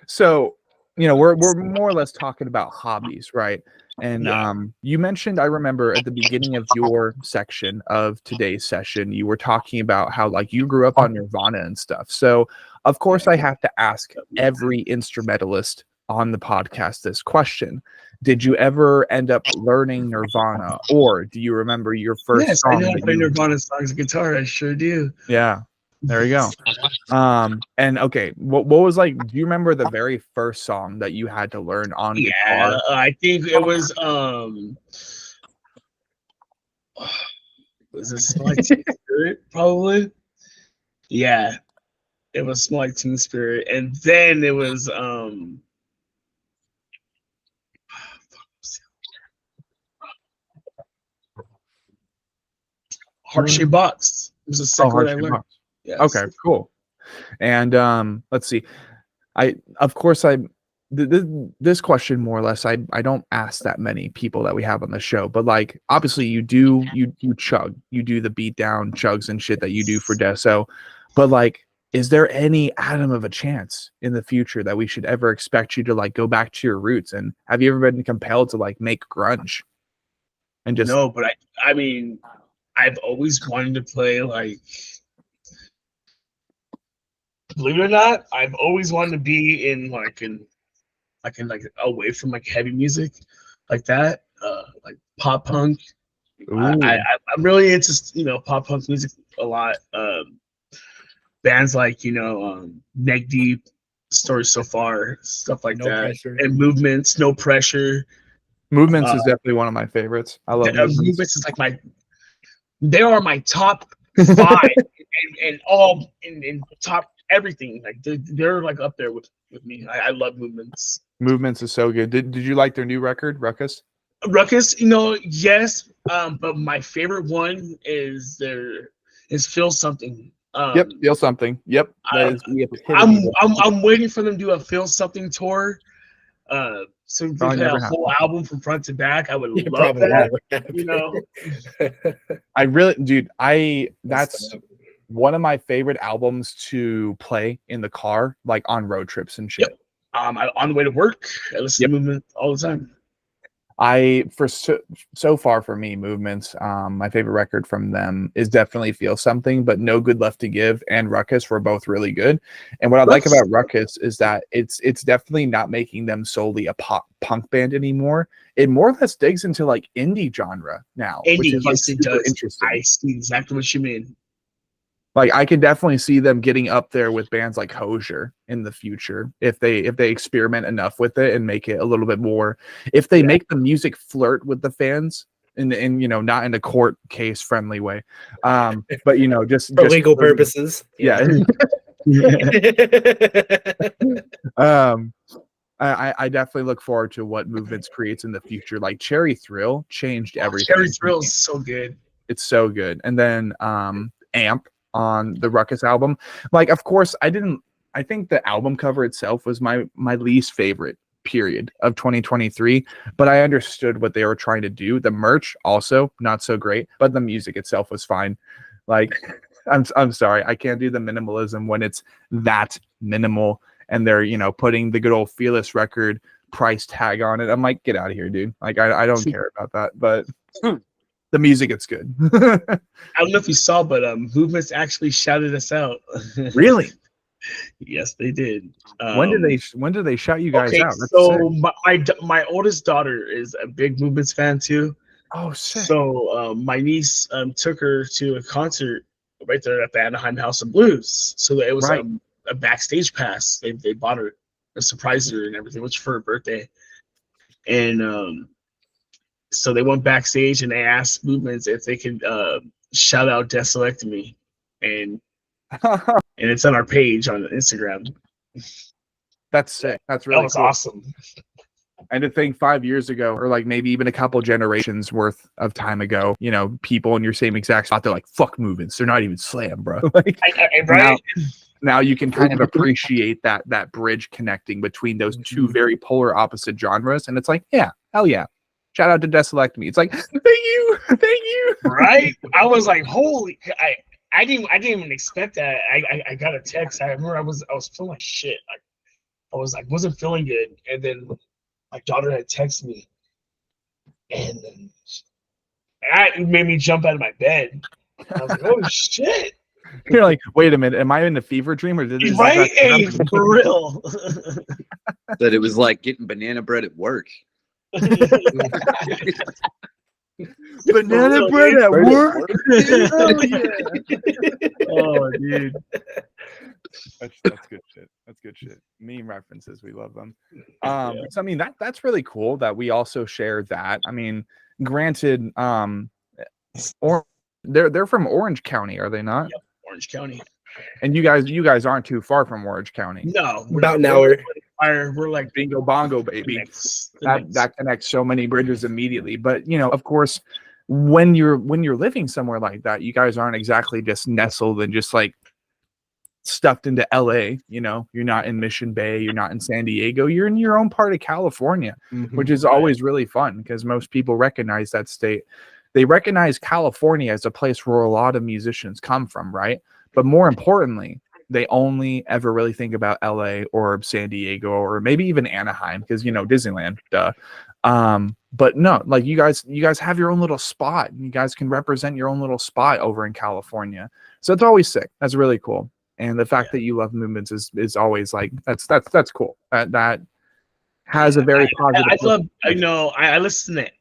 So, we're more or less talking about hobbies, right? And you mentioned, I remember at the beginning of your section of today's session, you were talking about how like you grew up on Nirvana and stuff. So of course I have to ask every instrumentalist on the podcast this question. Did you ever end up learning Nirvana, or do you remember your first Yes, song? I know how to that play you- Nirvana songs on guitar. I sure do. Yeah. There you go. And okay, what was like, do you remember the very first song that you had to learn on Yeah, guitar? I think it was it Small Like Teen Spirit, probably? Yeah. It was Small Like Teen Spirit. And then it was Heart Shaped Box. It was the second one I Heart-Shaped learned. Box. Yes. Okay, cool. And let's see. This question more or less, I don't ask that many people that we have on the show, but like obviously you chug, you do the beat down chugs and shit that you do for Deso, but like, is there any atom of a chance in the future that we should ever expect you to like go back to your roots? And have you ever been compelled to like make grunge? And just No, but I mean, I've always wanted to play like, believe it or not, I've always wanted to be in away from like heavy music like that, like pop punk. I'm really into pop punk music a lot. Bands like Neck Deep, Stories So Far, stuff like No that, pressure. and Movements, No Pressure. Movements is definitely one of my favorites. I love Movements is like they are my top 5 and all in top everything. Like they're like up there with me. I love Movements. Movements is so good. Did you like their new record, Ruckus? Ruckus, yes. But my favorite one is Feel Something. Yep, Feel Something. Yep. That is the epitome. I'm waiting for them to do a Feel Something tour. So they Probably play a never whole album from front to back. I would love Probably that. never. I really, dude, that's one of my favorite albums to play in the car, like on road trips and shit. Yep. On the way to work, I listen to Movement all the time. So far for me, Movements, my favorite record from them is definitely Feel Something, but No Good Left to Give and Ruckus were both really good. And what I like about Ruckus is that it's definitely not making them solely a pop punk band anymore. It more or less digs into like indie genre now, which is like Yes, it super does. interesting. I see exactly what you mean. Like I can definitely see them getting up there with bands like Hozier in the future if they experiment enough with it and make it a little bit more. If they make the music flirt with the fans in not in a court case friendly way, but just For legal purposes. yeah. I definitely look forward to what movements creates in the future. Like Cherry Thrill changed everything. Cherry Thrill is so good. It's so good. And then Amp on the Ruckus album. Like, of course, I think the album cover itself was my least favorite period of 2023, but I understood what they were trying to do. The merch also not so great, but the music itself was fine. Like, I'm sorry, I can't do the minimalism when it's that minimal and they're putting the good old Fearless record price tag on it. I'm like, get out of here, dude. Like, I don't care about that, but the music, it's good. I don't know if you saw, but Movements actually shouted us out. Really? Yes, they did. When did they shout you guys out? That's so sick. my oldest daughter is a big Movements fan too. Oh, sick. So my niece took her to a concert right there at the Anaheim House of Blues. So it was Right. A backstage pass. They bought her, a surprised her and everything, which for her birthday. And so they went backstage and they asked Movements if they could shout out Desoectomy, and it's on our page on Instagram. That's sick. That's really That was cool. awesome. And to think 5 years ago, or like maybe even a couple generations worth of time ago, people in your same exact spot, they're like, fuck Movements. They're not even slam, bro. Like, Right? now you can kind of appreciate that bridge connecting between those two very polar opposite genres. And it's like, yeah, hell yeah. Shout out to Desoectomy. It's like, thank you. Right? I was like, holy, I didn't even expect that. I got a text. I remember I was feeling like shit. I wasn't feeling good. And then my daughter had texted me, and then that made me jump out of my bed. I was like, oh shit. You're like, wait a minute, am I in a fever dream or did this Right? Hey, for real. That it was like getting banana bread at work. Banana bread at work? Oh, dude. That's good shit. That's good shit. Meme references, we love them. So I mean that's really cool that we also share that. I mean, granted, or they're from Orange County, are they not? Yep, Orange County. And you guys aren't too far from Orange County. No, About an hour. We're like Bingo bongo, baby. That connects so many bridges immediately. But of course, when you're living somewhere like that, you guys aren't exactly just nestled and just like stuffed into LA. You're not in Mission Bay, you're not in San Diego, you're in your own part of California, which is always really fun because most people recognize that state. They recognize California as a place where a lot of musicians come from, right? But more importantly, they only ever really think about LA or San Diego or maybe even Anaheim because Disneyland, duh. But no, like you guys have your own little spot. You guys can represent your own little spot over in California. So it's always sick. That's really cool. And the fact that you love Movements is always like that's cool. That has a very positive. I listen to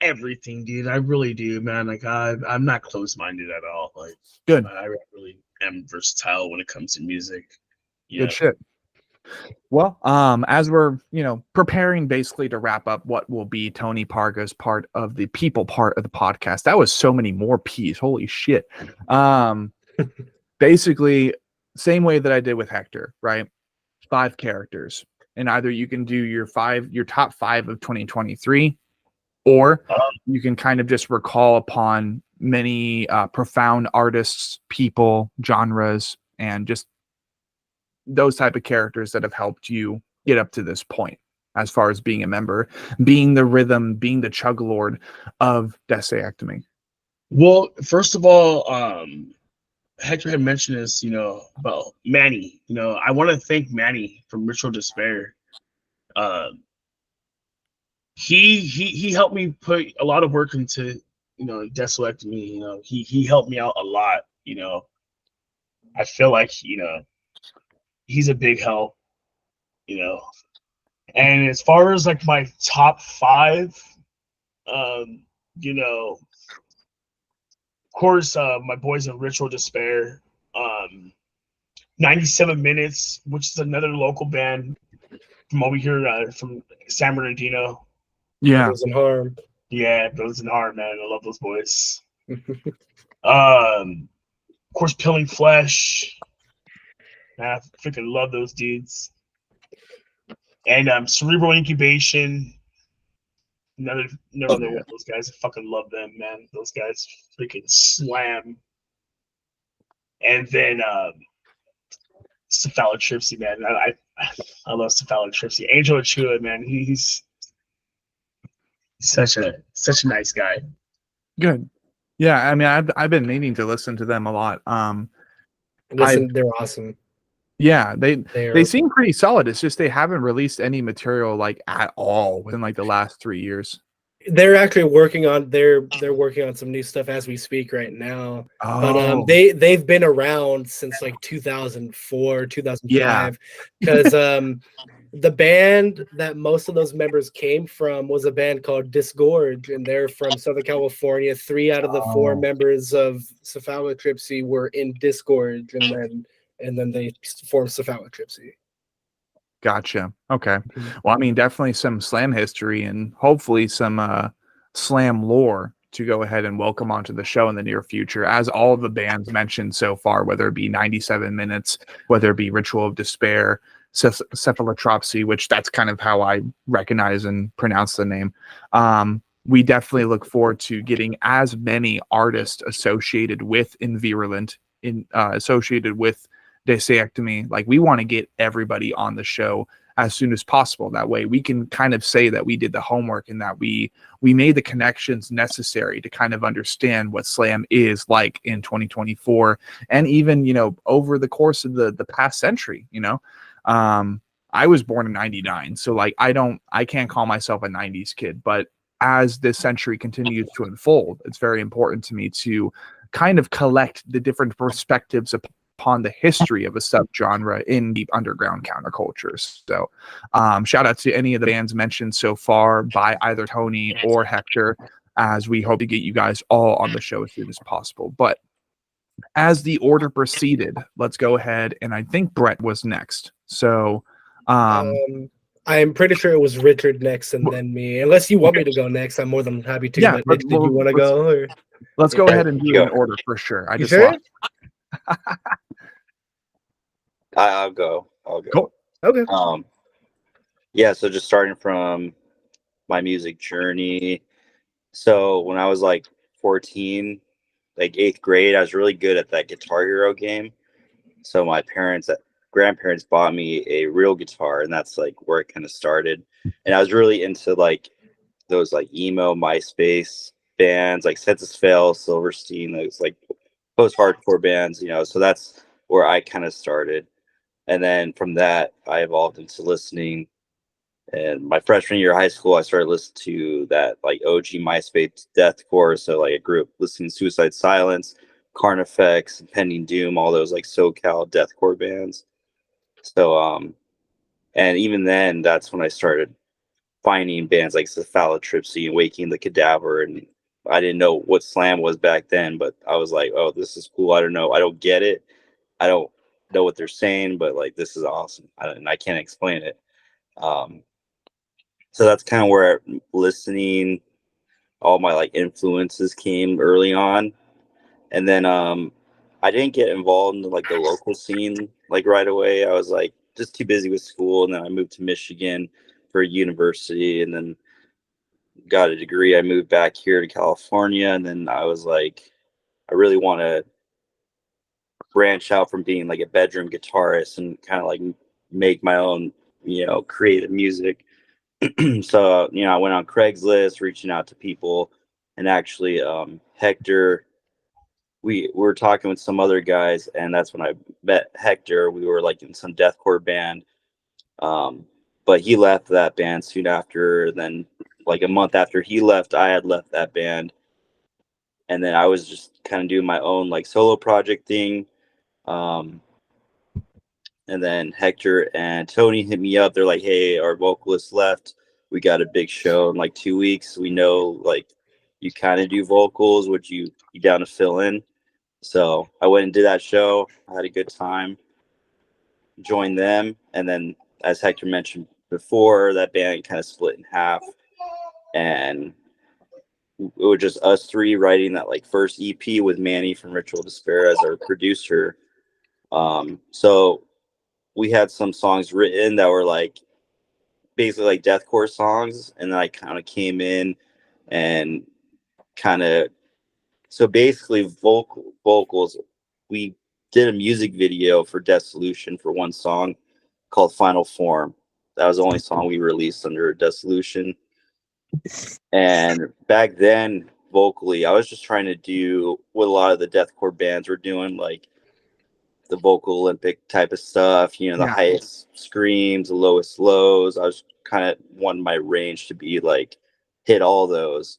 everything, dude. I really do, man. Like I'm not closed-minded at all. Like good. I really am versatile when it comes to music. Good shit. Well, as we're preparing basically to wrap up what will be Tony Parga's part of the people part of the podcast. That was so many more P's. Holy shit. Basically, same way that I did with Hector, right? 5 characters, and either you can do your top 5 of 2023, or you can kind of just recall upon many profound artists, people, genres, and just those type of characters that have helped you get up to this point as far as being a member, being the rhythm, being the chug lord of Desoectomy. Well, first of all, Hector had mentioned this, about Manny. I want to thank Manny from Ritual Despair. He helped me put a lot of work into Desoectomy. He helped me out a lot. I feel like he's a big help. And as far as like my top 5, of course, my boys in Ritual Despair, 97 Minutes, which is another local band from over here, from San Bernardino. Yeah. Doesn't harm. Yeah, those in Heart, man. I love those boys. Of course, Pilling Flesh. I freaking love those dudes. And Cerebral Incubation. Never Oh, know yeah. those guys. I fucking love them, man. Those guys freaking slam. And then Cephalotripsy, man. I love Cephalotripsy. Angel Achua, man. He's such a nice guy. Good. Yeah, I mean, I've been meaning to listen to them a lot. Listen, they're awesome. Yeah, they They're seem pretty solid. It's just they haven't released any material like at all within like the last 3 years. they're actually working on they're working on some new stuff as we speak right now. But Oh, they've been around since like 2004, 2005 because the band that most of those members came from was a band called Disgorge, and they're from Southern California. 3 out of the 4 Oh. members of Cephalotripsy were in Disgorge, and then they formed Cephalotripsy. Gotcha. Okay. Well, I mean, definitely some slam history and hopefully some slam lore to go ahead and welcome onto the show in the near future, as all of the bands mentioned so far, whether it be 97 Minutes, whether it be Ritual of Despair, Cephalotropsy, which that's kind of how I recognize and pronounce the name. We definitely look forward to getting as many artists associated with Invirulent, associated with Desoectomy. Like, we want to get everybody on the show as soon as possible. That way we can kind of say that we did the homework and that we made the connections necessary to kind of understand what slam is like in 2024 and even, you know, over the course of the past century. You know, I was born in 99, so like I can't call myself a 90s kid, but as this century continues to unfold, it's very important to me to kind of collect the different perspectives upon the history of a subgenre in the underground countercultures. So shout out to any of the bands mentioned so far by either Tony or Hector, as we hope to get you guys all on the show as soon as possible. But as the order proceeded, let's go ahead, and I think Brett was next. So I'm pretty sure it was Richard next and then me. Unless you want me to go next, I'm more than happy to. Yeah, But Mitch, did you want to go? Or? Let's go ahead and do it in order for sure. You sure? I'll go. Cool. Okay. Yeah, so just starting from my music journey. So when I was like 14, like 8th grade, I was really good at that Guitar Hero game. So my grandparents bought me a real guitar, and that's like where it kind of started. And I was really into like those like emo MySpace bands, like Census Fail, Silverstein, those like post-hardcore bands, you know. So that's where I kind of started. And then from that, I evolved into listening. And my freshman year of high school, I started listening to that like OG MySpace deathcore. So like a group listening to Suicide Silence, Carnifex, Impending Doom, all those like SoCal deathcore bands. So and even then, that's when I started finding bands like Cephalotripsy and Waking the Cadaver. And I didn't know what slam was back then, but I was like, oh, this is cool. I don't know. I don't get it. I don't know what they're saying, but like, this is awesome. And I can't explain it. So that's kind of where listening, all my like influences came early on. And then I didn't get involved in like the local scene like right away. I was like just too busy with school, and then I moved to Michigan for university, and then got a degree. I moved back here to California, and then I was like, I really want to branch out from being like a bedroom guitarist and kind of like make my own, you know, creative music. So, you know, I went on Craigslist, reaching out to people, and actually Hector, we were talking with some other guys, and that's when I met Hector. We were like in some deathcore band, but he left that band soon after. Then like a month after he left, I had left that band, and then I was just kind of doing my own like solo project thing. And then Hector and Tony hit me up. They're like, hey, our vocalist left. We got a big show in like 2 weeks. We know like you kind of do vocals. Would you be down to fill in? So I went and did that show. I had a good time. Joined them. And then, as Hector mentioned before, that band kind of split in half. And was just us three writing that like first EP with Manny from Ritual Despair as our producer. So we had some songs written that were like basically like deathcore songs, and then I kind of came in and kind of so basically vocals. We did a music video for Dissolution for one song called Final Form. That was the only song we released under Dissolution. And back then, vocally, I was just trying to do what a lot of the deathcore bands were doing, like the vocal Olympic type of stuff, you know, the highest screams, the lowest lows. I was kind of wanting my range to be like hit all those.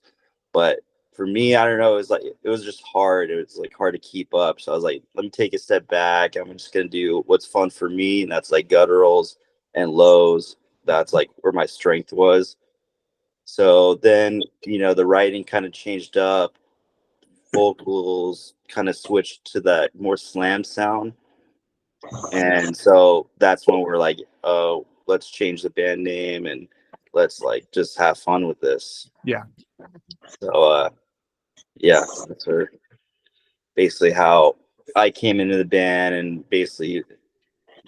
But for me, I don't know, it was just hard. It was like hard to keep up. So I was like, let me take a step back. I'm just gonna do what's fun for me, and that's like gutturals and lows. That's like where my strength was. So then, you know, the writing kind of changed up. Vocals kind of switched to that more slam sound. And so that's when we're like, oh, let's change the band name and let's like just have fun with this. Yeah. So yeah, that's basically how I came into the band, and basically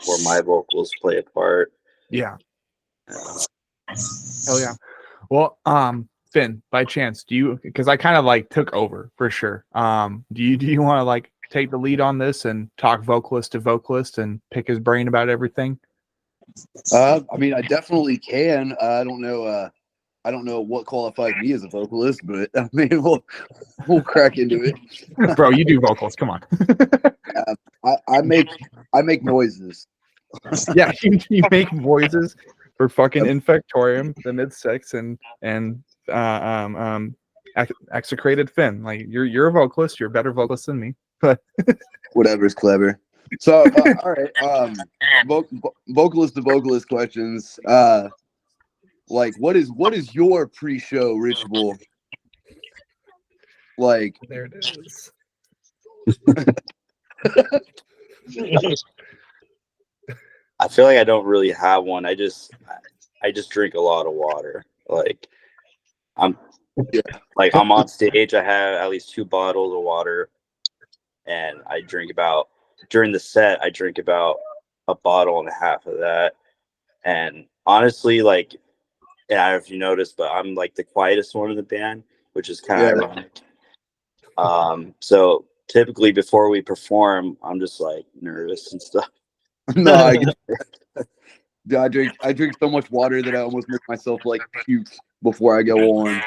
where my vocals play a part. Yeah. Hell yeah. Well, Finn, by chance, do you, because I kind of like took over for sure. Do you want to like take the lead on this and talk vocalist to vocalist and pick his brain about everything? I mean, I definitely can. I don't know what qualifies me as a vocalist, but I mean, we'll crack into it. Bro, you do vocals. Come on. I make noises. Yeah, you make noises for fucking Infectorium, the mid-sex, and execrated Finn. Like you're a vocalist. You're a better vocalist than me. But whatever's clever. So all right, vocalist to vocalist questions. Like what is your pre-show ritual? Like There it is. I feel like I don't really have one. I just drink a lot of water. Like I'm on stage, I have at least 2 bottles of water, and I drink about, during the set, I drink about a bottle and a half of that. And honestly, like, and I don't know if you noticed, but I'm like the quietest one in the band, which is kind of ironic. So typically before we perform, I'm just like nervous and stuff. No, I drink so much water that I almost make myself like puke before I go on.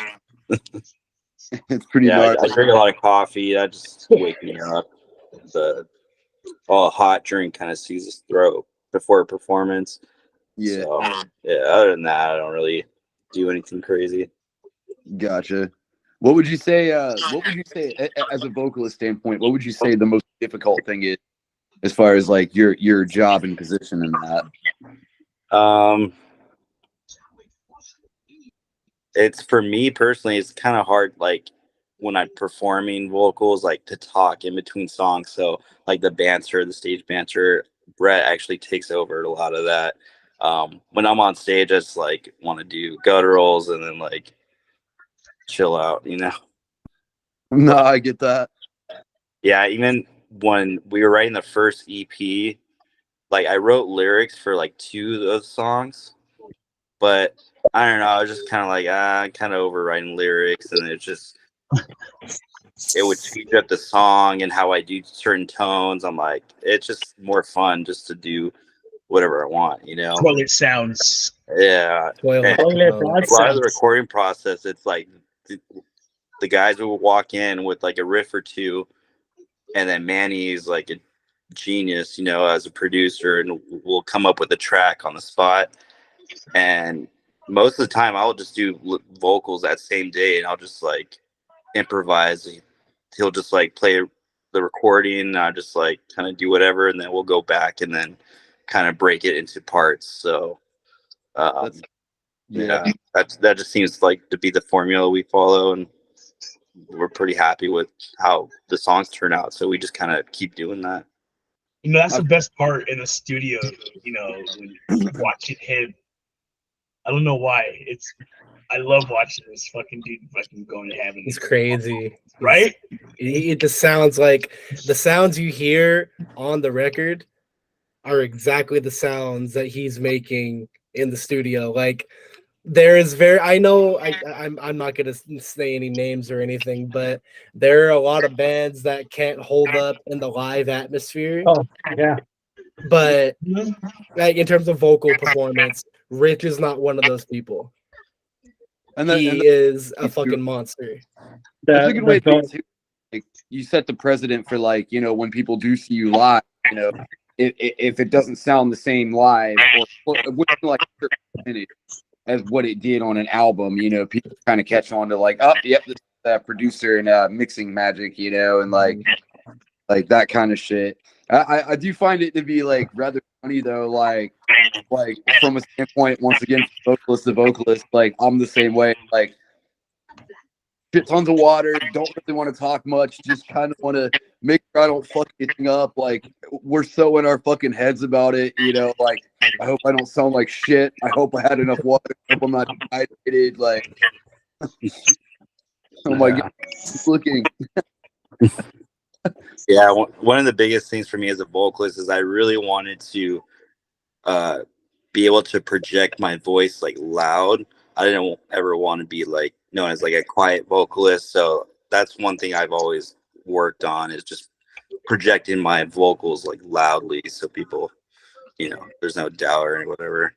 It's pretty I gnarly. drink a lot of coffee. That just wakes me up. The hot drink kind of seizes the throat before a performance. Yeah. So, yeah. Other than that, I don't really do anything crazy. Gotcha. What would you say? As a vocalist standpoint? What would you say the most difficult thing is, as far as like your job and position in that? It's, for me personally, it's kind of hard, like when I'm performing vocals, like to talk in between songs. So like the stage banter, Brett actually takes over a lot of that. When I'm on stage, I just like want to do gutturals and then like chill out, you know? No, I get that. Yeah, even when we were writing the first EP, like I wrote lyrics for like 2 of those songs, but I don't know, I was just kind of like, kind of overwriting lyrics, and it would change up the song and how I do certain tones. I'm like, it's just more fun just to do whatever I want, you know? Toilet sounds. Yeah. A lot of the recording process, it's like the guys will walk in with like a riff or 2, and then Manny's like a genius, you know, as a producer, and we'll come up with a track on the spot. And most of the time I'll just do vocals that same day, and I'll just like improvise. He'll just like play the recording, and I just like kind of do whatever, and then we'll go back and then kind of break it into parts. So that just seems like to be the formula we follow, and we're pretty happy with how the songs turn out, so we just kind of keep doing that. You know, that's the best part in the studio, you know, when watching him I don't know why. I love watching this fucking dude fucking going to heaven. He's crazy, right? It just sounds like the sounds you hear on the record are exactly the sounds that he's making in the studio. Like there is I know I'm not gonna say any names or anything, but there are a lot of bands that can't hold up in the live atmosphere. Oh, yeah. But like in terms of vocal performance, Rich is not one of those people. He is a fucking monster. That's a good way to think too. Like, you set the precedent for like, when people do see you live, if it doesn't sound the same live or within like a certain percentage as what it did on an album, people kind of catch on to like, oh, yep, this is that producer and mixing magic, and like that kind of shit. I do find it to be like rather funny though, like from a standpoint, once again, vocalist to vocalist, like I'm the same way, like shit tons of water, don't really want to talk much, just kind of want to make sure I don't fuck anything up. Like we're so in our fucking heads about it, like I hope I don't sound like shit. I hope I had enough water. I hope I'm not dehydrated. Like, oh my God, it's looking. Yeah, one of the biggest things for me as a vocalist is I really wanted to be able to project my voice like loud. I didn't ever want to be like known as like a quiet vocalist. So that's one thing I've always worked on, is just projecting my vocals like loudly so people, there's no doubt or whatever.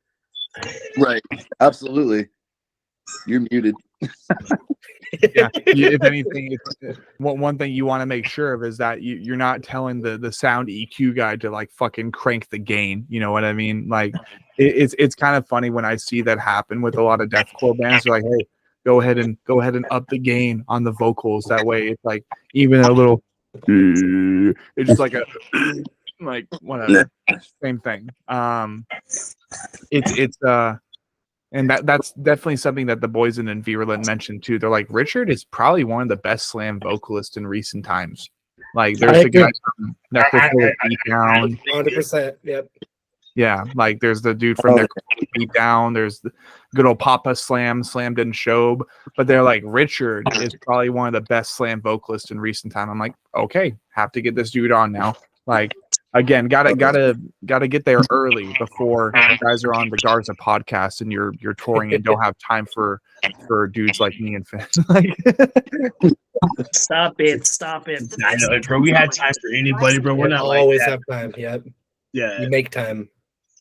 Right. Absolutely. You're muted. Yeah. If anything, one thing you want to make sure of is that you're not telling the sound EQ guy to like fucking crank the gain. You know what I mean? Like it's kind of funny when I see that happen with a lot of deathcore bands. They're like, hey, go ahead and up the gain on the vocals. That way it's like even a little it's just like a like whatever. Same thing. It's and that's definitely something that the boys in Virulent mentioned too. They're like, Richard is probably one of the best slam vocalists in recent times. Like there's the guy from Necrophilia Beatdown. 100%. Yep. Yeah, like there's the dude from Necrophilia Beatdown. There's the good old Papa Slam, Slammed in Shobe. But they're like, Richard is probably one of the best slam vocalists in recent time. I'm like, okay, have to get this dude on now. Like, again, gotta get there early before you guys are on the Garza podcast and you're touring and don't have time for dudes like me and Finn. Like, Stop it! I know, bro. We had time for anybody, bro. We're not always like have time. Yep. Yeah. You make time.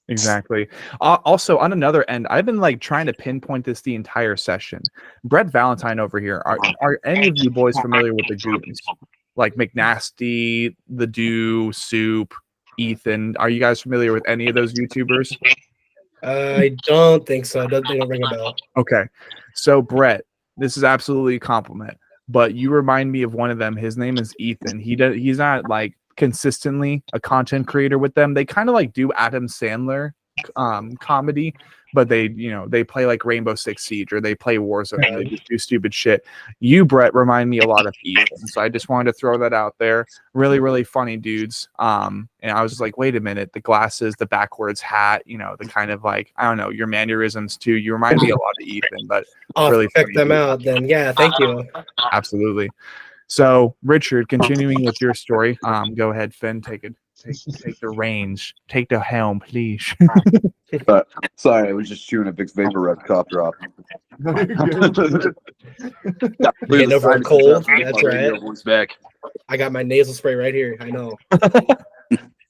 Exactly. Also, on another end, I've been like trying to pinpoint this the entire session. Brett Valentine over here. Are any of you boys familiar with the Goons? Like McNasty, The Dew, Soup, Ethan. Are you guys familiar with any of those YouTubers? I don't think so. They don't ring a bell. Okay. So Brett, this is absolutely a compliment, but you remind me of one of them. His name is Ethan. He's not like consistently a content creator with them. They kind of like do Adam Sandler comedy, but they play like Rainbow Six Siege or they play Warzone. They just do stupid shit. You, Brett, remind me a lot of Ethan, so I just wanted to throw that out there. Really, really funny dudes. And I was just like, wait a minute, the glasses, the backwards hat, the kind of like, I don't know, your mannerisms too. You remind me a lot of Ethan, but I'll really check them out then. Yeah, thank you. Absolutely. So, Richard, continuing with your story, go ahead, Finn, take the reins, take the helm, please. Sorry, I was just chewing a big vapor rub cough drop. Getting over a cold. That's right. Voice back. I got my nasal spray right here. I know. I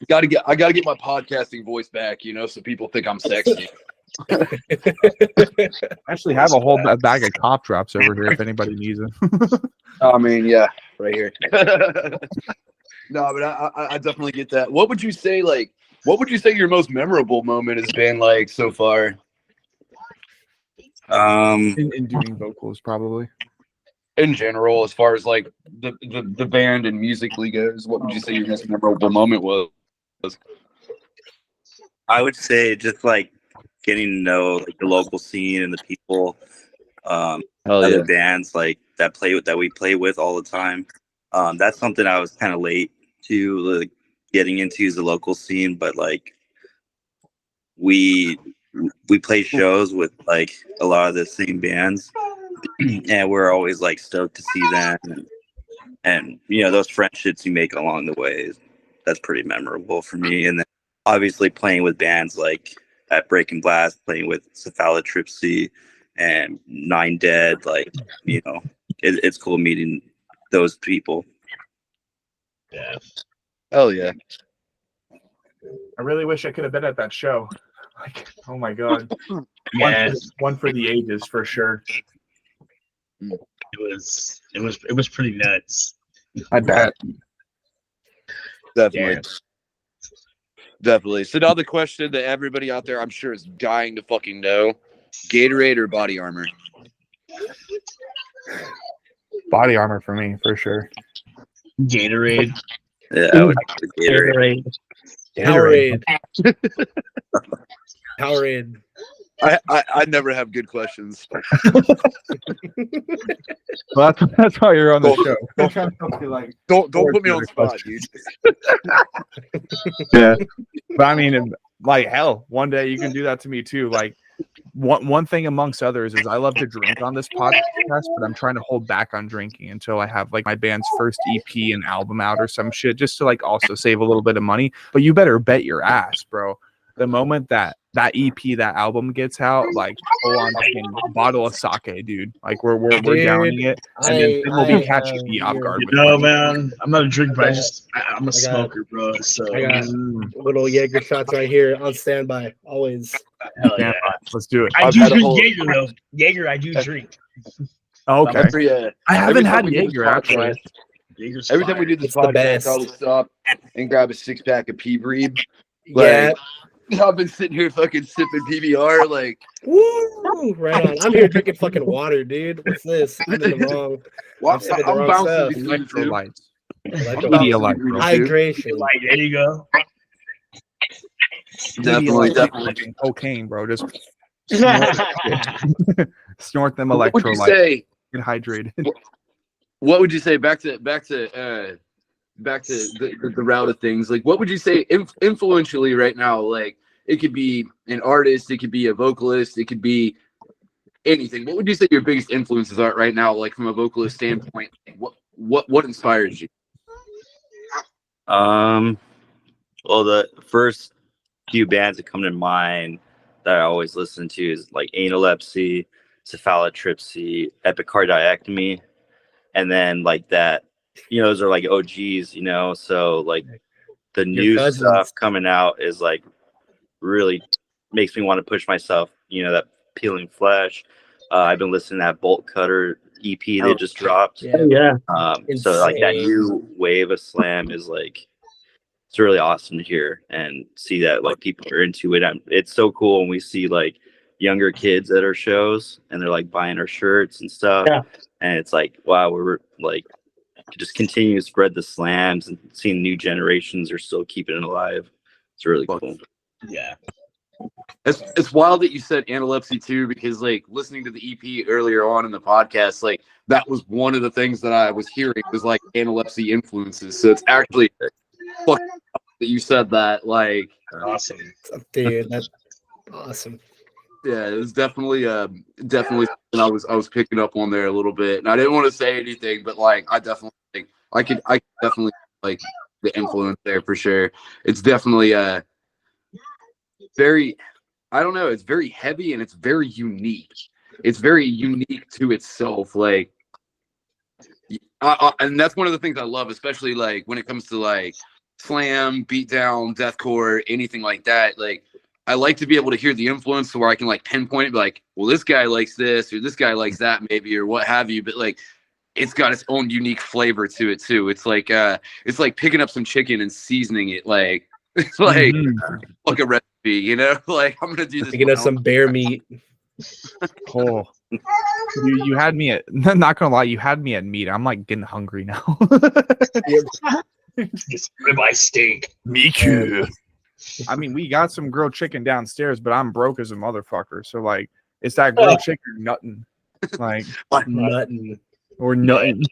gotta get my podcasting voice back, so people think I'm sexy. I actually have a whole bag of cough drops over here if anybody needs them. I mean, yeah, right here. No, but I definitely get that. What would you say your most memorable moment has been like so far? In doing vocals, probably. In general, as far as like the band and musically goes, what would you say your most memorable moment was? I would say just like getting to know like the local scene and the people, other bands like that we play with all the time. That's something I was kind of late to like getting into, is the local scene, but like we we play shows with like a lot of the same bands, and we're always like stoked to see them, and you know those friendships you make along the way. That's pretty memorable for me. And then obviously playing with bands like at Breaking Blast, playing with Cephalotripsy and Nine Dead, like you know, it's cool meeting those people. Yeah. Hell yeah. I really wish I could have been at that show. Like, oh my god. Yeah. One for the ages for sure. It was pretty nuts. I bet. Definitely. Yeah. Definitely. So now the question that everybody out there, I'm sure, is dying to fucking know: Gatorade or body armor? Body armor for me, for sure. Gatorade. Yeah, I would go with Gatorade. Powerade. Powerade. I never have good questions. Well, that's why you're on the show. Don't put me on the spot, dude. Yeah, but I mean, like hell, one day you can do that to me too. Like one thing amongst others is I love to drink on this podcast, but I'm trying to hold back on drinking until I have like my band's first EP and album out or some shit, just to like also save a little bit of money. But you better bet your ass, bro. The moment that EP, that album gets out, like full on fucking bottle of sake, dude. Like we're downing it, and then we'll be catching me off guard. You know, man, I'm not a drinker, but I'm a smoker, bro. So I got little Jaeger shots right here on standby, always. hell yeah. Let's do it. I I've do had a drink whole- Jaeger though. Jaeger, I do drink. Okay. I haven't time had we do this Jaeger actually. podcast- Jaeger's Every time we fire. do this It's the podcast, best. I always stop and grab a 6-pack of P-Breed. Yeah. I've been sitting here fucking sipping PBR, like, Woo! Right on. I'm here drinking fucking water, dude. What's this? I'm in the wrong. well, sipping the I'm wrong bouncing stuff. between the two. Electrolytes. I'm Media bouncing between the two. Hydration. Like, there you go. Definitely, Media definitely. cocaine, bro. Just Yeah. snort them What would you electrolytes. say? Get hydrated. What would you say? Back to the route of things. Like, what would you say influentially right now? Like, it could be an artist, it could be a vocalist, it could be anything. What would you say your biggest influences are right now? Like from a vocalist standpoint, what inspires you? Well, the first few bands that come to mind that I always listen to is like Analepsy, Cephalotripsy, Epicardiectomy, and then like that, you know, those are like OGs, you know. So like the new cousins. stuff coming out is like really makes me want to push myself, you know, that Peeling Flesh. I've been listening to that Bolt Cutter EP they just dropped. Yeah. So like that Insane. new wave of slam is like, it's really awesome to hear and see that like people are into it. It's so cool when we see like younger kids at our shows and they're like buying our shirts and stuff. Yeah. And it's like, wow, we're like just continue to spread the slams and seeing new generations are still keeping it alive. It's really cool. Yeah. It's wild that you said Analepsy too, because like listening to the EP earlier on in the podcast, like that was one of the things that I was hearing was like Analepsy influences. So it's actually fucking that you said that. Like, Awesome. Dude, that's awesome. yeah, it was definitely something I was picking up on there a little bit, and I didn't want to say anything, but like I definitely think I could definitely like the influence there for sure. It's definitely very, I don't know, it's very heavy and it's very unique. It's very unique to itself. Like, and that's one of the things I love, especially like when it comes to like slam, beatdown, deathcore, anything like that. Like, I like to be able to hear the influence so where I can like pinpoint it, be like, well, this guy likes this or this guy likes that maybe or what have you. But like, it's got its own unique flavor to it too. It's like picking up some chicken and seasoning it. Like, it's like like a recipe, you know. Like, I'm gonna do this. Thinking of some bear meat. Oh, you had me at. Not gonna lie, you had me at meat. I'm like getting hungry now. This ribeye steak. Me too. I mean, we got some grilled chicken downstairs, but I'm broke as a motherfucker. So like, it's that grilled chicken or nothing. Like Nothing. or nothing.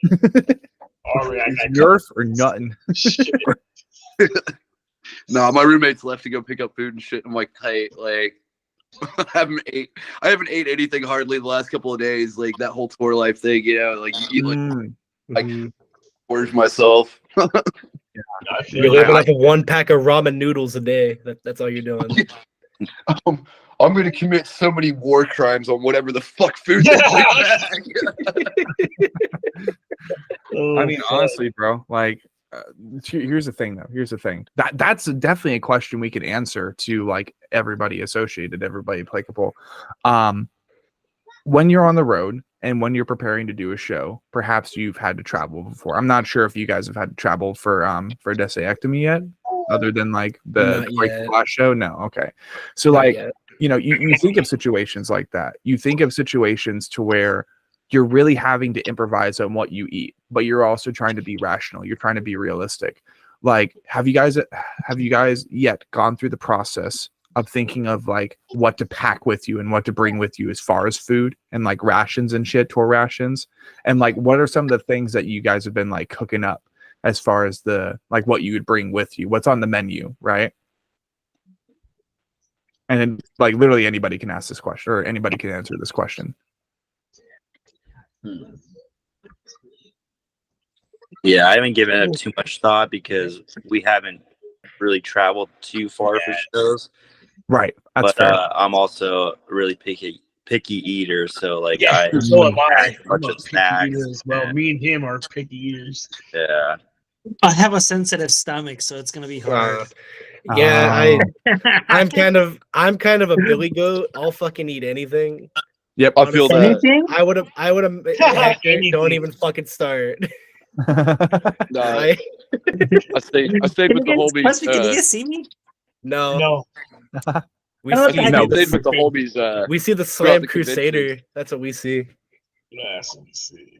Already, I got Nerf or nothing. No, my roommates left to go pick up food and shit. I'm like, hey, like, I haven't ate anything hardly the last couple of days. Like that whole tour life thing, you know, like you eat like gorge myself. You're living off of one pack of ramen noodles a day. That's all you're doing. I'm gonna commit so many war crimes on whatever the fuck food they bring back. I mean, honestly, bro, like, here's the thing, though. Here's the thing. That's definitely a question we could answer to like everybody associated, everybody applicable. When you're on the road and when you're preparing to do a show, perhaps you've had to travel before. I'm not sure if you guys have had to travel for Desoectomy yet, other than like the last show. No, okay. So like, you know, you think of situations like that. You think of situations to where you're really having to improvise on what you eat, but you're also trying to be rational. You're trying to be realistic. Like, have you guys yet gone through the process of thinking of like what to pack with you and what to bring with you as far as food and like rations and shit, tour rations? And like, what are some of the things that you guys have been like cooking up as far as the, like what you would bring with you, what's on the menu, right? And then like literally anybody can ask this question or anybody can answer this question. Yeah, I haven't given it too much thought because we haven't really traveled too far for shows. Right. That's but fair. I'm also a really picky eater, so like so am I. a bunch of snacks. As well, me and him are picky eaters. Yeah. I have a sensitive stomach, so it's gonna be hard. I'm kind of a Billy Goat. I'll fucking eat anything. Yep, I feel that. Anything? I would have. Don't even fucking start. I stayed with the homies. Can you see me? No. We I see, don't know I stayed with the homies. we see the throughout Slam the Crusader. convention. That's what we see. Yes, let me see.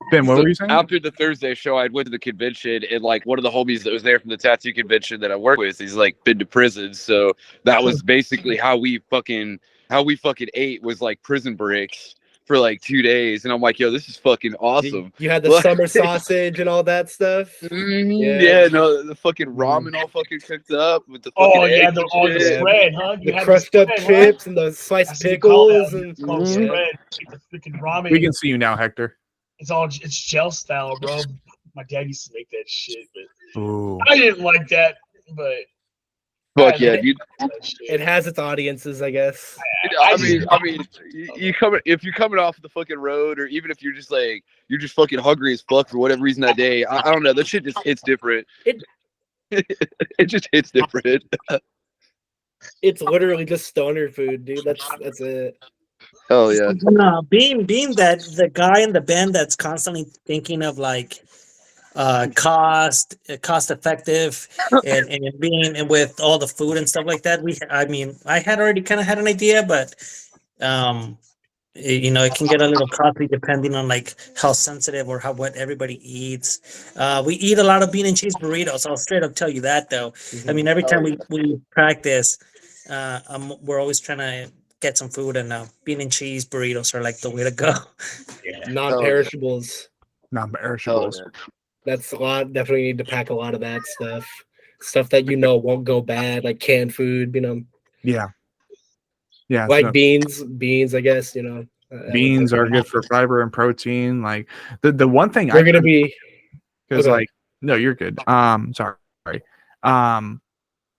Ben, what were you saying? After the Thursday show, I went to the convention, and like one of the homies that was there from the tattoo convention that I work with, he's like been to prison, so that was basically how we fucking ate, was like prison bricks for like 2 days, and I'm like, yo, this is fucking awesome. You had the summer sausage and all that stuff. Yeah, no, the fucking ramen all fucking cooked up with the fucking eggs and the shit. spread, huh? The crushed up chips and the sliced pickles and spread. The freaking ramen. We can see you now, Hector. It's gel style, bro. My dad used to make that shit, but Ooh. I didn't like that. But Fuck yeah, dude. it has its audiences, I guess. I mean, if you're coming off the fucking road, or even if you're just fucking hungry as fuck for whatever reason that day, I don't know, that shit just hits different. It just hits different. It's literally just stoner food, dude. That's it. Oh yeah. Being that the guy in the band that's constantly thinking of like cost effective and being with all the food and stuff like that, I had already kind of had an idea, but it can get a little costly depending on like how sensitive or what everybody eats. We eat a lot of bean and cheese burritos. I'll straight up tell you that though. I mean, every time we practice, we're always trying to get some food, and bean and cheese burritos are like the way to go. Non-perishables. Non-perishables. That's a lot. Definitely need to pack a lot of that stuff that won't go bad, like canned food. Yeah, like beans. I guess beans are good for fiber and protein. Like the one thing we're gonna be because no, you're good. Sorry.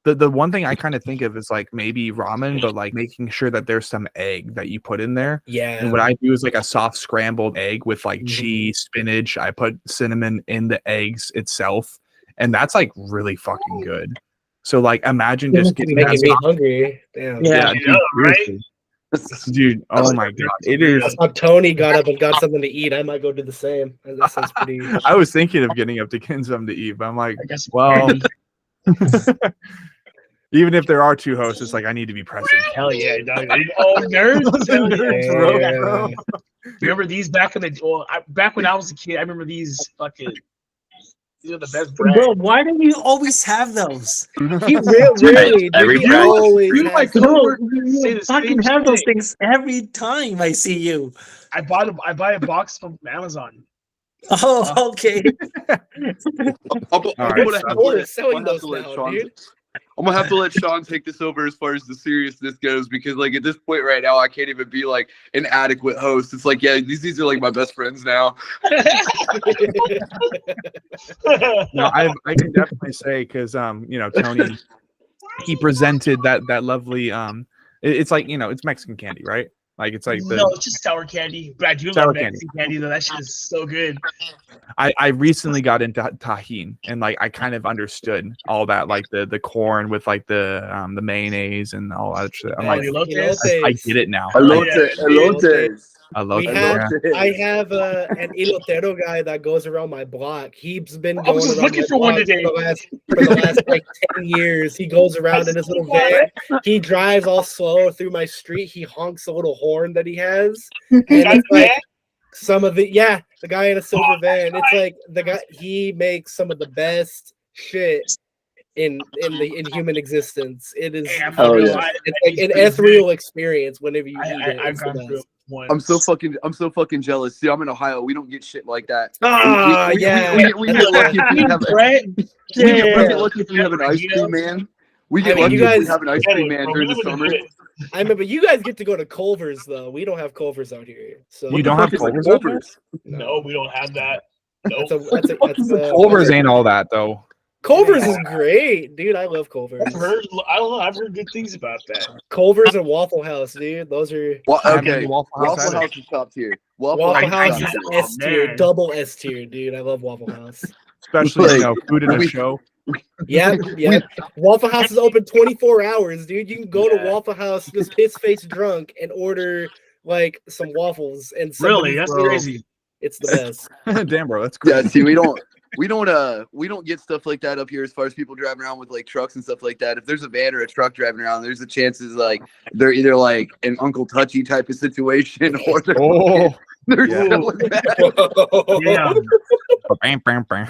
The one thing I kind of think of is like maybe ramen, but like making sure that there's some egg that you put in there. Yeah. And what I do is like a soft scrambled egg with like cheese, spinach. I put cinnamon in the eggs itself, and that's like really fucking good. So like imagine just getting making me hungry. Damn. Yeah, dude, right? Dude, oh my god, it is. That's how Tony got up and got something to eat. I might go do the same. That sounds pretty. I was thinking of getting up to getting something to eat, but I'm like, I guess well. Even if there are two hosts, it's like I need to be present. Hell yeah, dog. Oh, nerds! Bro. Remember these back in back when I was a kid? I remember these fucking. These are the best bread. Bro, why do you always have those? He really always you fucking have those things every time I see you. I buy a box from Amazon. Oh, okay. I'm gonna have to let Sean I'm gonna have to let Sean take this over as far as the seriousness goes, because like at this point right now, I can't even be like an adequate host. It's like, yeah, these are like my best friends now. No, I can definitely say because Tony, he presented that lovely it's like it's Mexican candy, right? Like it's like No, it's just sour candy. But I do Sour love candy. Mexican candy though. That shit is so good. I recently got into tahine, and like I kind of understood all that, like the corn with like the mayonnaise and all that shit. I'm like, I get it now. Elotes. We have, I have an elotero guy that goes around my block. He's been going was just around looking my for one block today. for the last like 10 years. He goes around in his little van. He drives all slow through my street. He honks a little horn that he has. And it's like some of the guy in a silver van. It's like the guy, he makes some of the best shit in human existence. It is it's like an ethereal experience whenever you eat it. I've It's the gone through best. one. I'm so fucking jealous. See, I'm in Ohio. We don't get shit like that. Ah, yeah. We get lucky if we have Brett. we get lucky if we have an ice cream man. We get lucky if we have an ice cream man during the summer. I remember you guys get to go to Culver's though. We don't have Culver's out here. So You don't have Culver's out there? No, we don't have that. That's Nope. Culver's ain't all that though. Culver's is great, dude. I love Culver's. I don't know. I've heard good things about that. Culver's and Waffle House, dude. Those are Well, I haven't okay, been to Waffle House either. House is top tier. Waffle House top is tier. S tier, man. double S tier, dude. I love Waffle House. Especially Like, food in a show. Yeah. Waffle House is open 24 hours, dude. You can go to Waffle House just piss face drunk and order like some waffles and Really, that's bro, crazy. It's the best. Damn, bro, that's crazy. Yeah, see, we don't get stuff like that up here as far as people driving around with like trucks and stuff like that. If there's a van or a truck driving around, there's the chances like they're either like an Uncle Touchy type of situation or they're they're Yeah. selling that. Yeah. Bam, bam, bam.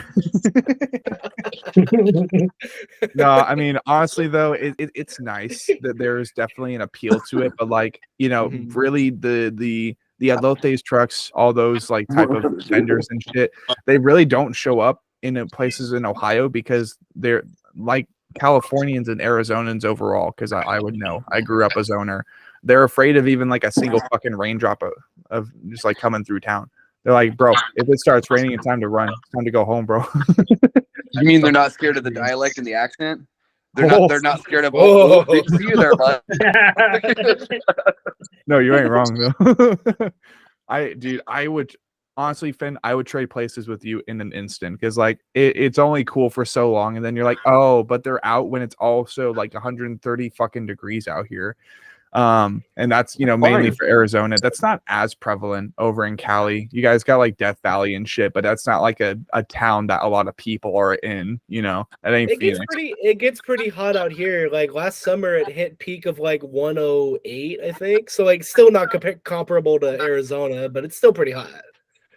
No, I mean honestly though, it's nice that there's definitely an appeal to it, but like really the elotes trucks, all those like type of vendors and shit, they really don't show up in places in Ohio because they're like Californians and Arizonans overall. Because I would know, I grew up a zoner. They're afraid of even like a single fucking raindrop of just like coming through town. They're like, bro, if it starts raining, it's time to run. It's time to go home, bro. You mean they're not scared of the dialect and the accent? They're not scared of Oh. see you there, bud. No, you ain't wrong though. I would honestly, Finn, I would trade places with you in an instant because like it's only cool for so long, and then you're like, oh, but they're out when it's also like 130 fucking degrees out here. And that's mainly for Arizona. That's not as prevalent over in Cali. You guys got like Death Valley and shit, but that's not like a town that a lot of people are in. That ain't Phoenix. It gets pretty hot out here. Like last summer, it hit peak of like 108, I think. So like still not comparable to Arizona, but it's still pretty hot.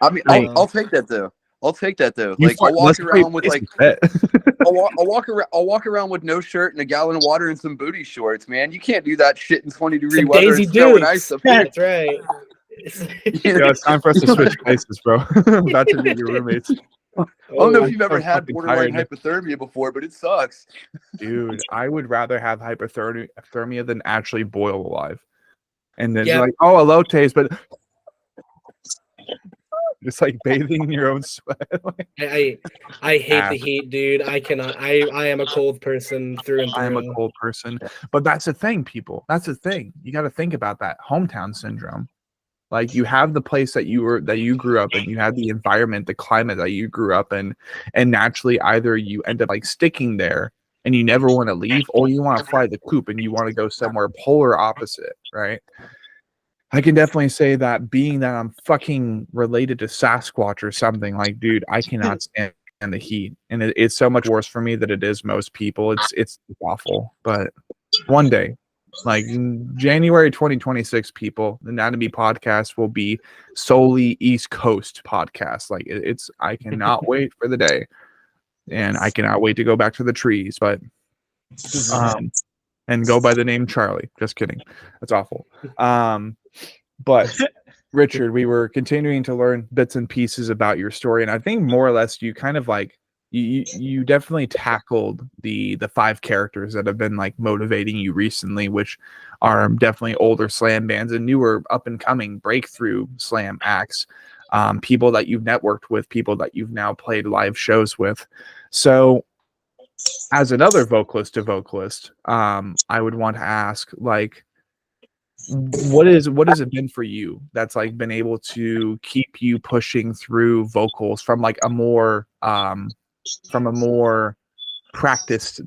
I mean, I'll take that though. I'll take that though. You Like I'll walk around with like bet. I'll walk around with no shirt and a gallon of water and some booty shorts, man. You can't do that shit in 20-degree Some weather. Daisy It's snow and Dukes. ice up here. That's right. Yeah, it's time for us to switch places, bro. I'm about to be your roommates. I don't know if you've I'm ever had fucking borderline tired. hypothermia before, but it sucks. Dude, I would rather have hypothermia than actually boil alive. And then Yeah. like, oh, elotes, but it's like bathing in your own sweat. I hate the heat, dude. I cannot. I am a cold person through and through. I am a cold person. But that's the thing, people. That's the thing. You got to think about that hometown syndrome. Like you have the place that you grew up in, you had the environment, the climate that you grew up in, and naturally either you end up like sticking there and you never want to leave, or you want to fly the coop and you want to go somewhere polar opposite, right? I can definitely say that being that I'm fucking related to Sasquatch or something, like, dude, I cannot stand the heat, and it's so much worse for me than it is most people. It's awful, but one day, like in January 2026, people, the Anatomy podcast will be solely East Coast podcast. Like I cannot wait for the day, and I cannot wait to go back to the trees, but and go by the name Charlie. Just kidding. That's awful. But Richard, we were continuing to learn bits and pieces about your story, and I think more or less you kind of like you definitely tackled the 5 characters that have been like motivating you recently, which are definitely older slam bands and newer up and coming breakthrough slam acts, people that you've networked with, people that you've now played live shows with. So as another vocalist to vocalist, I would want to ask, like, what has it been for you that's like been able to keep you pushing through vocals from like a more practiced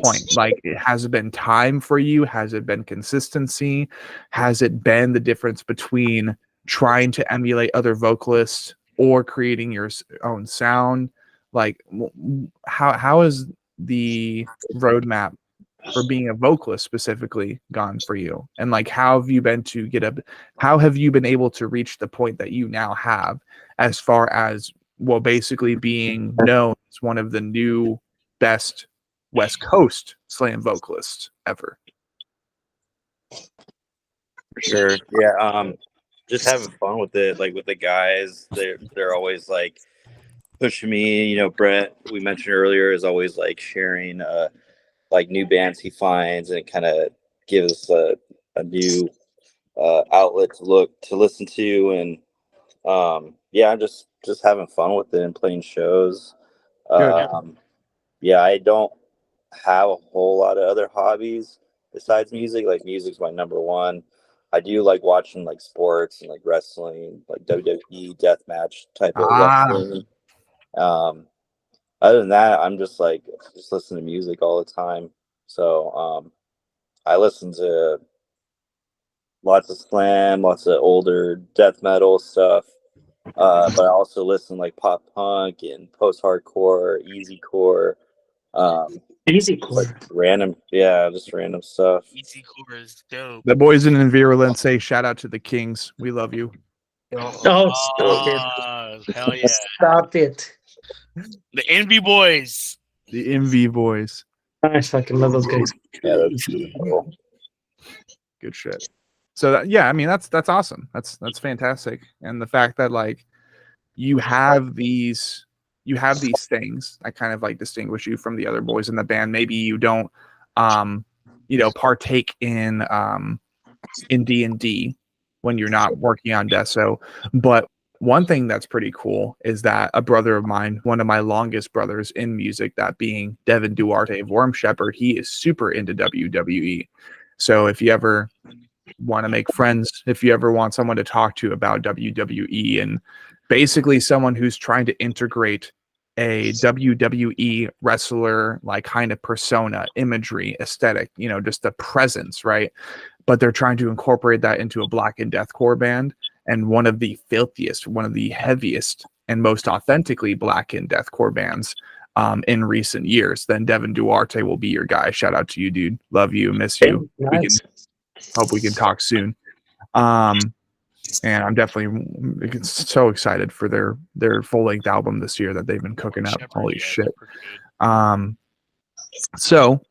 point? Like, has it been time for you? Has it been consistency? Has it been the difference between trying to emulate other vocalists or creating your own sound? Like, how is the roadmap for being a vocalist specifically gone for you? And like, how have you been able to reach the point that you now have, as far as, well, basically being known as one of the new best West Coast slam vocalists ever? Sure. Yeah. Just having fun with it. Like with the guys, they're always like pushing me. You know, Brett, we mentioned earlier, is always like sharing like new bands he finds, and it kind of gives a new outlet to listen to. And yeah, I'm just having fun with it and playing shows. Yeah, I don't have a whole lot of other hobbies besides music. Like, music's my number one. I do like watching like sports and like wrestling, like WWE deathmatch type of wrestling. Other than that, I'm just listening to music all the time. So I listen to lots of slam, lots of older death metal stuff. But I also listen like pop punk and post hardcore, easy core. Easy Like core. just random stuff. Easy core is dope. The boys in Envirulent say, shout out to the Kings. We love you. Oh, stop it. Hell yeah. Stop it. The Envy Boys. The MV boys. I fucking love those guys. Yeah, that's cool. Good shit. So I mean, that's awesome. That's fantastic. And the fact that like you have these things that kind of like distinguish you from the other boys in the band. Maybe you don't partake in D&D when you're not working on Deso, but one thing that's pretty cool is that a brother of mine, one of my longest brothers in music, that being Devin Duarte of Worm Shepherd, he is super into WWE. So if you ever want to make friends, if you ever want someone to talk to about WWE, and basically someone who's trying to integrate a WWE wrestler like kind of persona, imagery, aesthetic, just the presence, right? But they're trying to incorporate that into a black and deathcore band. And one of the filthiest, one of the heaviest and most authentically black and deathcore bands in recent years, then Devin Duarte will be your guy. Shout out to you, dude. Love you. Miss you. Nice. Hope we can talk soon. And I'm definitely so excited for their full-length album this year that they've been cooking up. Holy shit. So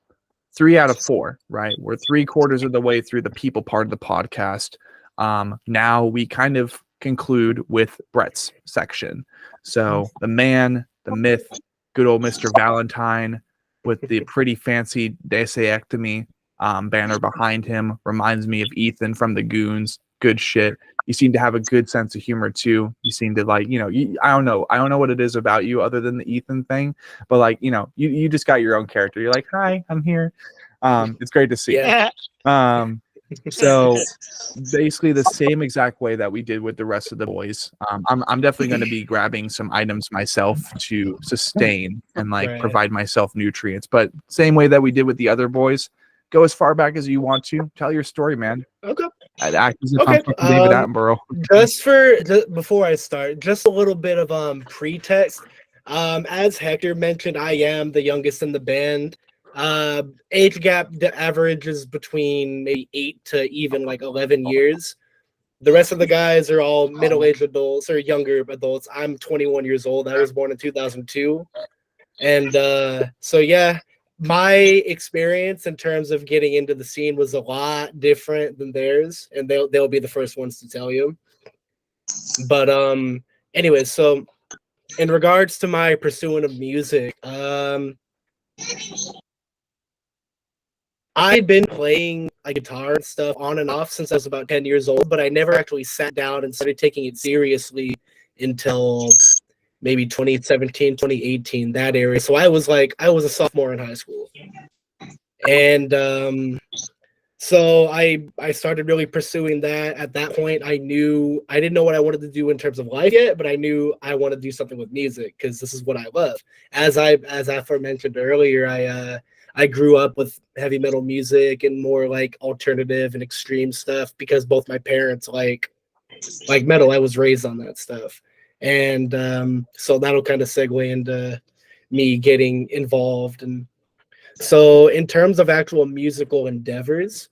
3 out of 4, right? We're 3/4 of the way through the people part of the podcast. Now we kind of conclude with Brett's section. So the man, the myth, good old Mr. Valentine with the pretty fancy Desoectomy banner behind him reminds me of Ethan from the Goons. Good shit. You seem to have a good sense of humor too. You seem to like, I don't know what it is about you other than the Ethan thing, but like, you just got your own character. You're like, hi, I'm here. It's great to see. Yeah. So basically the same exact way that we did with the rest of the boys. I'm definitely going to be grabbing some items myself to sustain and like provide myself nutrients, but same way that we did with the other boys. Go as far back as you want to. Tell your story, man. Okay. I'd act as if I'm fucking David Attenborough. Just before I start, just a little bit of pretext. As Hector mentioned, I am the youngest in the band. Age gap, the average is between maybe 8 to even like 11 years. The rest of the guys are all middle-aged adults or younger adults. I'm 21 years old. I was born in 2002. And so yeah, my experience in terms of getting into the scene was a lot different than theirs, and they'll be the first ones to tell you. But anyways, so in regards to my pursuing of music, I've been playing a guitar and stuff on and off since I was about 10 years old, but I never actually sat down and started taking it seriously until maybe 2017, 2018, that area. So I was a sophomore in high school. And so I started really pursuing that. At that point, I didn't know what I wanted to do in terms of life yet, but I knew I wanted to do something with music because this is what I love. As I aforementioned earlier, I grew up with heavy metal music and more like alternative and extreme stuff because both my parents like metal. I was raised on that stuff. And so that'll kind of segue into me getting involved. And so in terms of actual musical endeavors,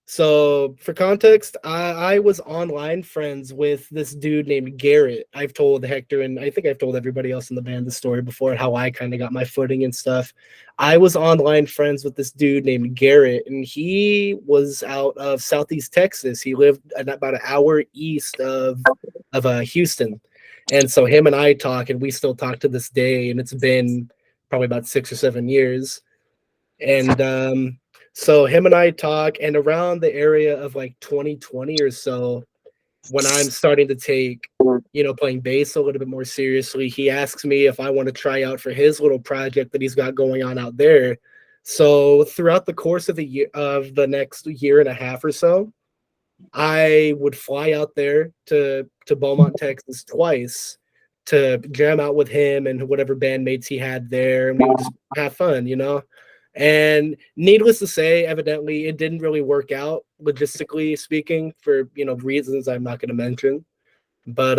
so for context, I was online friends with this dude named Garrett. I've told Hector and I think I've told everybody else in the band the story before, how I kind of got my footing and stuff. I was online friends with this dude named Garrett, and he was out of Southeast Texas. He lived about an hour east of Houston. And so him and I talk, and we still talk to this day, and it's been probably about 6 or 7 years. And so him and I talk, and around the area of like 2020 or so, when I'm starting to take, playing bass a little bit more seriously, he asks me if I want to try out for his little project that he's got going on out there. So throughout the course of the next year and a half or so, I would fly out there to Beaumont, Texas twice to jam out with him and whatever bandmates he had there, and we would just have fun, And needless to say, evidently, it didn't really work out, logistically speaking, for reasons I'm not going to mention. But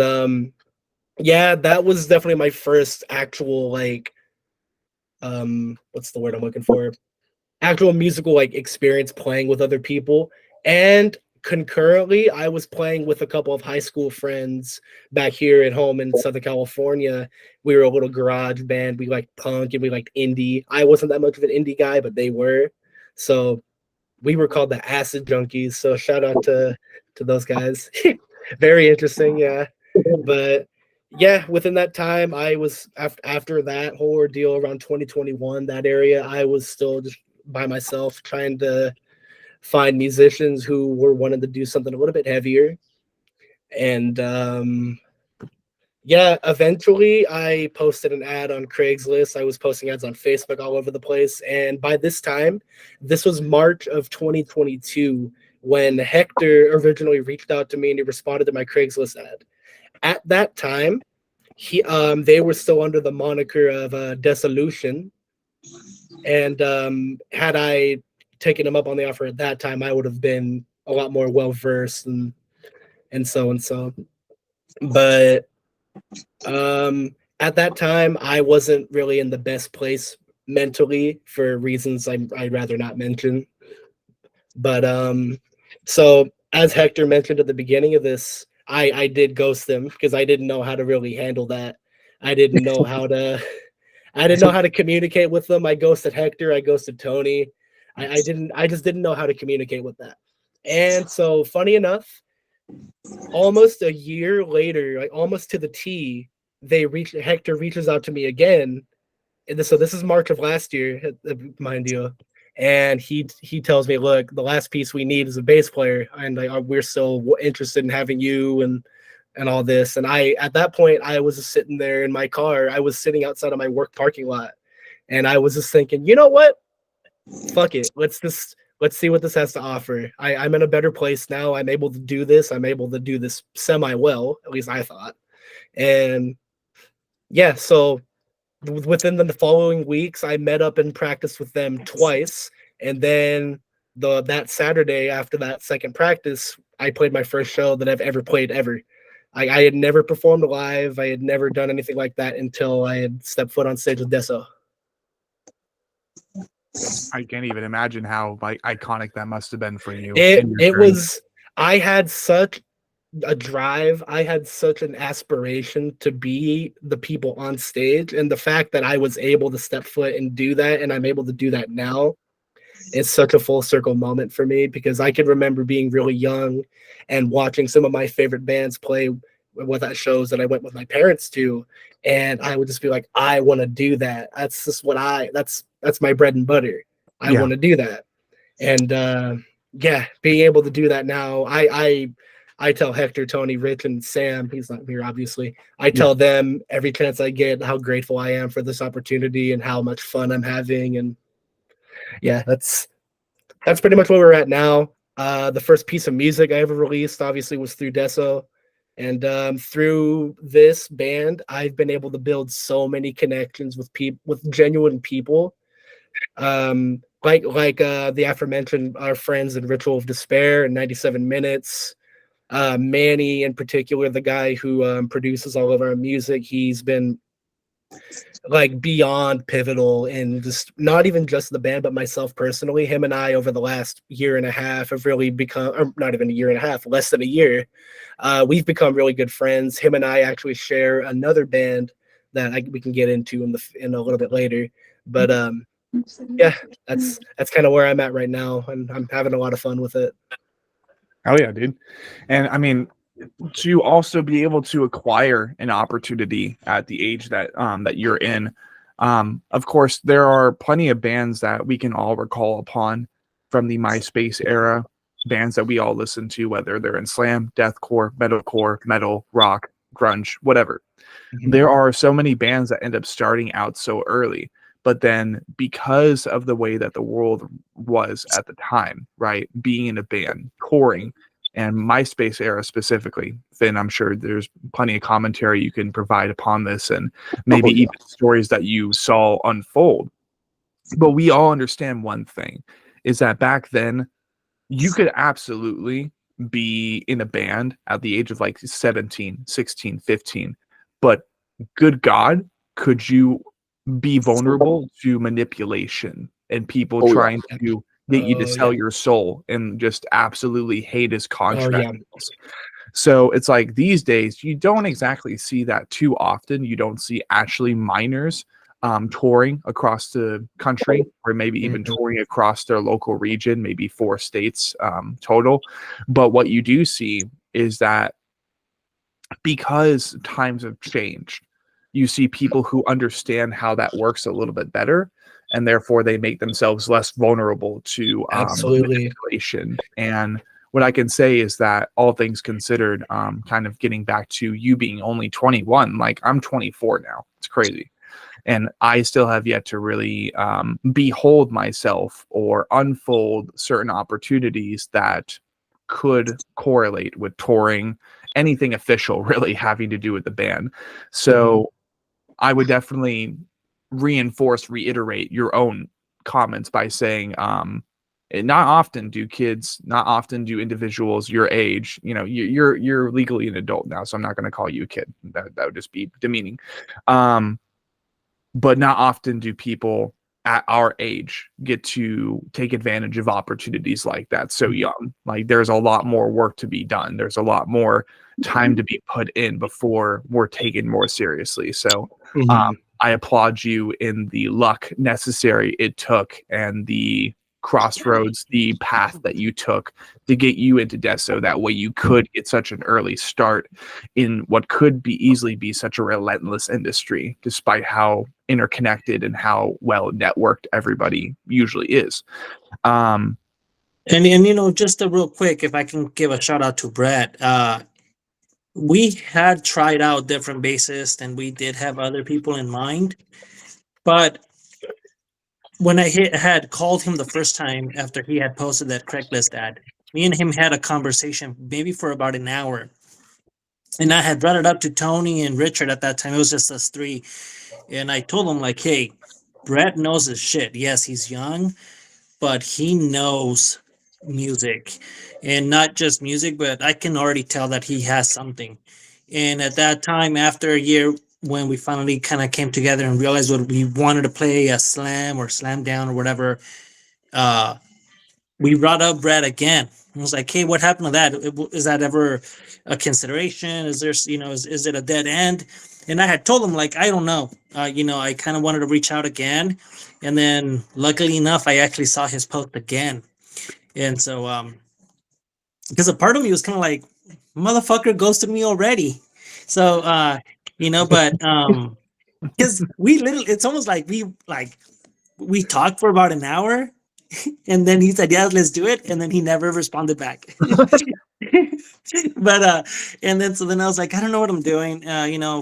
yeah, that was definitely my first actual what's the word I'm looking for? Actual musical experience playing with other people. And concurrently, I was playing with a couple of high school friends back here at home in Southern California. We were a little garage band. We liked punk and we liked indie. I wasn't that much of an indie guy, but they were. So we were called the Acid Junkies. So shout out to those guys. Very interesting, yeah. But yeah, within that time, I was after that whole ordeal around 2021, that area, I was still just by myself trying to find musicians who were wanting to do something a little bit heavier. And yeah, eventually I posted an ad on Craigslist. I was posting ads on Facebook all over the place. And by this time, this was March of 2022, when Hector originally reached out to me and he responded to my Craigslist ad. At that time, they were still under the moniker of Dissolution. And had I taken him up on the offer at that time, I would have been a lot more well-versed and so. But at that time, I wasn't really in the best place mentally for reasons I'd rather not mention. But so as Hector mentioned at the beginning of this, I did ghost them because I didn't know how to really handle that. I didn't know how to communicate with them. I ghosted Hector. I ghosted Tony. I just didn't know how to communicate with that. And so funny enough, almost a year later, like almost to the T, Hector reaches out to me again. And so this is March of last year, mind you. And he tells me, look, the last piece we need is a bass player. And we're still interested in having you and all this. And at that point, I was just sitting there in my car. I was sitting outside of my work parking lot. And I was just thinking, you know what? Fuck it. Let's see what this has to offer. I'm in a better place now. I'm able to do this. I'm able to do this semi-well, at least I thought. And yeah, so within the following weeks, I met up and practiced with them twice. And then that Saturday after that second practice, I played my first show that I've ever played ever. I had never performed live. I had never done anything like that until I had stepped foot on stage with Deso. I can't even imagine how iconic that must have been for you. It was. I had such a drive. I had such an aspiration to be the people on stage, and the fact that I was able to step foot and do that, and I'm able to do that now, is such a full circle moment for me, because I can remember being really young and watching some of my favorite bands play that shows that I went with my parents to, and I would just be like, I want to do that. That's just what that's my bread and butter. I Yeah. want to do that. And yeah, being able to do that now, I tell Hector, Tony, Rich, and Sam, he's not here obviously, I tell them every chance I get how grateful I am for this opportunity and how much fun I'm having. And yeah, that's pretty much where we're at now. The first piece of music I ever released obviously was through Deso. And through this band, I've been able to build so many connections with genuine people. Like the aforementioned our friends in Ritual of Despair and 97 Minutes. Manny in particular, the guy who produces all of our music, he's been like beyond pivotal in just not even just the band, but myself personally. Him and I over the last year and a half have really become, or not even a year and a half, less than a year. We've become really good friends. Him and I actually share another band that we can get into in a little bit later. But yeah, that's kind of where I'm at right now, and I'm having a lot of fun with it. Oh yeah, dude. And I mean, to also be able to acquire an opportunity at the age that that you're in, of course, there are plenty of bands that we can all recall upon from the MySpace era, bands that we all listen to, whether they're in slam, deathcore, metalcore, metal, rock, grunge, whatever. There are so many bands that end up starting out so early, but then because of the way that the world was at the time, right, being in a band, touring, and MySpace era specifically, then I'm sure there's plenty of commentary you can provide upon this, and maybe even stories that you saw unfold. But we all understand one thing, is that back then you could absolutely be in a band at the age of like 17, 16, 15, but good God, could you be vulnerable to manipulation and people trying to get you to sell your soul and just absolutely hate his contract. So it's like these days you don't exactly see that too often. You don't see actually minors touring across the country, or maybe even touring across their local region, maybe 4 states total. But what you do see is that because times have changed, you see people who understand how that works a little bit better, and therefore they make themselves less vulnerable to manipulation. And what I can say is that all things considered, kind of getting back to you being only 21, like I'm 24 now. It's crazy. And I still have yet to really behold myself or unfold certain opportunities that could correlate with touring, anything official really having to do with the band. So I would definitely reiterate your own comments by saying, not often do individuals your age, you're legally an adult now, so I'm not going to call you a kid. That would just be demeaning. But not often do people at our age get to take advantage of opportunities like that so young. Like there's a lot more work to be done. There's a lot more time to be put in before we're taken more seriously. So I applaud you in the luck necessary it took and the crossroads, the path that you took to get you into Deso. That way you could get such an early start in what could be easily be such a relentless industry, despite how interconnected and how well networked everybody usually is. And just a real quick, if I can give a shout out to Brett, we had tried out different bassists and we did have other people in mind, but when I had called him the first time after he had posted that Craigslist ad, me and him had a conversation maybe for about an hour. And I had brought it up to Tony and Richard at that time. It was just us 3. And I told him, like, hey, Brett knows his shit. Yes, he's young, but he knows music. And not just music, but I can already tell that he has something. And at that time, after a year, when we finally kind of came together and realized what we wanted to play, a slam or slam down or whatever, we brought up Brett again. I was like, hey, what happened to that? Is that ever a consideration? Is there, is it a dead end? And I had told him, like, I don't know. I kind of wanted to reach out again. And then luckily enough, I actually saw his post again. And so, because a part of me was kind of like, motherfucker ghosted me already. So but because we literally, it's almost like we talked for about an hour, and then he said, "Yeah, let's do it," and then he never responded back. But and then so then I was like, I don't know what I'm doing.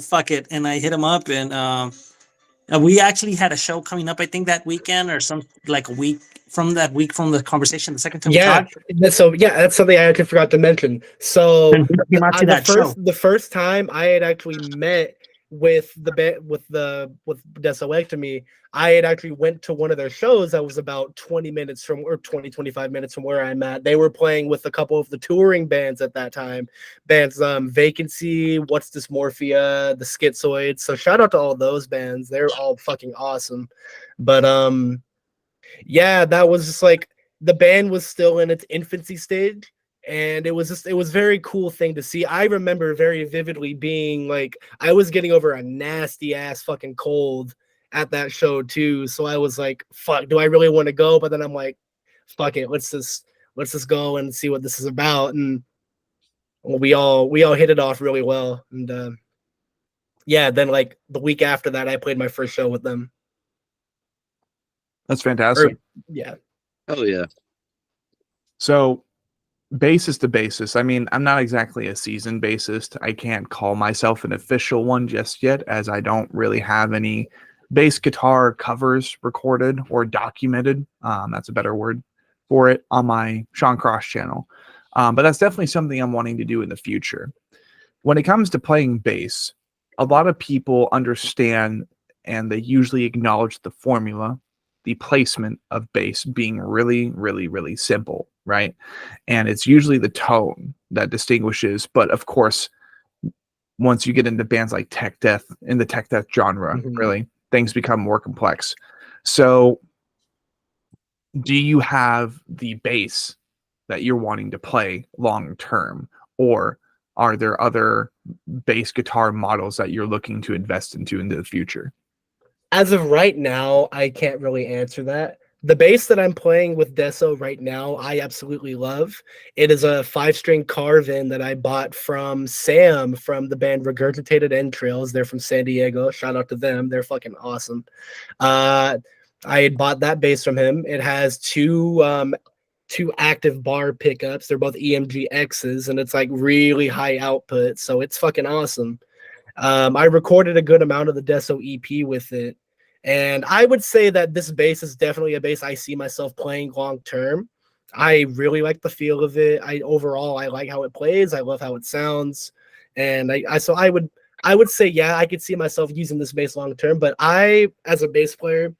Fuck it, and I hit him up, and we actually had a show coming up, I think that weekend or some like a week from that week from the conversation, the second time we talked. That's something I actually forgot to mention. So And he came out to that show. the first time I had actually met with Desoectomy, I had actually went to one of their shows that was about 20 minutes from, or 25 minutes from where I'm at. They were playing with a couple of the touring bands at that time. Bands Vacancy, What's Dysmorphia, The Schizoids. So shout out to all those bands. They're all fucking awesome. But yeah, that was just like, the band was still in its infancy stage. And it was very cool thing to see. I remember very vividly being like, I was getting over a nasty ass fucking cold at that show too. So I was like, fuck, do I really want to go? But then I'm like, fuck it, let's just go and see what this is about. And we all hit it off really well. And yeah, then like the week after that, I played my first show with them. That's fantastic. Yeah. Hell yeah. So bassist to bassist, I mean, I'm not exactly a seasoned bassist. I can't call myself an official one just yet, as I don't really have any bass guitar covers recorded or documented. That's a better word for it, on my Sean Cross channel. But that's definitely something I'm wanting to do in the future. When it comes to playing bass, a lot of people understand and they usually acknowledge the formula, the placement of bass being really, really, really simple, right? And it's usually the tone that distinguishes. But of course, once you get into bands like tech death, in the tech death genre, really, things become more complex. So do you have the bass that you're wanting to play long term, or are there other bass guitar models that you're looking to invest into the future? As of right now, I can't really answer that. The bass that I'm playing with Deso right now, I absolutely love. It is a 5-string carve-in that I bought from Sam from the band Regurgitated Entrails. They're from San Diego. Shout out to them. They're fucking awesome. I had bought that bass from him. It has two active bar pickups. They're both EMG X's, and it's like really high output. So it's fucking awesome. I recorded a good amount of the Deso EP with it. And I would say that this bass is definitely a bass I see myself playing long term. I really like the feel of it. I like how it plays. I love how it sounds. And I would say, yeah, I could see myself using this bass long term. But as a bass player,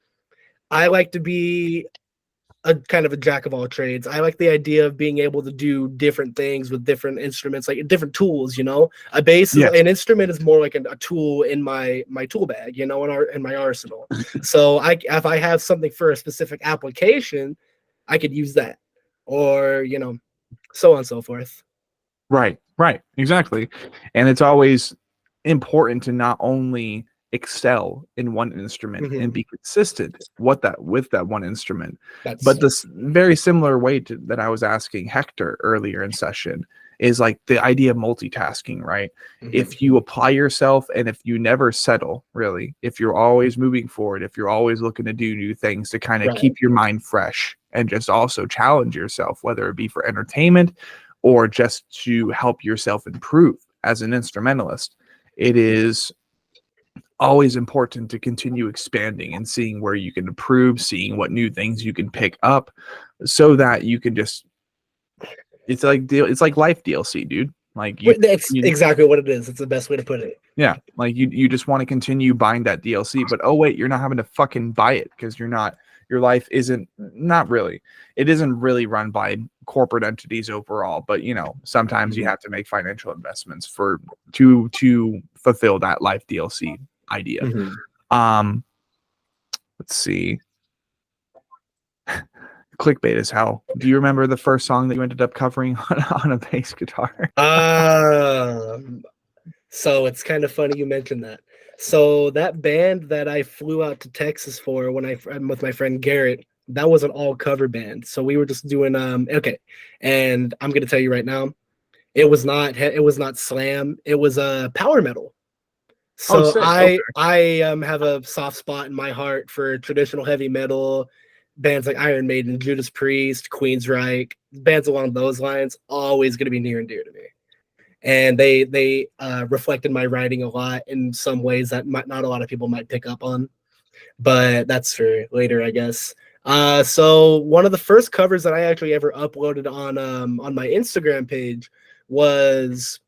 I like to be a kind of a jack of all trades. I like the idea of being able to do different things with different instruments, like different tools, A bass, an instrument is more like a tool in my tool bag, in my arsenal. So if I have something for a specific application, I could use that, or, so on and so forth. Right, exactly. And it's always important to not only excel in one instrument and be consistent with that one instrument, but this very similar way that I was asking Hector earlier in session is like the idea of multitasking, right? If you apply yourself and if you never settle, really, if you're always moving forward, if you're always looking to do new things to kind of keep your mind fresh and just also challenge yourself, whether it be for entertainment or just to help yourself improve as an instrumentalist, it is always important to continue expanding and seeing where you can improve, seeing what new things you can pick up, so that you can just, it's like life DLC, dude. Like that's exactly what it is. It's the best way to put it. Yeah, like you just want to continue buying that DLC, but oh wait, you're not having to fucking buy it because your life isn't really run by corporate entities overall, but sometimes you have to make financial investments to fulfill that life DLC idea. Let's see. Clickbait is hell. Do you remember the first song that you ended up covering on a bass guitar? So it's kind of funny you mentioned that. So that band that I flew out to Texas for when I'm with my friend Garrett, that was an all cover band. So we were just doing okay. And I'm gonna tell you right now, It was not slam. It was power metal. Oh, So sick. I have a soft spot in my heart for traditional heavy metal bands like Iron Maiden, Judas Priest, Queensryche, bands along those lines. Always going to be near and dear to me. And they reflected my writing a lot in some ways that not a lot of people might pick up on, but that's for later, I guess. So one of the first covers that I actually ever uploaded on my Instagram page was,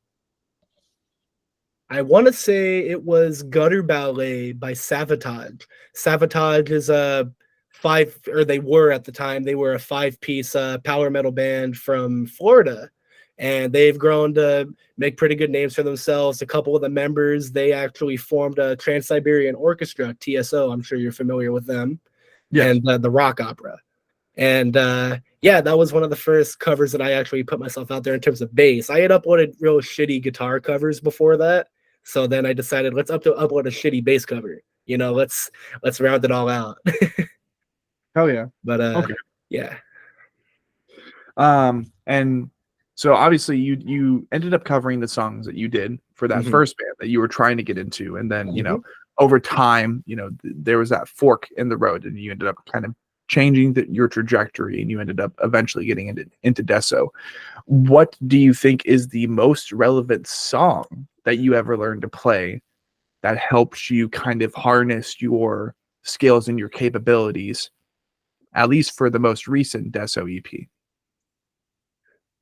I want to say it was Gutter Ballet by Savatage. Savatage is they were at the time, they were a 5-piece power metal band from Florida. And they've grown to make pretty good names for themselves. A couple of the members, they actually formed a Trans-Siberian Orchestra, TSO. I'm sure you're familiar with them. Yes. And the rock opera. And yeah, that was one of the first covers that I actually put myself out there in terms of bass. I had uploaded real shitty guitar covers before that. So then I decided, let's upload a shitty bass cover. You know, let's round it all out. Hell yeah. But okay. Yeah. And so obviously you ended up covering the songs that you did for that first band that you were trying to get into, and then you know, over time, you know, there was that fork in the road, and you ended up kind of changing your trajectory, and you ended up eventually getting into Deso. What do you think is the most relevant song that you ever learned to play that helps you kind of harness your skills and your capabilities, at least for the most recent Deso EP?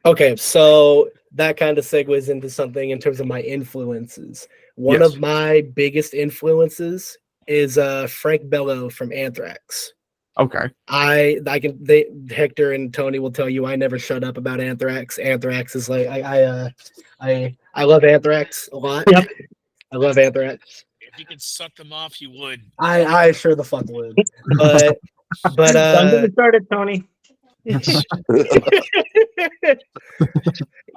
Okay, so that kind of segues into something in terms of my influences. One of my biggest influences is Frank Bello from Anthrax. Okay. Hector and Tony will tell you I never shut up about Anthrax. Anthrax is like I love Anthrax a lot. Yep. I love Anthrax. If you could suck them off, you would. I sure the fuck would. But don't get me started, Tony.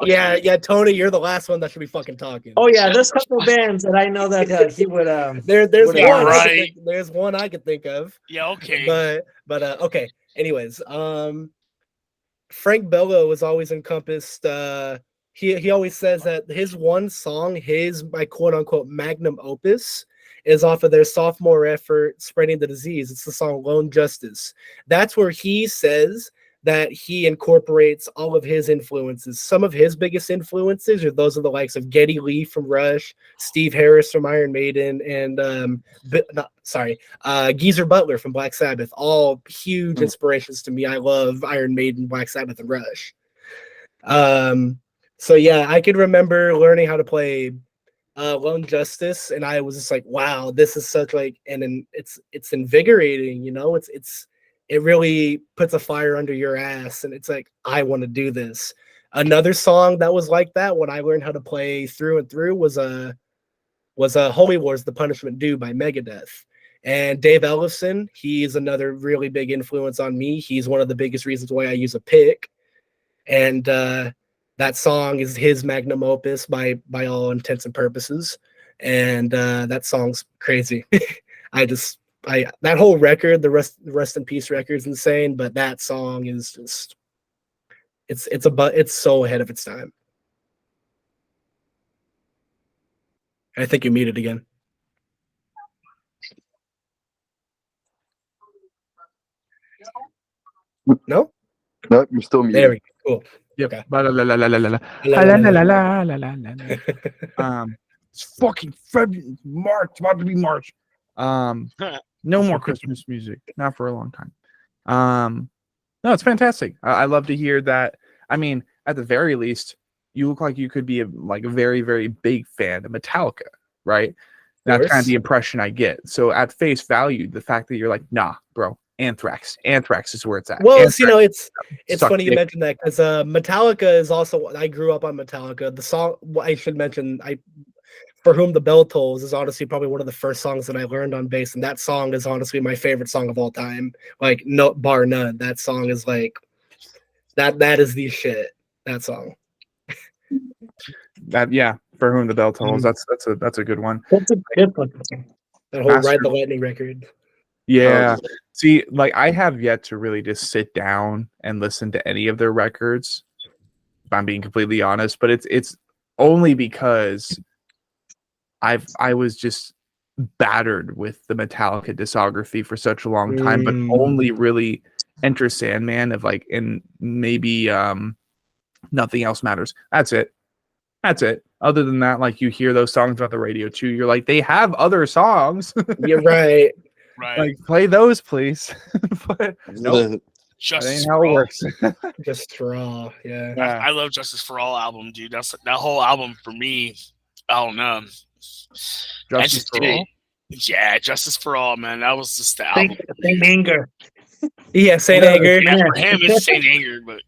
yeah, Tony, you're the last one that should be fucking talking. Oh yeah, there's a couple bands that I know that he would. There's one I could think of. Yeah, okay. But okay. Anyways, Frank Bello is always encompassed. He always says that his one song, my quote unquote magnum opus, is off of their sophomore effort, Spreading the Disease. It's the song Lone Justice. That's where he says that he incorporates all of his influences. Some of his biggest influences are those of the likes of Geddy Lee from Rush, Steve Harris from Iron Maiden, and Geezer Butler from Black Sabbath. All huge inspirations to me. I love Iron Maiden, Black Sabbath, and Rush. So yeah, I could remember learning how to play Lone Justice, and I was just like, wow, this is such like, and it's invigorating, you know, it really puts a fire under your ass, and it's like, I want to do this. Another song that was like that when I learned how to play through and through was Holy Wars, The Punishment Due by Megadeth. And Dave Ellefson, he's another really big influence on me. He's one of the biggest reasons why I use a pick. And that song is his magnum opus by all intents and purposes. And that song's crazy. That whole record, the Rest in Peace record, is insane, but that song is just it's so ahead of its time. I think you muted again. No? Nope, you're still muted. There we go. Cool. Yep. Okay. It's fucking February, March, about to be March. No more Christmas music, not for a long time. No, it's fantastic. I love to hear that. I mean, at the very least, you look like you could be a very, very big fan of Metallica, right? That's kind of the impression I get. So at face value, the fact that you're like, nah, bro, Anthrax is where it's at. Well, Anthrax, you know, it's funny you mentioned that, because Metallica is also, I grew up on Metallica. The song, I should mention, For Whom the Bell Tolls is honestly probably one of the first songs that I learned on bass, and that song is honestly my favorite song of all time. Like, no, bar none. That song is like that is the shit. That song. For Whom the Bell Tolls. That's a good one. That's a good one. That whole Ride the Lightning record. Yeah. See, like, I have yet to really just sit down and listen to any of their records. if I'm being completely honest, but it's only because I was just battered with the Metallica discography for such a long time, but only really Enter Sandman of like, and maybe Nothing Else Matters. That's it. Other than that, like you hear those songs on the radio too, you're like, they have other songs. You're right. Right. Like play those, please. But nope, that Justice ain't how for it All. works. Just raw. Yeah. Yeah. I love Justice for All album, dude. That whole album for me. I don't know. Justice for All. Yeah, Justice for All, man. That was just the album. Saint Anger. Yeah, Saint Anger. Yeah, for him, it's Saint Anger, but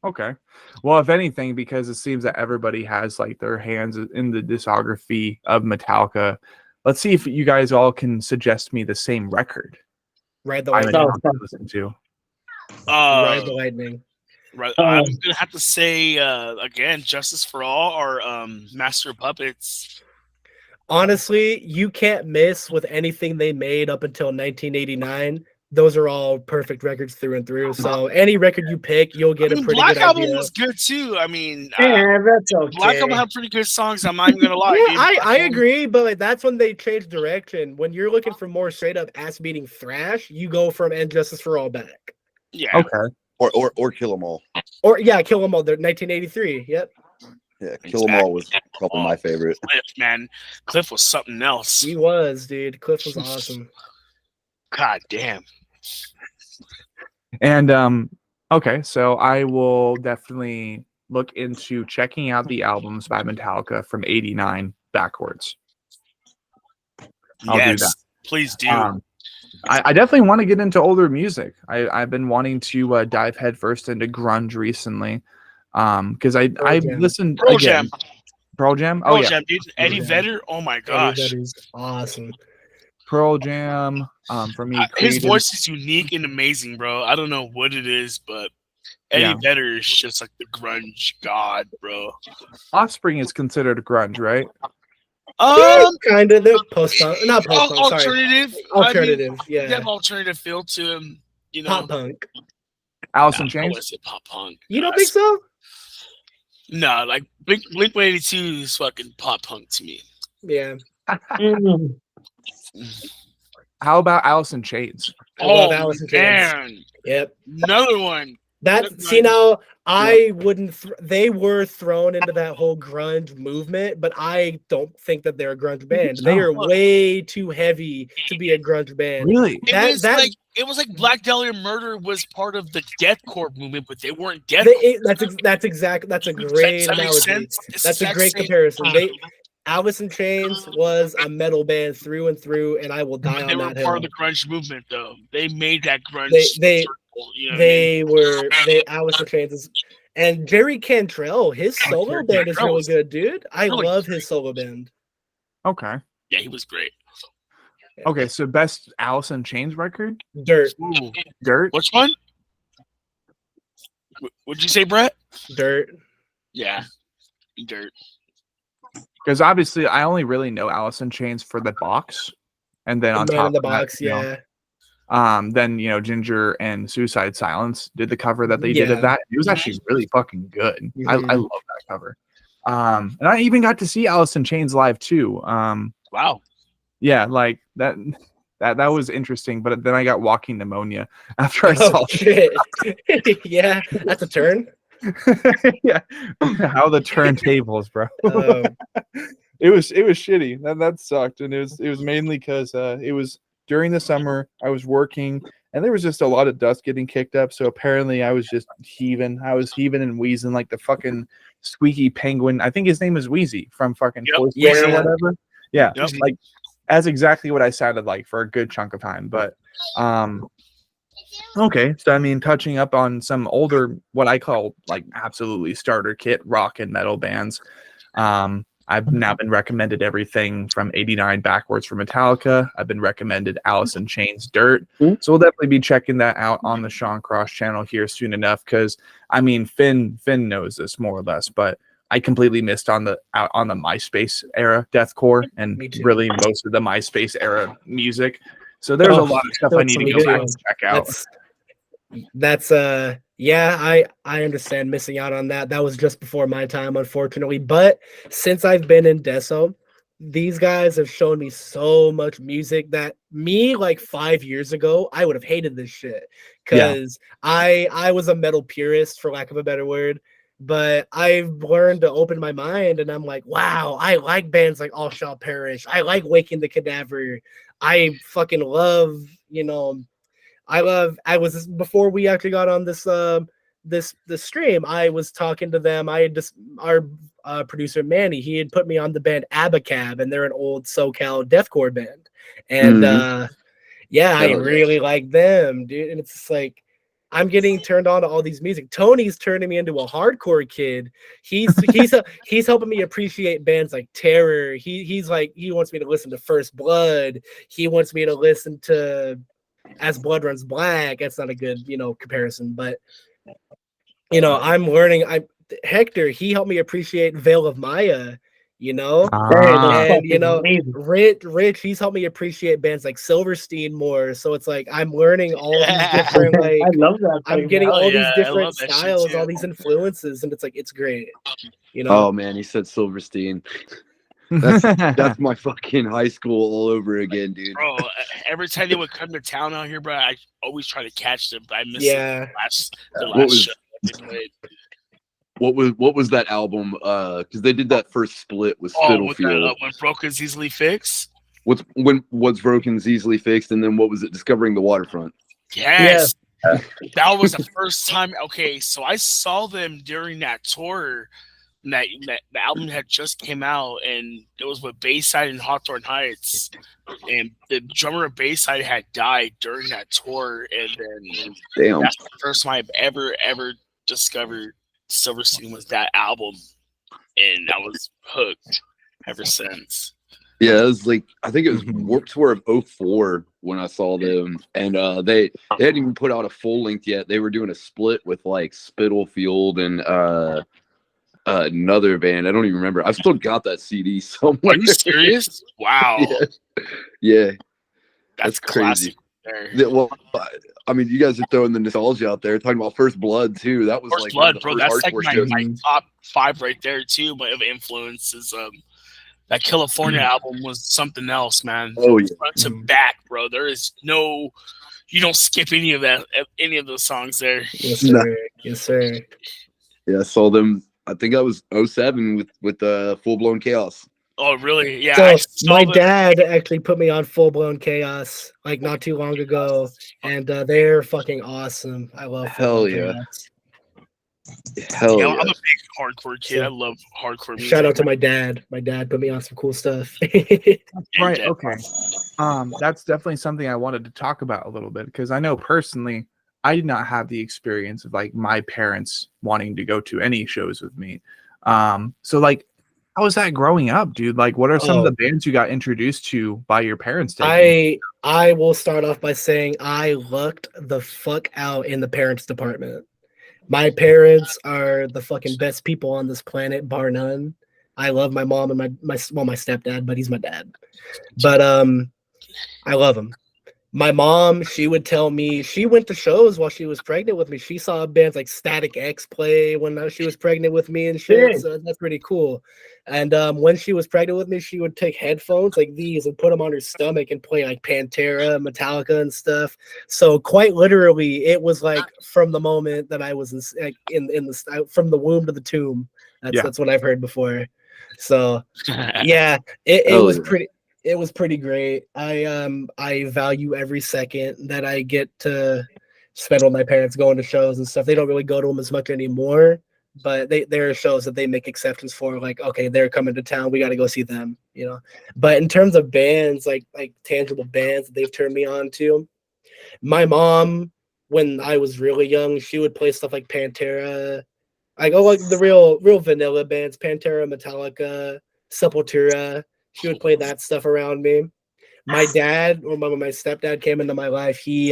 Okay. Well, if anything, because it seems that everybody has like their hands in the discography of Metallica, let's see if you guys all can suggest me the same record. Ride the I Lightning. would listen to. Ride the Lightning. right. I'm gonna have to say again, Justice for All or Master of Puppets. Honestly, you can't miss with anything they made up until 1989. Those are all perfect records through and through. So any record you pick, you'll get a pretty Black good Album idea. was good too. I mean, Yeah, that's okay. Black Album had pretty good songs. I'm not even gonna lie. Yeah, dude. I Black Album- agree, but like that's when they changed direction. When you're looking for more straight up ass beating thrash, you go from And Justice for All back. Yeah. Okay. Or Kill 'Em All. Or yeah, Kill 'Em All. They're 1983. Yep. Yeah, Kill 'Em All was probably my favorite. Cliff, man. Cliff was something else. He was, dude. Cliff was awesome. God damn. And okay, so I will definitely look into checking out the albums by Metallica from 89 backwards. I'll do that. Please do. I definitely want to get into older music. I've been wanting to dive headfirst into grunge recently. Because I Jam. listened Pearl again. Jam. Pearl Jam? Pearl Oh yeah. Jam, dude. Eddie Jam. Vedder. Oh my Eddie gosh. Vedder's awesome. Pearl Jam. For me, His Creedence. voice is unique and amazing, bro. I don't know what it is, but Eddie Yeah. Vedder is just like the grunge god, bro. Offspring is considered grunge, right? Kind of. They're post punk. Not post punk. Sorry. Alternative. Alternative. I mean, Yeah. they have alternative feel to him. You know, Pop punk. Alice in I Chains. would say pop punk. You don't think so? No, like Blink 182 is fucking pop punk to me. Yeah. Mm. How about Alice in Chains? I love Alice in Chains. Man. Yep. Another one. See now, I wouldn't. They were thrown into that whole grunge movement, but I don't think that they're a grunge band. They are way too heavy to be a grunge band. Really? It was like Black Dahlia Murder was part of the deathcore movement, but they weren't deathcore. That's a great analogy. That's a great comparison. Alice in Chains was a metal band through and through, and I will die on that hill. They were part of the grunge movement, though. They made that grunge. Alice in Chains and Jerry Cantrell, his solo band is really good, dude. I love his solo band. Okay. Yeah, he was great. Okay, so best Alice in Chains record? Dirt. Ooh. Dirt? Which one? What'd you say, Brett? Dirt. Yeah, Dirt. Because obviously, I only really know Alice in Chains for the box, and then on top of the of box, that, yeah. Then Ginger and Suicide Silence did the cover that they did of that. It was actually really fucking good. Mm-hmm. I love that cover. And I even got to see Alice in Chains live too. Wow. Yeah, like that was interesting. But then I got walking pneumonia after I saw shit. Yeah, that's a turn. Yeah, how the turntables, bro. It was shitty. That sucked, and it was mainly because it was during the summer. I was working, and there was just a lot of dust getting kicked up. So apparently, I was just heaving. I was heaving and wheezing like the fucking squeaky penguin. I think his name is Wheezy from fucking Toy Story or whatever. Yeah, like that's exactly what I sounded like for a good chunk of time. But okay, so I mean, touching up on some older, what I call like absolutely starter kit rock and metal bands. I've now been recommended everything from 89 backwards for Metallica. I've been recommended Alice in Chains Dirt. So we'll definitely be checking that out on the Sean Cross channel here soon enough. Because I mean, Finn knows this more or less, but I completely missed out on the MySpace era deathcore and really most of the MySpace era music. So there's a lot of stuff I need to go back and check out. That's Yeah, I understand missing out on that. That was just before my time, unfortunately. But since I've been in Deso, these guys have shown me so much music that me like 5 years ago, I would have hated this shit. Yeah. Cause I was a metal purist for lack of a better word. But I've learned to open my mind and I'm like, wow, I like bands like All Shall Perish. I like Waking the Cadaver. I fucking love, I was before we actually got on this stream, I was talking to them. I had just our producer Manny, he had put me on the band Abacab, and they're an old SoCal deathcore band. And yeah, I Hell yeah. really like them, dude. And it's just like I'm getting turned on to all these music. Tony's turning me into a hardcore kid. He's helping me appreciate bands like Terror. He's like he wants me to listen to First Blood. He wants me to listen to As Blood Runs Black. That's not a good, comparison, but I'm learning. Hector, he helped me appreciate Veil of Maya, and Rich, he's helped me appreciate bands like Silverstein more. So it's like I'm learning all these different I love that. I'm getting all these I different love that shit styles, all too. these influences, and it's like it's great. Oh man, he said Silverstein. That's my fucking high school all over again, dude. Bro, every time they would come to town out here, bro, I always try to catch them, but I missed Yeah. the last show that they played. What was that album? Because they did that first split with Spitalfield. When Broken's Easily Fixed? What's Broken's Easily Fixed, and then what was it? Discovering the Waterfront. Yes. That was the first time. Okay, so I saw them during that tour. That the album had just came out, and it was with Bayside and Hawthorne Heights, and the drummer of Bayside had died during that tour, and then Damn. that's the first time I've ever discovered Silverstein was that album, and I was hooked ever since. Yeah, it was like I think it was Warped Tour of 04 when I saw them, and they hadn't even put out a full length yet. They were doing a split with like Spitalfield and another band. I don't even remember. I've still got that CD somewhere. Are you serious? Wow. Yeah. That's crazy. classic there. Yeah, well, I mean, you guys are throwing the nostalgia out there, talking about First Blood too. That was First like Blood, one bro. of the first That's like hardcore shows. my top 5 right there too. Of influences. That California album was something else, man. Oh yeah, Front to back, bro. There is no, you don't skip any of those songs there. Yes, sir. Yes, sir. Yeah, I saw them. I think I was 07 with Full Blown Chaos. Oh, really? Yeah. So my dad actually put me on Full Blown Chaos like not too long ago, and they're fucking awesome. I love Hell yeah. Chaos. Hell yeah. I'm a big hardcore kid. I love hardcore music. Shout out to my dad. My dad put me on some cool stuff. Right. Okay. That's definitely something I wanted to talk about a little bit because I know personally I did not have the experience of like my parents wanting to go to any shows with me. So like, how was that growing up, dude? Like, what are some of the bands you got introduced to by your parents? I will start off by saying I lucked the fuck out in the parents department. My parents are the fucking best people on this planet, bar none. I love my mom and my stepdad, but he's my dad. But I love him. My mom, she would tell me she went to shows while she was pregnant with me. She saw bands like Static X play when she was pregnant with me and shit. So that's pretty cool. And when she was pregnant with me, she would take headphones like these and put them on her stomach and play like Pantera, Metallica, and stuff. So quite literally, it was like from the moment that I was from the womb to the tomb. That's what I've heard before. So yeah, it was pretty. It was pretty great. I value every second that I get to spend with my parents going to shows and stuff. They don't really go to them as much anymore, but there are shows that they make exceptions for. Like, okay, they're coming to town, we got to go see them, But in terms of bands, like tangible bands that they've turned me on to, my mom, when I was really young, she would play stuff like Pantera. I go like the real vanilla bands, Pantera, Metallica, Sepultura. She would play that stuff around me. My dad, or when my stepdad came into my life, he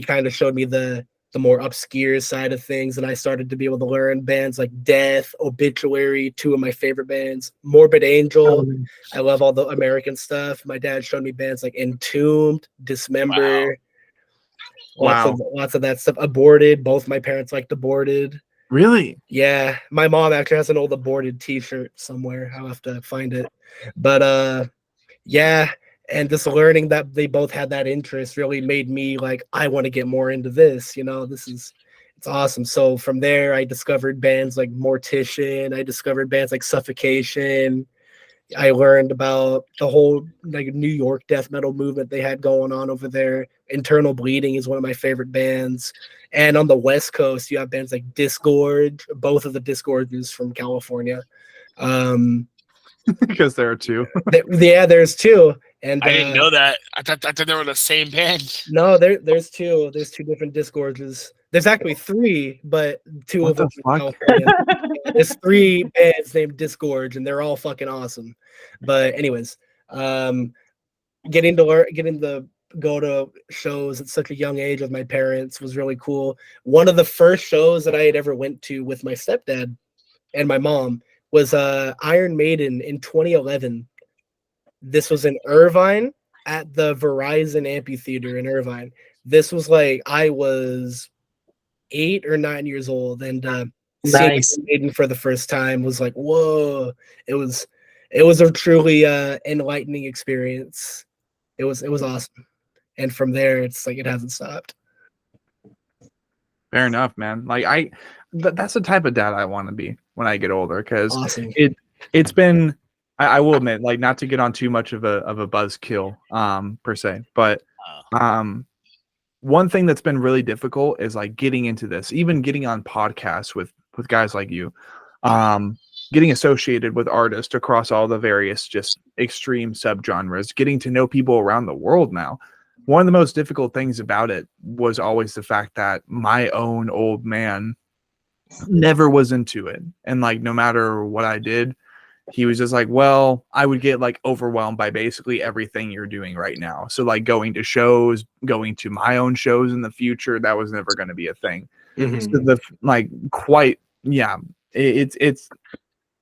kind of showed me the more obscure side of things, and I started to be able to learn bands like Death, Obituary, 2 of my favorite bands, Morbid Angel. I love all the American stuff. My dad showed me bands like Entombed, Dismember. Lots of that stuff. Aborted. Both my parents liked Aborted. Really? Yeah, my mom actually has an old Aborted T-shirt somewhere. I'll have to find it. But yeah, and just learning that they both had that interest really made me like, I want to get more into this. It's awesome. So from there, I discovered bands like Mortician. I discovered bands like Suffocation. I learned about the whole like New York death metal movement they had going on over there. Internal Bleeding is one of my favorite bands. And on the West Coast, you have bands like Disgorge, both of the Disgorges from California. Because there are two. Yeah, there's two. And I didn't know that. I thought they were the same band. No, there's two. There's two different Disgorges. There's actually three, but two of them from California. There's three bands named Disgorge, and they're all fucking awesome. But anyways, getting to go to shows at such a young age with my parents was really cool. One of the first shows that I had ever went to with my stepdad and my mom was Iron Maiden in 2011. This was in Irvine at the Verizon Amphitheater in Irvine. This was like I was 8 or 9 years old, and seeing Iron Maiden for the first time was like, whoa! It was a truly enlightening experience. It was awesome, and from there, it's like it hasn't stopped. Fair enough, man. Like that's the type of dad I want to be when I get older, because awesome. It's been. I will admit, like, not to get on too much of a buzzkill per se, but one thing that's been really difficult is like getting into this, even getting on podcasts with guys like you, getting associated with artists across all the various just extreme subgenres, getting to know people around the world now. One of the most difficult things about it was always the fact that my own old man never was into it. And like, no matter what I did, he was just like, well, I would get like overwhelmed by basically everything you're doing right now. So like going to shows, going to my own shows in the future, that was never going to be a thing. So it's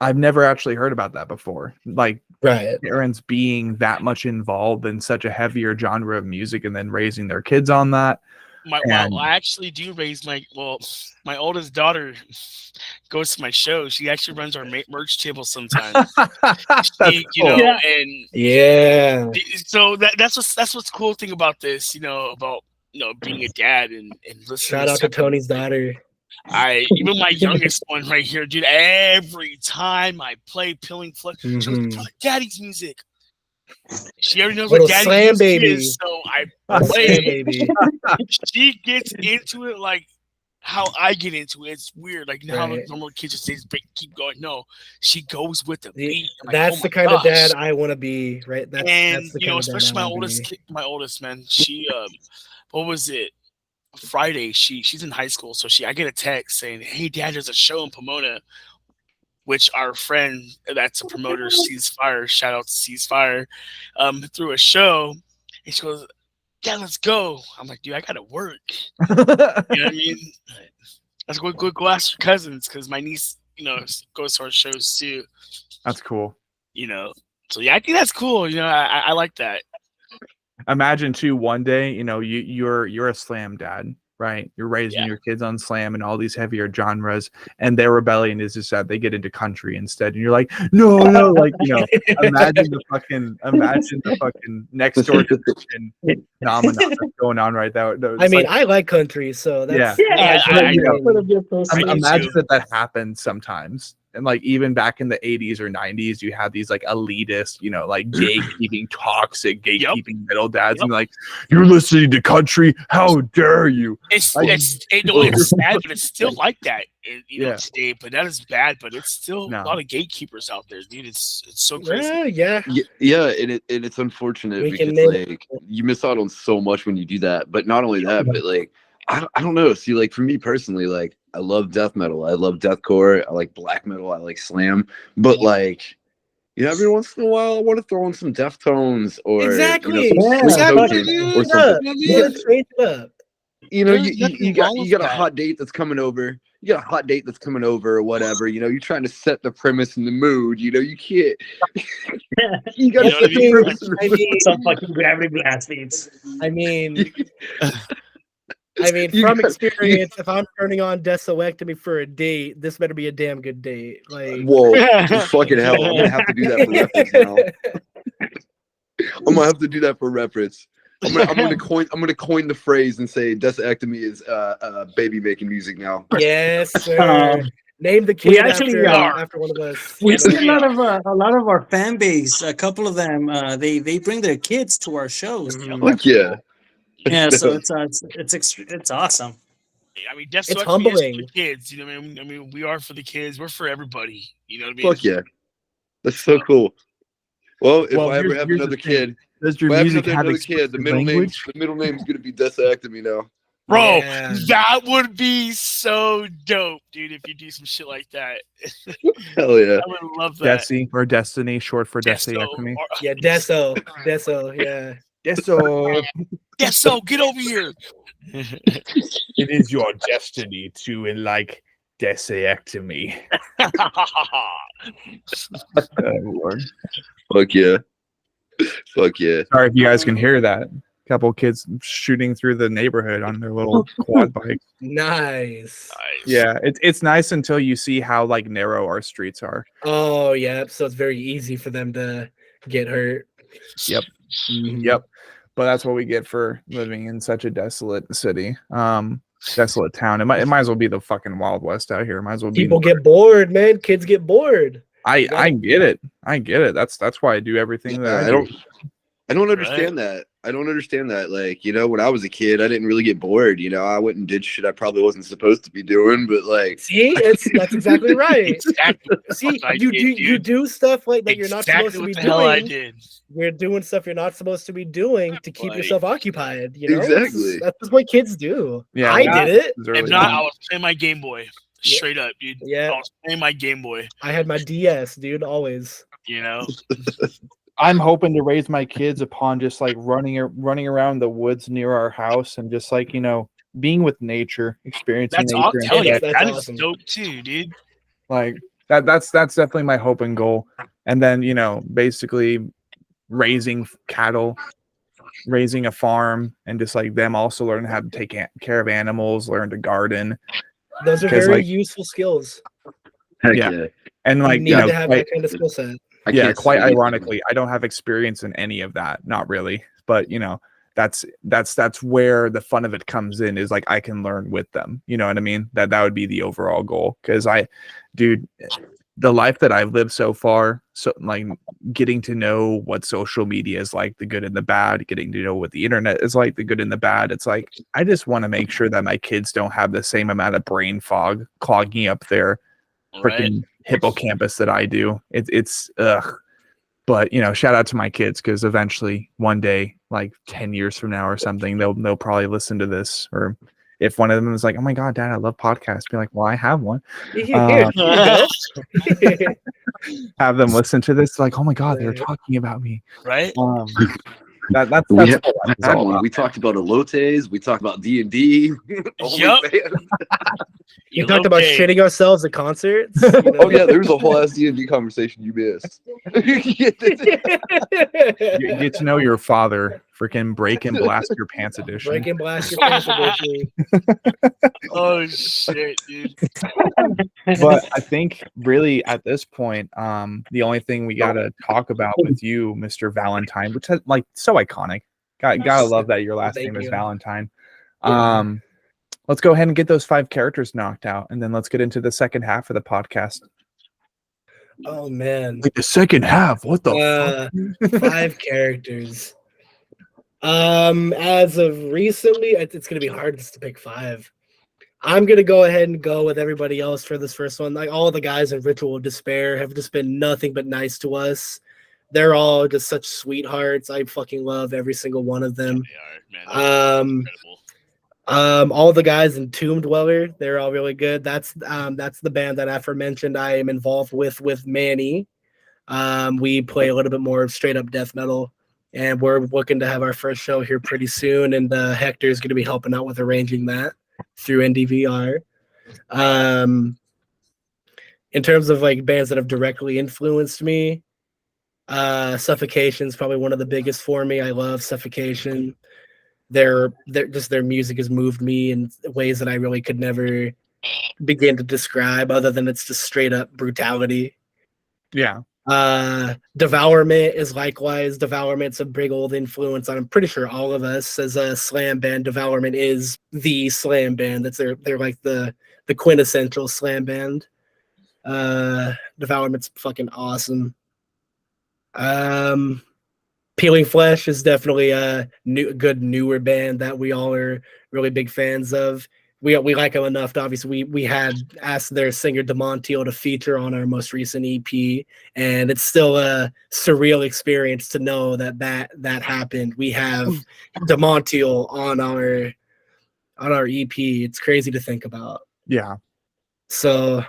I've never actually heard about that before. Like parents being that much involved in such a heavier genre of music and then raising their kids on that. Well, I actually do raise my oldest daughter goes to my show. She actually runs our merch table sometimes. So that's what's cool thing about this, about being a dad and listening. Shout out to Tony's daughter. Even my youngest one right here, dude. Every time I play Pilling Flood, she goes, Daddy's music. She already knows what Daddy's music is, so I play it. She gets into it like how I get into it. It's weird, like how normal kids just say, "Keep going." No, she goes with the beat. That's the kind of dad I want to be, right? That's the kind especially of dad my oldest man. She, what was it? Friday. She's in high school, so I get a text saying, "Hey, Dad, there's a show in Pomona." Which our friend that's a promoter, Sees Fire, shout out to Sees Fire, threw a show, and she goes, "Yeah, let's go." I'm like, dude, I gotta work. You know what I mean? Let's go ask your cousins, because my niece, goes to our shows too. That's cool. So yeah, I think that's cool. I like that. Imagine too, one day, you're a slam dad. Right, you're raising your kids on slam and all these heavier genres, and their rebellion is just that they get into country instead, and you're like, no, like imagine the fucking next door generation phenomenon that's going on right now. I like country, so that's imagine that happens sometimes. And like even back in the 80s or 90s, you had these like elitist, like gatekeeping, toxic gatekeeping middle dads, and like, you're listening to country? How dare you? It's sad, but it's still like that, today. But that is bad. But it's still a lot of gatekeepers out there, dude. It's so crazy. Yeah. And it's unfortunate because like you miss out on so much when you do that. But not only that, but like I don't know. See, like for me personally, like I love death metal. I love deathcore. I like black metal. I like slam. But like, every once in a while, I want to throw in some Deftones or You got a hot date that's coming over. You got a hot date that's coming over or whatever. You're trying to set the premise and the mood. You can't. You got to set the premise. Some fucking gravity blast beats. I mean, I mean, You from got- experience, if I'm turning on Desoectomy for a date, this better be a damn good date. Like, Whoa, fucking hell! I'm gonna have to do that for reference now. I'm gonna have to do that for reference. I'm gonna coin the phrase and say Desoectomy is baby making music now. yes, sir. Name the We kid actually after one of us. we you see know? a lot of our fan base. A couple of them, they bring their kids to our shows. Mhm. Fuck yeah! Yeah, so No. it's awesome. I mean, It's Desoectomy is humbling. for kids. You know what I mean? I mean, we are for the kids. We're for everybody. You know what I mean? Fuck yeah! That's so cool. Well, if I ever here's- have here's the another thing. kid, Does if your I have music have another kid, the middle name language? is gonna be Desoectomy now. Bro, Yeah. that would be so dope, dude, if you do some shit like that. Hell yeah! I would love that. Desi or Destiny, short for Deso, Desoectomy. Yeah, Deso, yeah. Deso. Deso, get over here. It is your destiny to like Desoectomy. Oh, Lord. Fuck yeah! Fuck yeah! Sorry if you guys can hear that. Couple kids shooting through the neighborhood on their little quad bikes. Nice. Yeah, it's nice until you see how like narrow our streets are. Oh, yeah. So it's very easy for them to get hurt. Yep. Mhm. Yep. But that's what we get for living in such a desolate city. Desolate town. It might as well be the fucking Wild West out here. Might as well be. People get bored, man. Kids get bored. I get it. I get it. That's why I do everything that I do. I don't understand that. I don't understand that. Like, you know, when I was a kid, I didn't really get bored. You know, I went and did shit I probably wasn't supposed to be doing, but like, See, that's exactly right. Exactly. See, I you did, do you dude. do stuff like that you're not Exactly supposed to what be the hell I doing. did. You're doing stuff you're not supposed to be doing to keep Like- yourself occupied. You know, Exactly. That's what kids do. Yeah, I well, did it. It's early If not, on. I was playing my Game Boy. Straight up, dude. Yeah. I was playing my Game Boy. I had my DS, dude. Always. You know? I'm hoping to raise my kids upon just like running around the woods near our house and just like, you know, being with nature, experiencing That's all. nature. Tell you, That's that is awesome. dope too, dude. Like that's definitely my hope and goal. And then, you know, basically raising cattle, raising a farm, and just like them also learn how to take care of animals, learn to garden. Those are 'Cause, very like- useful skills. heck Yeah. yeah. And You like, need you know, to have that kind of skill set. I yeah, can't quite see anything. ironically, I don't have experience in any of that. Not really. But you know, that's where the fun of it comes in, is like I can learn with them. You know what I mean? That would be the overall goal. Because dude, the life that I've lived so far, so like getting to know what social media is like, the good and the bad, getting to know what the internet is like, the good and the bad. It's like I just want to make sure that my kids don't have the same amount of brain fog clogging up their freaking hippocampus that I do. It's ugh. But you know, shout out to my kids, because eventually one day, like 10 years from now or something, they'll probably listen to this. Or if one of them is like, oh my god, Dad, I love podcasts, be like, well, I have one. Here you go. Have them listen to this, like, oh my god, they're talking about me. Right? That's We what had, life is had all one. about. We talked about elotes. We talked about D&D. Yup. You talked about Okay. shitting ourselves at concerts. You know? Oh yeah, there was a whole ass D&D conversation you missed. You get to know your father, freaking Break and Blast Your Pants edition. Break and blast your pants edition. Oh shit, dude. But I think really at this point, the only thing we gotta talk about with you, Mr. Valentine, which is like so iconic. Gotta love that your last Thank name is you. Valentine. Yeah. Let's go ahead and get those 5 characters knocked out, and then let's get into the second half of the podcast. Oh man. Like the second half, what the fuck? 5 characters. As of recently, it's gonna be hard just to pick 5. I'm gonna go ahead and go with everybody else for this first one. Like all the guys in Ritual of Despair have just been nothing but nice to us. They're all just such sweethearts. I fucking love every single one of them. They are, man. Incredible. All the guys in Tomb Dweller, they're all really good. That's the band that aforementioned I am involved with Manny. We play a little bit more straight up death metal, and we're looking to have our first show here pretty soon. And Hector is going to be helping out with arranging that through NDVR. In terms of like bands that have directly influenced me, Suffocation is probably one of the biggest for me. I love Suffocation. their music has moved me in ways that I really could never begin to describe, other than it's just straight up brutality. Yeah. Devourment is likewise. Devourment's a big old influence on, I'm pretty sure, all of us as a slam band. Devourment is the slam band. They're like the quintessential slam band. Devourment's fucking awesome. Peeling Flesh is definitely a good newer band that we all are really big fans of. We like them enough to, obviously we had asked their singer Demontiel to feature on our most recent EP, and it's still a surreal experience to know that happened. We have Demontiel on our EP. It's crazy to think about. Yeah. So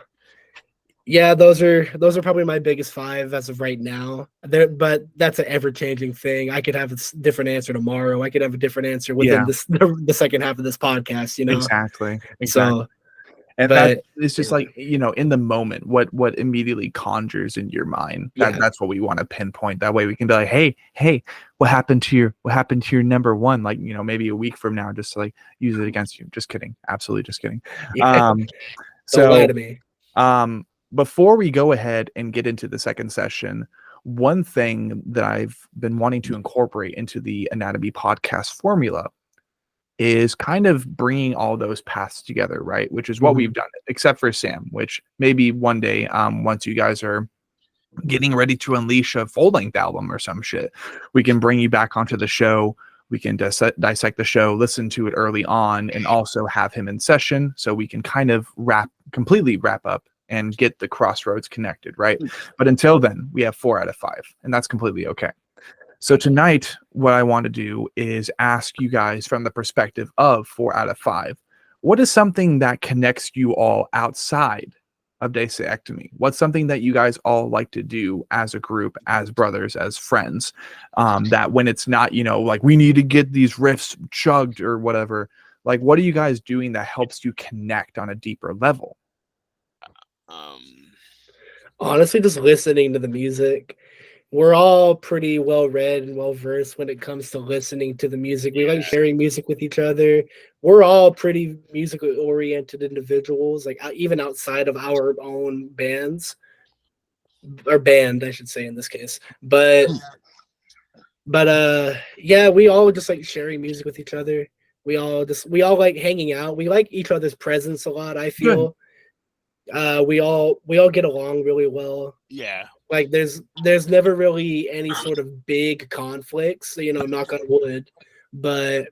yeah, those are probably my biggest 5 as of right now. But that's an ever-changing thing. I could have a different answer tomorrow. I could have a different answer within the second half of this podcast, you know. Exactly. So, and but it's just like, you know, in the moment, what immediately conjures in your mind. That's what we want to pinpoint. That way we can be like, hey, what happened to your number one? Like, you know, maybe a week from now, just to like use it against you. Just kidding. Absolutely just kidding. Yeah. So don't lie to me. Before we go ahead and get into the second session, one thing that I've been wanting to incorporate into the Anatomy podcast formula is kind of bringing all those paths together, right? Which is what we've done, except for Sam, which maybe one day, once you guys are getting ready to unleash a full-length album or some shit, we can bring you back onto the show. We can dissect the show, listen to it early on, and also have him in session so we can kind of completely wrap up and get the crossroads connected, right? But until then, we have 4 out of 5, and that's completely okay. So tonight, what I want to do is ask you guys from the perspective of 4 out of 5, what is something that connects you all outside of Desoectomy? What's something that you guys all like to do as a group, as brothers, as friends, that when it's not, you know, like we need to get these riffs chugged or whatever, like what are you guys doing that helps you connect on a deeper level? Honestly, just listening to the music. We're all pretty well read and well versed when it comes to listening to the music. We like sharing music with each other. We're all pretty musically oriented individuals, like even outside of our own bands, or band, I should say in this case. But yeah, we all just like sharing music with each other. We all like hanging out. We like each other's presence a lot, I feel. We all get along really well. Yeah. Like there's never really any sort of big conflicts, you know, knock on wood. And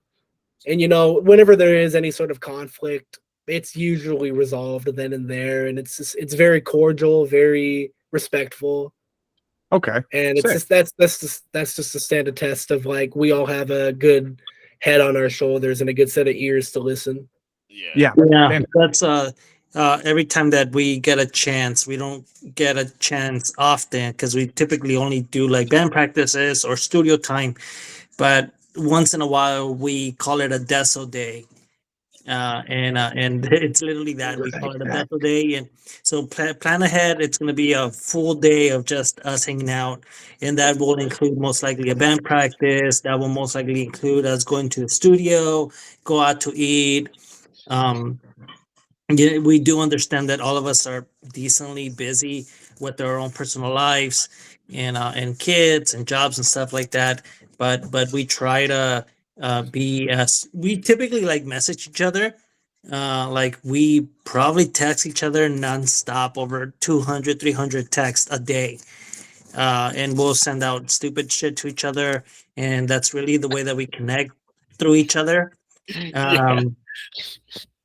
you know, whenever there is any sort of conflict, it's usually resolved then and there, and it's very cordial, very respectful. Okay. And it's just that's just a standard test of like we all have a good head on our shoulders and a good set of ears to listen. Yeah. That's every time that we get a chance, we don't get a chance often because we typically only do like band practices or studio time, but once in a while we call it a Deso day, and it's literally that we call it a Deso day. And so plan ahead. It's going to be a full day of just us hanging out, and that will include most likely a band practice. That will most likely include us going to the studio, go out to eat. Yeah, we do understand that all of us are decently busy with our own personal lives and kids and jobs and stuff like that. But we try to be as we typically like message each other. Like we probably text each other nonstop, over 200, 300 texts a day. And we'll send out stupid shit to each other. And that's really the way that we connect through each other.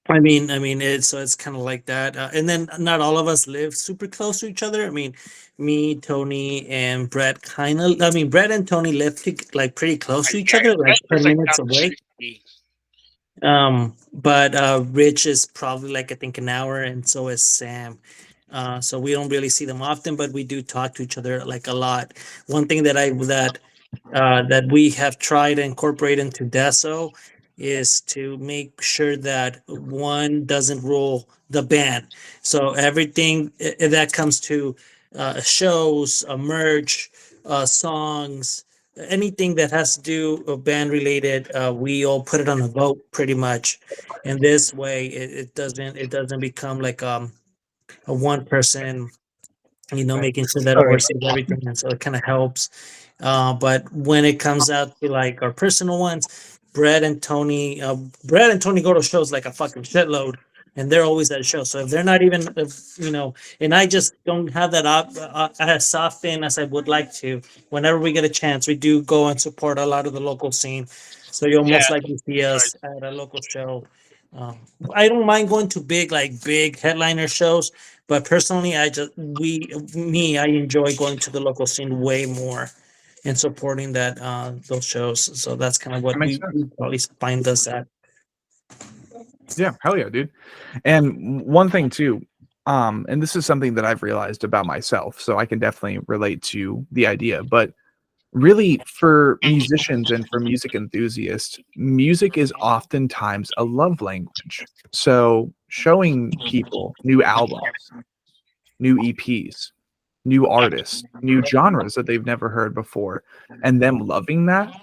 I mean, it's kind of like that, and then not all of us live super close to each other. I mean, me, Tony, and Brett Brett and Tony live like pretty close to each other, like 10 minutes away. But Rich is probably like I think an hour, and so is Sam. So we don't really see them often, but we do talk to each other like a lot. One thing that we have tried to incorporate into Deso is to make sure that one doesn't rule the band. So everything that comes to shows, merch, songs, anything that has to do with band related, we all put it on a vote pretty much. And this way, it doesn't become like a one person, making sure that Okay. oversees everything, and so it kind of helps. But when it comes out to like our personal ones, Brad and Tony go to shows like a fucking shitload, and they're always at shows. So if they're not even, and I just don't have that as often as I would like to. Whenever we get a chance, we do go and support a lot of the local scene. So you'll most likely see us at a local show. Um, I don't mind going to big headliner shows, but personally, I enjoy going to the local scene way more and supporting those shows. So that's kind of what That makes we probably find us at. Yeah, hell yeah, dude. And one thing too, and this is something that I've realized about myself, so I can definitely relate to the idea, but really for musicians and for music enthusiasts, music is oftentimes a love language. So showing people new albums, new EPs, new artists, new genres that they've never heard before, and them loving that,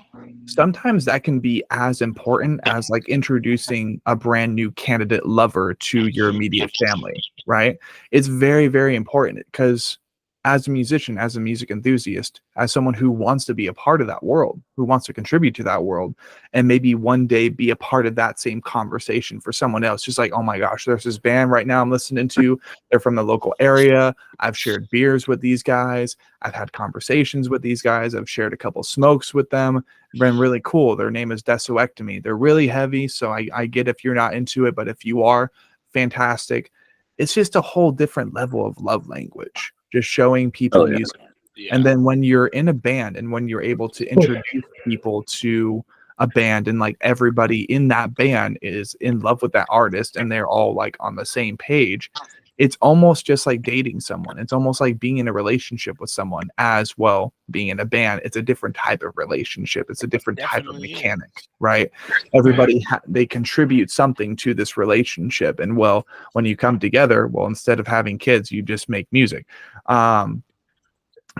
sometimes that can be as important as like introducing a brand new candidate lover to your immediate family, right? It's very, very important because as a musician, as a music enthusiast, as someone who wants to be a part of that world, who wants to contribute to that world, and maybe one day be a part of that same conversation for someone else, just like, oh my gosh, there's this band right now I'm listening to. They're from the local area. I've shared beers with these guys. I've had conversations with these guys. I've shared a couple smokes with them. Been really cool. Their name is Desoectomy. They're really heavy, so I get if you're not into it, but if you are, fantastic. It's just a whole different level of love language, just showing people music. Yeah. And then when you're in a band and when you're able to introduce people to a band and like everybody in that band is in love with that artist and they're all like on the same page, it's almost just like dating someone. It's almost like being in a relationship with someone as well. Being in a band, it's a different type of relationship. It's a different type of Definitely is. mechanic, right? Everybody they contribute something to this relationship, and well, when you come together, well, instead of having kids, you just make music.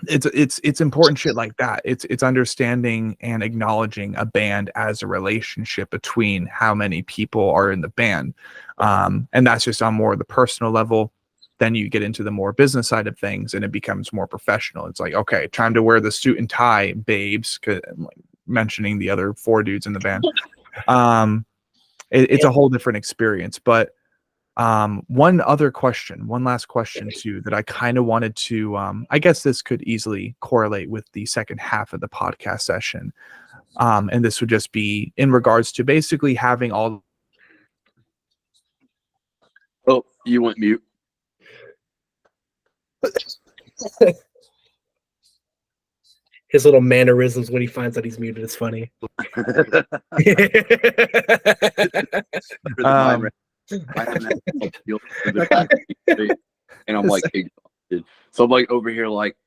It's important shit like that. It's understanding and acknowledging a band as a relationship between how many people are in the band, and that's just on more of the personal level. Then you get into the more business side of things and it becomes more professional. It's like, okay, time to wear the suit and tie, babes, like mentioning the other 4 dudes in the band. It's a whole different experience. But one last question too, that I kind of wanted to, I guess this could easily correlate with the second half of the podcast session. And this would just be in regards to basically having all. Oh, you went mute. His little mannerisms when he finds out he's muted is funny. I haven't had to deal with the back and I'm like exhausted. So I'm like over here like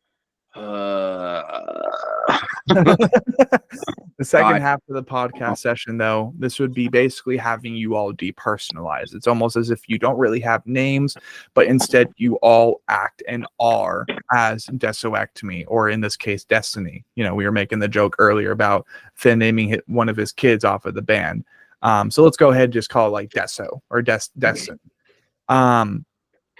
The second half of the podcast session, though, this would be basically having you all depersonalize. It's almost as if you don't really have names, but instead you all act and are as Desoectomy, or in this case, Destiny. You know, we were making the joke earlier about Finn naming one of his kids off of the band. So let's go ahead and just call it like Deso or Destin.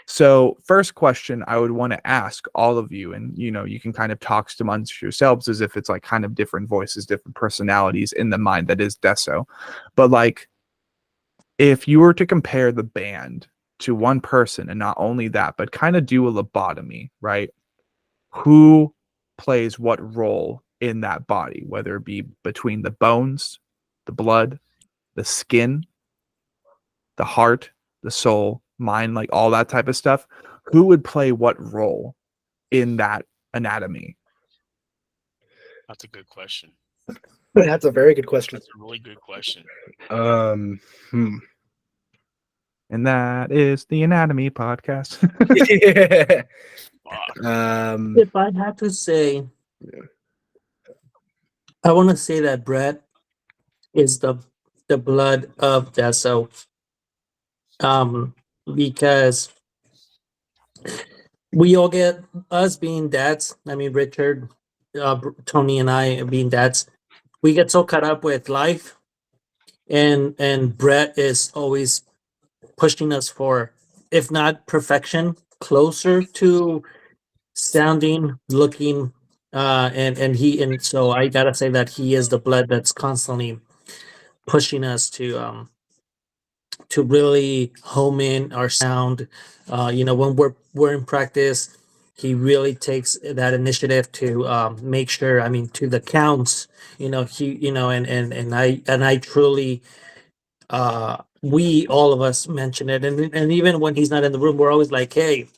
So first question I would want to ask all of you, and you can kind of talk amongst yourselves as if it's like kind of different voices, different personalities in the mind that is Deso. But like, if you were to compare the band to one person, and not only that, but kind of do a lobotomy, right? Who plays what role in that body, whether it be between the bones, the blood, the skin, the heart, the soul, mind, like all that type of stuff? Who would play what role in that anatomy? That's a good question. That's a very good question. That's a really good question. And that is the anatomy podcast. If I had to say, I want to say that Brett is the blood of Deso. Because we all get, us being dads, I mean, Richard, Tony and I being dads, we get so caught up with life, and Brett is always pushing us for, if not perfection, closer to sounding, looking, and so I gotta say that he is the blood that's constantly pushing us to really home in our sound. When we're in practice, he really takes that initiative to make sure. I mean, to the counts. And I truly, we all of us mention it, and even when he's not in the room, we're always like, hey.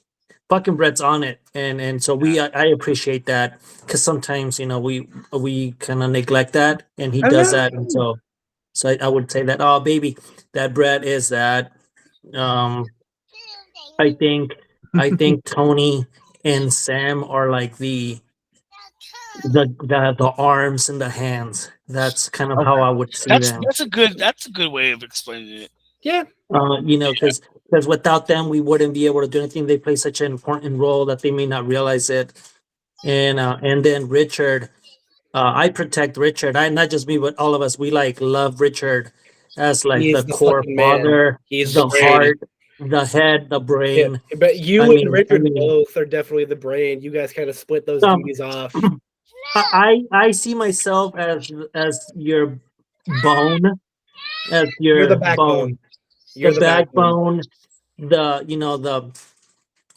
Fucking Brett's on it, and so I appreciate that, because sometimes we kind of neglect that, and he does that, and so I would say that, oh baby, that Brett is that. Um, I think Tony and Sam are like the arms and the hands. That's kind of how I would see them. That's a good way of explaining it. Yeah. Because without them, we wouldn't be able to do anything. They play such an important role that they may not realize it. And then Richard, I protect Richard. Not just me, but all of us. We love Richard as like He the is the core fucking man. father, He's the the brain. heart, the head, the brain. Yeah, but you I and mean- Richard I mean- both are definitely the brain. You guys kind of split those duties off. I see myself as your bone, as your You're the backbone. You're the the backbone. backbone,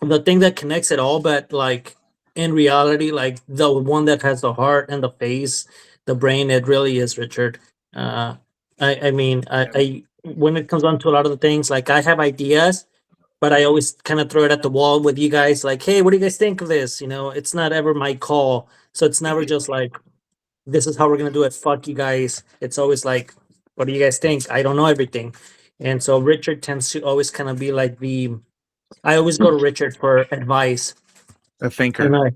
the thing that connects it all, but like in reality, like the one that has the heart and the face, the brain, it really is Richard. I when it comes on to a lot of the things, like I have ideas, but I always kind of throw it at the wall with you guys, like, hey, what do you guys think of this? It's not ever my call, so it's never just like, this is how we're gonna do it. Fuck you guys. It's always like, what do you guys think? I don't know everything, and so Richard tends to always kind of be like I always go to Richard for advice. A thinker. And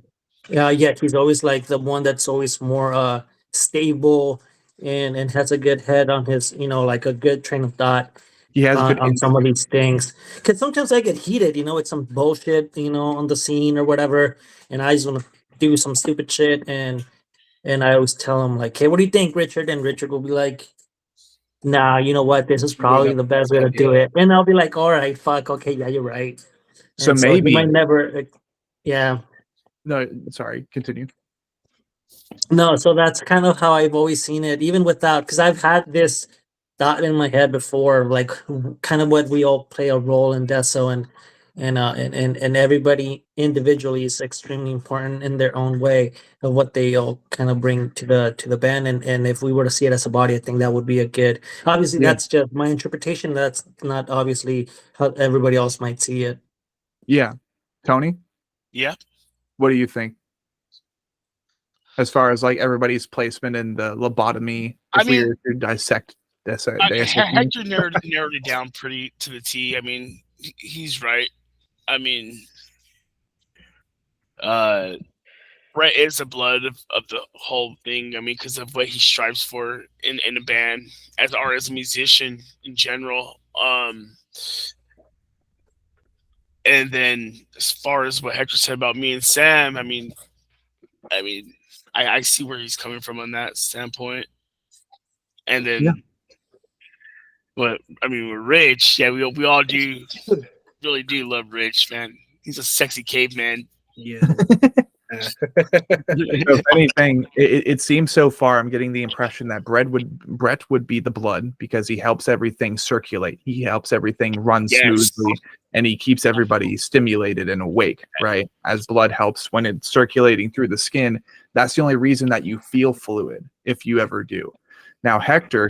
yeah, he's always like the one that's always more stable and has a good head on his, like a good train of thought He has good on some of these things. Because sometimes I get heated, with some bullshit, on the scene or whatever, and I just want to do some stupid shit, and I always tell him like, hey, what do you think, Richard? And Richard will be like, nah, you know what? This is probably the best way to do it. And I'll be like, all right, fuck, okay, yeah, you're right. So And maybe he might never, yeah. No, sorry, continue. No, so that's kind of how I've always seen it, even without, because I've had this thought in my head before, like kind of what we all play a role in Deso, and everybody individually is extremely important in their own way of what they all kind of bring to the band, and if we were to see it as a body, I think that would be a good. Obviously, Yeah. that's just my interpretation. That's not obviously how everybody else might see it. Yeah. Tony, Yeah. what do you think? As far as like everybody's placement in the lobotomy, I if we mean- were to dissect this, Hector narrowed it down pretty to the T. I mean, he's right. I mean, Brett is the blood of the whole thing. I mean, because of what he strives for in a band, as a musician in general. And then as far as what Hector said about me and Sam, I mean, I see where he's coming from on that standpoint. And then, Yeah. But I mean, with Rich, yeah, we all do really do love Rich, man. He's a sexy caveman. Yeah. So if anything, it seems so far, I'm getting the impression that Brett would be the blood because he helps everything circulate. He helps everything run smoothly, and he keeps everybody stimulated and awake, right? As blood helps when it's circulating through the skin. That's the only reason that you feel fluid, if you ever do. Now, Hector,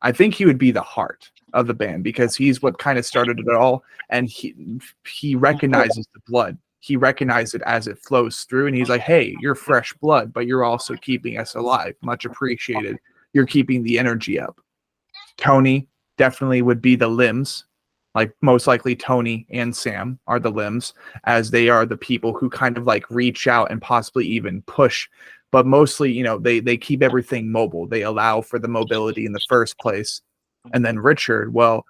I think he would be the heart of the band because he's what kind of started it all, and he recognizes the blood. He recognized it as it flows through, and he's like, hey, you're fresh blood, but you're also keeping us alive. Much appreciated. You're keeping the energy up. Tony definitely would be the limbs. Like most likely Tony and Sam are the limbs, as they are the people who kind of like reach out and possibly even push. But mostly, they keep everything mobile. They allow for the mobility in the first place. And then Richard, well,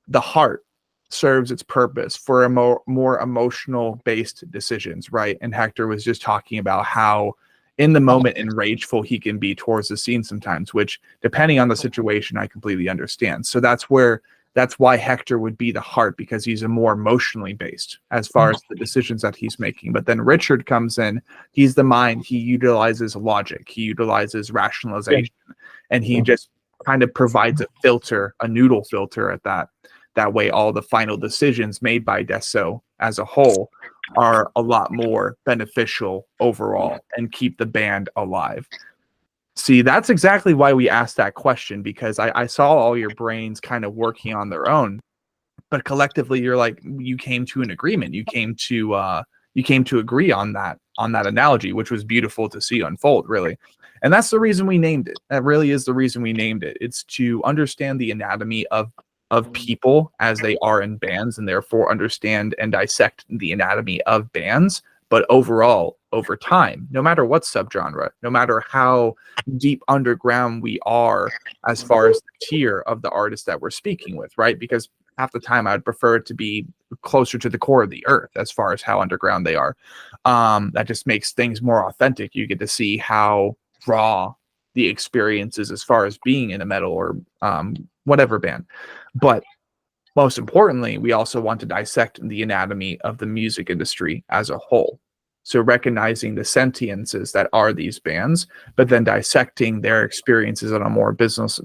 the heart serves its purpose for a more emotional based decisions, right? And Hector was just talking about how in the moment and rageful he can be towards the scene sometimes, which depending on the situation, I completely understand. So that's why Hector would be the heart, because he's a more emotionally based as far as the decisions that he's making. But then Richard comes in, he's the mind, he utilizes logic, he utilizes rationalization, and he just kind of provides a filter, a noodle filter at that. That way, all the final decisions made by Deso as a whole are a lot more beneficial overall and keep the band alive. See, that's exactly why we asked that question, because I saw all your brains kind of working on their own, but collectively you're like, you came to an agreement. You came to agree on that analogy, which was beautiful to see unfold, really. And that's the reason we named it. That really is the reason we named it. It's to understand the anatomy of people as they are in bands, and therefore understand and dissect the anatomy of bands. But overall, over time, no matter what subgenre, no matter how deep underground we are as far as the tier of the artist that we're speaking with, right? Because half the time I'd prefer it to be closer to the core of the earth as far as how underground they are. That just makes things more authentic. You get to see how raw the experience is as far as being in a metal or whatever band. But most importantly, we also want to dissect the anatomy of the music industry as a whole. So recognizing the sentiences that are these bands, but then dissecting their experiences on a more business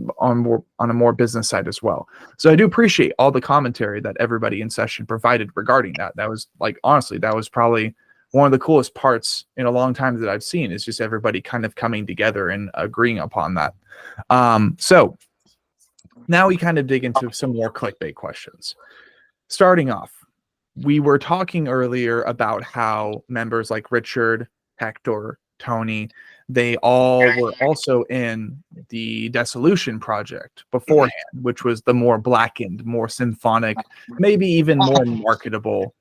side as well. So I do appreciate all the commentary that everybody in session provided regarding that. That was honestly, that was probably one of the coolest parts in a long time that I've seen, is just everybody kind of coming together and agreeing upon that. So now we kind of dig into some more clickbait questions. Starting off, we were talking earlier about how members like Richard, Hector, Tony, they all were also in the Dissolution project beforehand, which was the more blackened, more symphonic, maybe even more marketable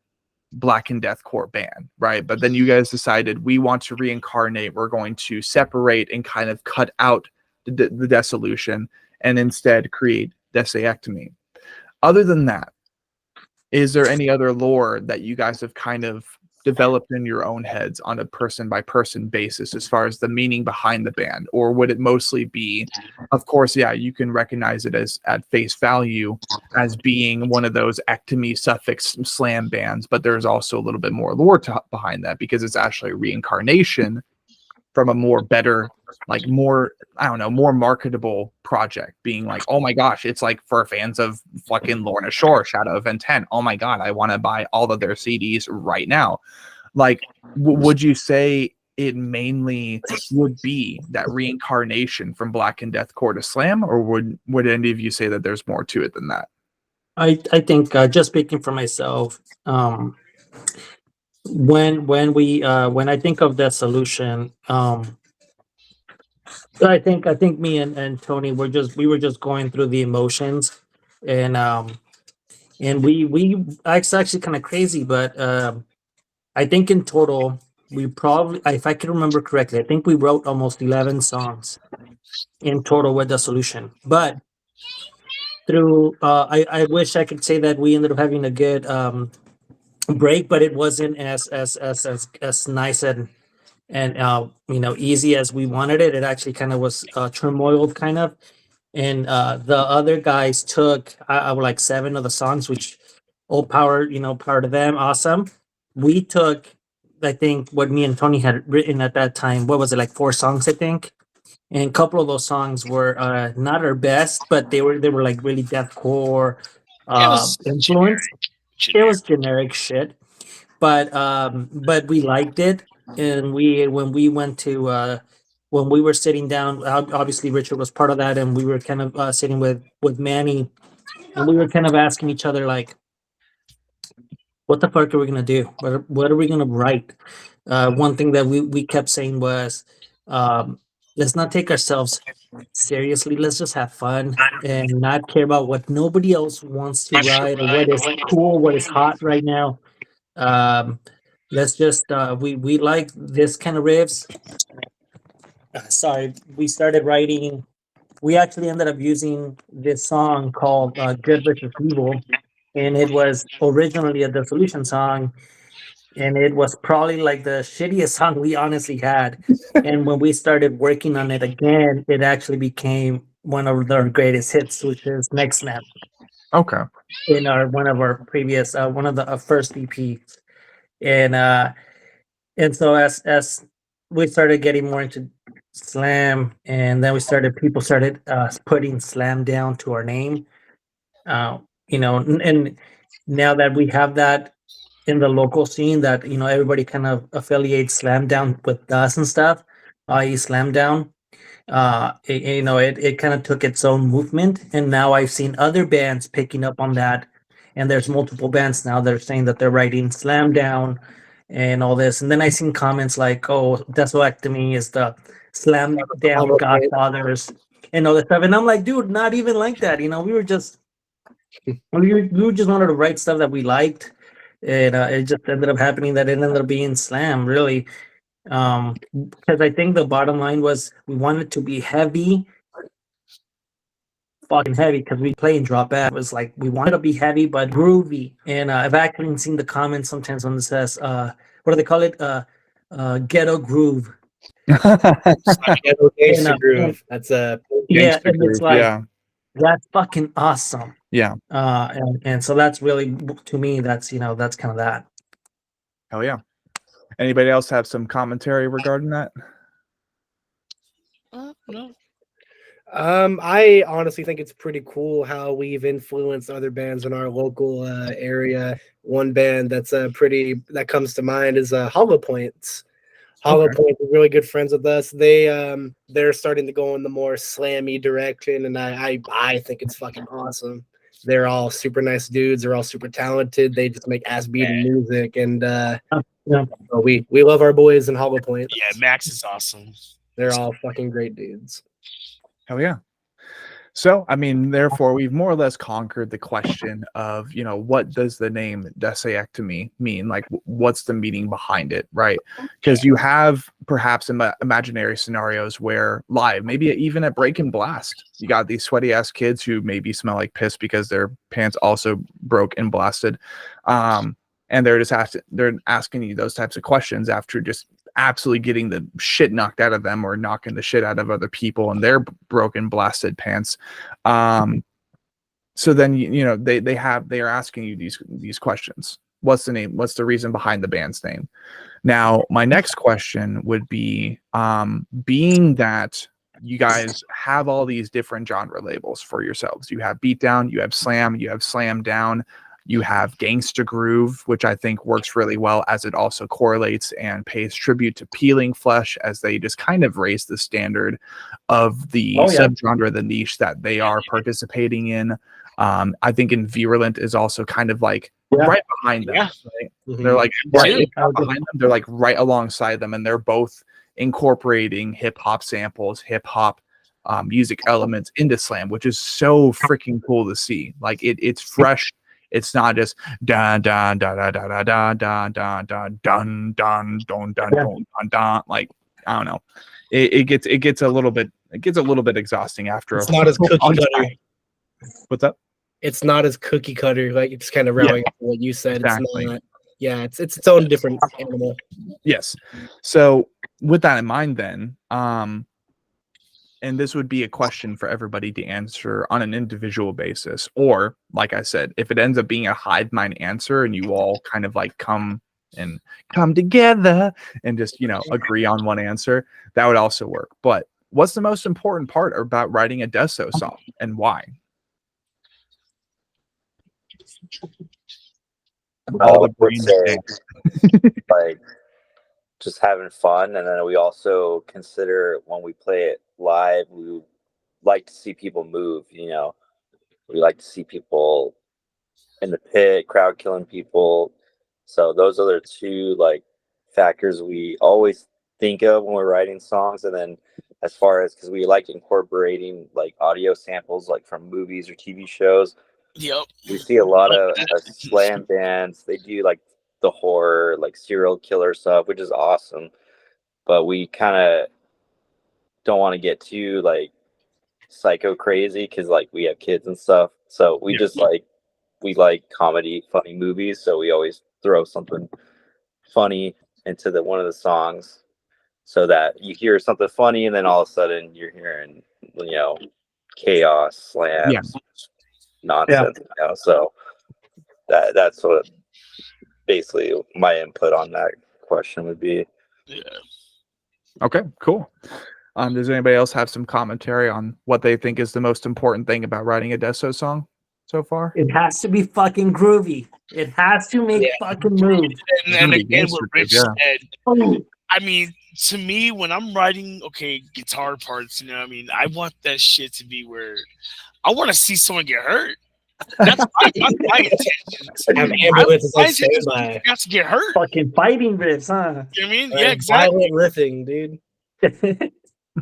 Black and Deathcore band, right? But then you guys decided, we want to reincarnate, we're going to separate and kind of cut out the Dissolution and instead create Desoectomy. Other than that, is there any other lore that you guys have kind of developed in your own heads on a person by person basis as far as the meaning behind the band? Or would it mostly be, of course, yeah, you can recognize it as at face value as being one of those ectomy suffix slam bands, but there's also a little bit more lore behind that, because it's actually a reincarnation from a more better, like more, I don't know, more marketable project, being like, oh my gosh, it's like for fans of fucking Lorna Shore, Shadow of Intent. Oh my God, I want to buy all of their CDs right now. Like, would you say it mainly would be that reincarnation from Black and Deathcore to Slam, or would any of you say that there's more to it than that? I think just speaking for myself, when I think of that solution, I think me and Tony were just going through the emotions, and we it's actually kind of crazy, but I think in total we probably, if I can remember correctly, I think we wrote almost 11 songs in total with the solution. But through I wish I could say that we ended up having a good break, but it wasn't as nice and easy as we wanted it. It actually kind of was turmoil kind of. And the other guys took I would like 7 of the songs, which all power, power to them, awesome. We took, I think, what me and Tony had written at that time. What was it, like 4 songs, I think? And a couple of those songs were not our best, but they were like really deathcore influence. It was generic shit, but we liked it. And when we went to when we were sitting down, obviously Richard was part of that, and we were kind of sitting with Manny, and we were kind of asking each other like, what the fuck are we gonna do? What are we gonna write? One thing that we kept saying was, let's not take ourselves seriously. Let's just have fun and not care about what nobody else wants to write, or what is cool, what is hot right now. Let's just we like this kind of riffs. Sorry, we started writing. We actually ended up using this song called "Good versus Evil," and it was originally a Dissolution song. and it was probably like the shittiest song we honestly had. And when we started working on it again, it actually became one of their greatest hits, which is Next Snap Okay. in one of our previous one of the first EPs. And so as we started getting more into slam, and then people started putting slam down to our name. And now that we have that in the local scene, that everybody kind of affiliates slam down with us and stuff, i.e. slam down. It kind of took its own movement, and now I've seen other bands picking up on that, and there's multiple bands now that are saying that they're writing slam down and all this. And then I seen comments like, "Oh, Desoectomy is the slam down godfathers," and all that stuff. And I'm like, dude, not even like that. We were just we just wanted to write stuff that we liked, and it just ended up happening that it ended up being slam, really. Because I think the bottom line was we wanted to be heavy, fucking heavy, because we play and drop out. It was like we wanted to be heavy but groovy. And I've actually seen the comments sometimes when it says, what do they call it? Ghetto groove. Ghetto gangster groove. That's a yeah, Gangster and it's groove, like yeah. that's fucking awesome. Yeah. And so that's really, to me, that's that's kind of that. Hell yeah. Anybody else have some commentary regarding that? No. I honestly think it's pretty cool how we've influenced other bands in our local area. One band that comes to mind is Hollow Points. Hollow Points are really good friends with us. They're starting to go in the more slammy direction, and I think it's fucking awesome. They're all super nice dudes. They're all super talented. They just make ass beating music, and so we love our boys in Hollow Points. Yeah, Max is awesome. They're all fucking great dudes. Hell yeah. So, I mean, therefore, we've more or less conquered the question of, what does the name Desoectomy mean? Like, what's the meaning behind it, right? Because you have perhaps imaginary scenarios where live, maybe even at Break and Blast, you got these sweaty ass kids who maybe smell like piss because their pants also broke and blasted. And they're asking you those types of questions after just absolutely getting the shit knocked out of them or knocking the shit out of other people in their broken, blasted pants. So then they are asking you these questions. What's the name? What's the reason behind the band's name? Now, my next question would be, being that you guys have all these different genre labels for yourselves. You have beatdown, you have slam down, you have gangsta groove, which I think works really well as it also correlates and pays tribute to Peeling Flesh as they just kind of raise the standard of the subgenre, the niche that they are participating in. I think in Virulent is also kind of like right behind them. Yeah. Right? They're like right behind them. They're like right alongside them, and they're both incorporating hip hop samples, hip hop music elements into slam, which is so freaking cool to see. Like it's fresh. It's not just dun dun dun dun dun dun dun dun dun dun dun dun dun dun. Like, I don't know. It gets a little bit exhausting after. It's not as cookie cutter. What's up? It's not as cookie cutter. Like, it's kind of rallying what you said. Exactly. It's not. Yeah, it's its own different animal. Yes. So with that in mind, then, and this would be a question for everybody to answer on an individual basis, or like I said, if it ends up being a hive mind answer and you all kind of like come together and just agree on one answer, that would also work. But what's the most important part about writing a Deso song, and why? All the brain like just having fun, and then we also consider when we play it live, we like to see people move. We like to see people in the pit, crowd killing people. So those are the two like factors we always think of when we're writing songs. And then as far as, because we like incorporating like audio samples like from movies or TV shows. Yep. We see a lot of slam bands. They do like the horror, like serial killer stuff, which is awesome. But we kind of don't want to get too like psycho crazy because like we have kids and stuff. So we just like, we like comedy, funny movies. So we always throw something funny into the one of the songs, so that you hear something funny and then all of a sudden you're hearing, chaos, slams, nonsense. So that's what basically my input on that question would be. Yeah. Okay, cool. Does anybody else have some commentary on what they think is the most important thing about writing a Deso song so far? It has to be fucking groovy. It has to make fucking moves. And again, what Rich yeah. said, I mean, to me, when I'm writing, guitar parts, I mean, I want that shit to be where I want to see someone get hurt. That's my intention. Have ambulances on standby. Got to get hurt. Fucking fighting riffs, huh? You know what I mean? Yeah, exactly. Violent riffing, dude.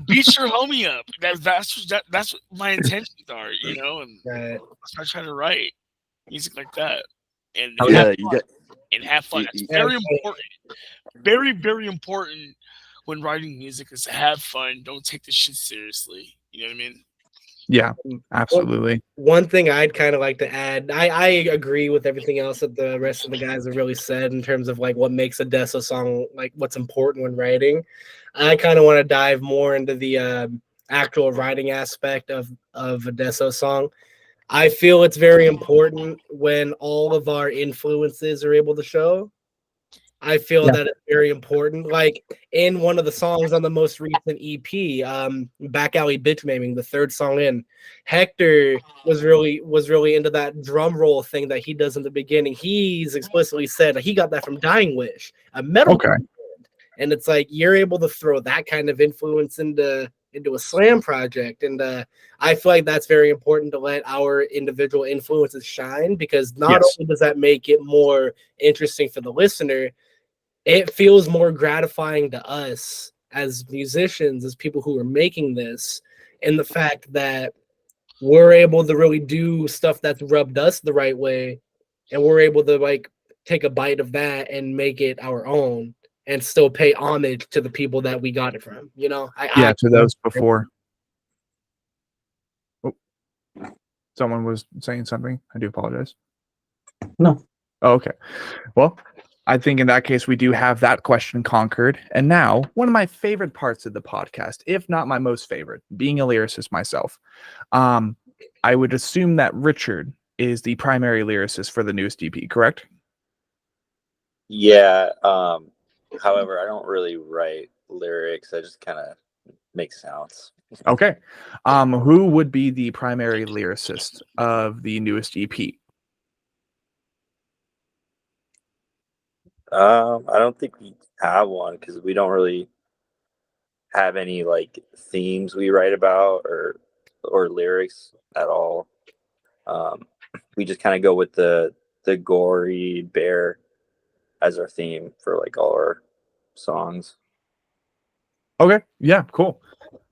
Beat your homie up. That's what my intentions are, and Right. I try to write music like that. And have fun. That's very important. Very, very important when writing music is to have fun. Don't take this shit seriously. You know what I mean? Yeah, absolutely. One thing I'd kind of like to add, I agree with everything else that the rest of the guys have really said in terms of like what makes a Deso song, like what's important when writing. I kind of want to dive more into the actual writing aspect of a Deso song. I feel it's very important when all of our influences are able to show. I feel that it's very important. Like in one of the songs on the most recent EP, Back Alley Bitch Maiming, the third song in, Hector was really into that drum roll thing that he does in the beginning. He's explicitly said he got that from Dying Wish, a metal band. And it's like you're able to throw that kind of influence into a slam project. And I feel like that's very important to let our individual influences shine, because not only does that make it more interesting for the listener, it feels more gratifying to us as musicians, as people who are making this, and the fact that we're able to really do stuff that's rubbed us the right way, and we're able to like take a bite of that and make it our own and still pay homage to the people that we got it from, to those before. Someone was saying something. I do apologize. No. Oh, okay. Well, I think in that case, we do have that question conquered. And now, one of my favorite parts of the podcast, if not my most favorite, being a lyricist myself, I would assume that Richard is the primary lyricist for the newest EP, correct? Yeah. However, I don't really write lyrics. I just kind of make sounds. Okay. Who would be the primary lyricist of the newest EP? I don't think we have one, because we don't really have any like themes we write about or lyrics at all. We just kind of go with the gory bear as our theme for like all our songs. Okay. Yeah, cool.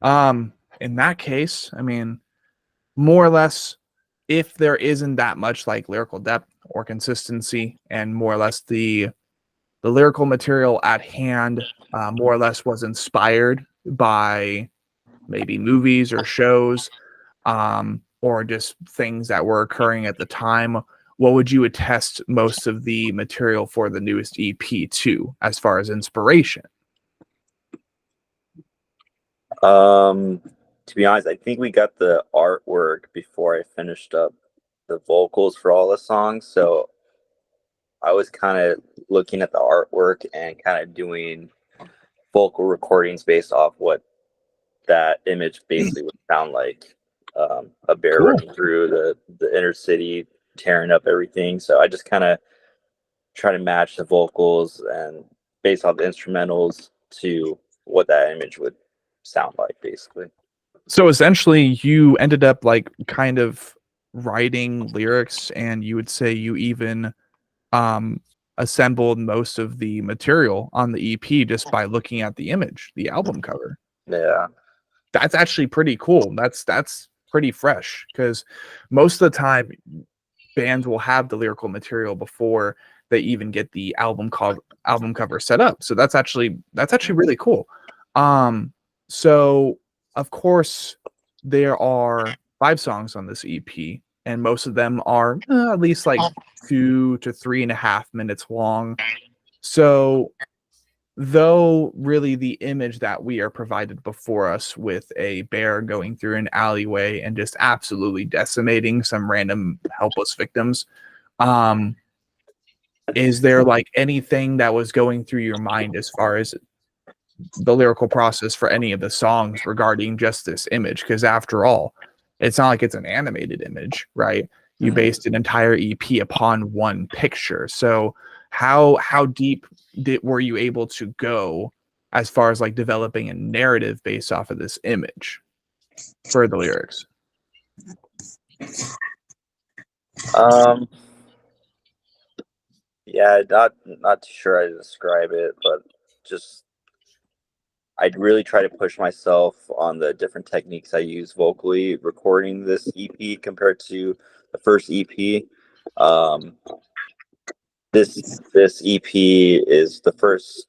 In that case, I mean, more or less, if there isn't that much like lyrical depth or consistency, and more or less the lyrical material at hand more or less was inspired by maybe movies or shows, or just things that were occurring at the time, what would you attest most of the material for the newest EP to as far as inspiration? To be honest, I think we got the artwork before I finished up the vocals for all the songs. So I was kind of looking at the artwork and kind of doing vocal recordings based off what that image basically would sound like. A bear running through the inner city, tearing up everything. So I just kind of try to match the vocals and based off the instrumentals to what that image would sound like, basically. So essentially you ended up like kind of writing lyrics, and you would say you even assembled most of the material on the EP just by looking at the image, the album cover. Yeah, that's actually pretty cool. That's pretty fresh, because most of the time bands will have the lyrical material before they even get the album cover set up. So that's actually really cool. So of course there are 5 songs on this EP, and most of them are at least like 2 to 3.5 minutes long. So though really the image that we are provided before us with a bear going through an alleyway and just absolutely decimating some random helpless victims, is there like anything that was going through your mind as far as the lyrical process for any of the songs regarding just this image? Because after all, it's not like it's an animated image, right? You based an entire EP upon one picture. So how deep were you able to go as far as like developing a narrative based off of this image for the lyrics? Yeah, not too sure how to describe it, but just I'd really try to push myself on the different techniques I use vocally recording this EP compared to the first EP. This EP is the first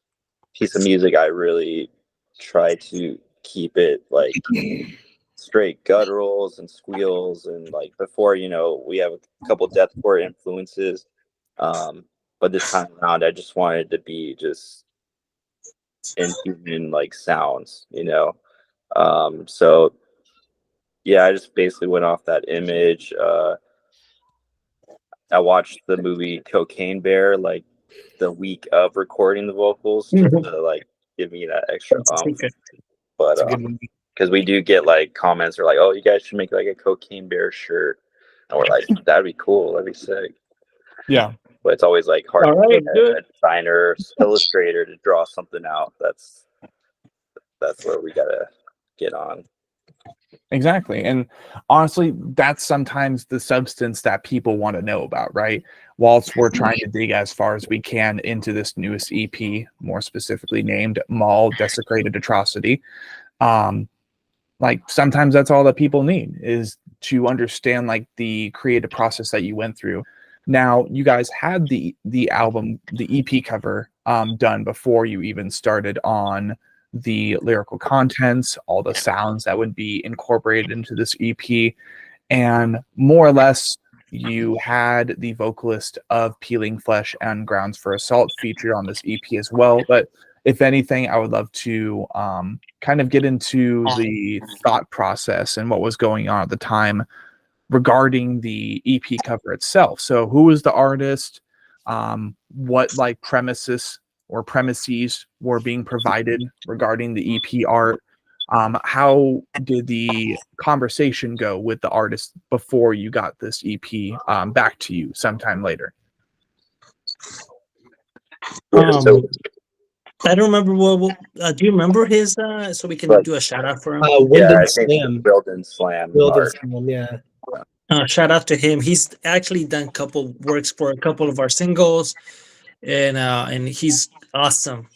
piece of music I really try to keep it like straight gutturals and squeals, and like before, we have a couple deathcore influences, but this time around I just wanted to be just in like sounds, so yeah, I just basically went off that image. I watched the movie Cocaine Bear like the week of recording the vocals just to like give me that extra but because we do get like comments or like, oh, you guys should make like a Cocaine Bear shirt, and we're like, that'd be cool, that'd be sick. Yeah, but it's always like hard All to right, get a designer, illustrator to draw something out. That's where we gotta get on. exactly. And honestly, that's sometimes the substance that people want to know about, right? Whilst we're trying to dig as far as we can into this newest EP, more specifically named Mall Desecrated Atrocity. Like sometimes that's all that people need is to understand like the creative process that you went through. Now, you guys had the album, the EP cover done before you even started on the lyrical contents, all the sounds that would be incorporated into this EP, and more or less you had the vocalist of Peeling Flesh and Grounds for Assault featured on this EP as well. But if anything, I would love to kind of get into the thought process and what was going on at the time regarding the EP cover itself. So who was the artist? What like premises were being provided regarding the EP art? How did the conversation go with the artist before you got this EP back to you sometime later? I don't remember do you remember his so we can do a shout out for him? I think Wilden Slam. Yeah. Shout out to him. He's actually done works for a couple of our singles, and he's awesome.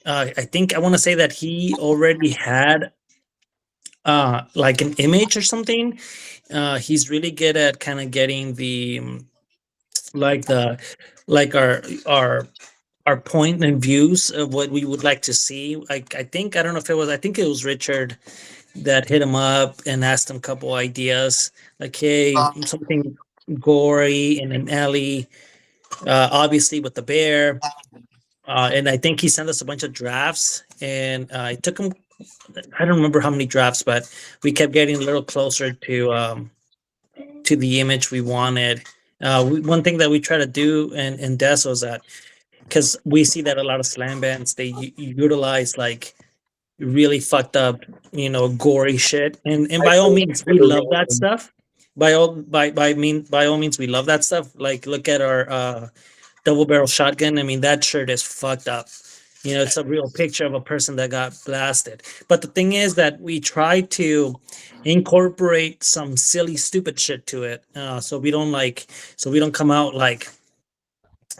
I think I want to say that he already had like an image or something. He's really good at kind of getting the our point and views of what we would like to see. I think I don't know if it was, I think it was Richard that hit him up and asked him a couple ideas like, hey, something gory in an alley, obviously with the bear. And I think he sent us a bunch of drafts, and it took him, I don't remember how many drafts, but we kept getting a little closer to the image we wanted. One thing that we try to do in Deso is that, because we see that a lot of slam bands, they utilize like really fucked up, gory shit, and by all means we love that stuff. By all means we love that stuff. Like look at our double barrel shotgun. I mean, that shirt is fucked up. It's a real picture of a person that got blasted. But the thing is that we try to incorporate some silly, stupid shit to it, so we don't come out like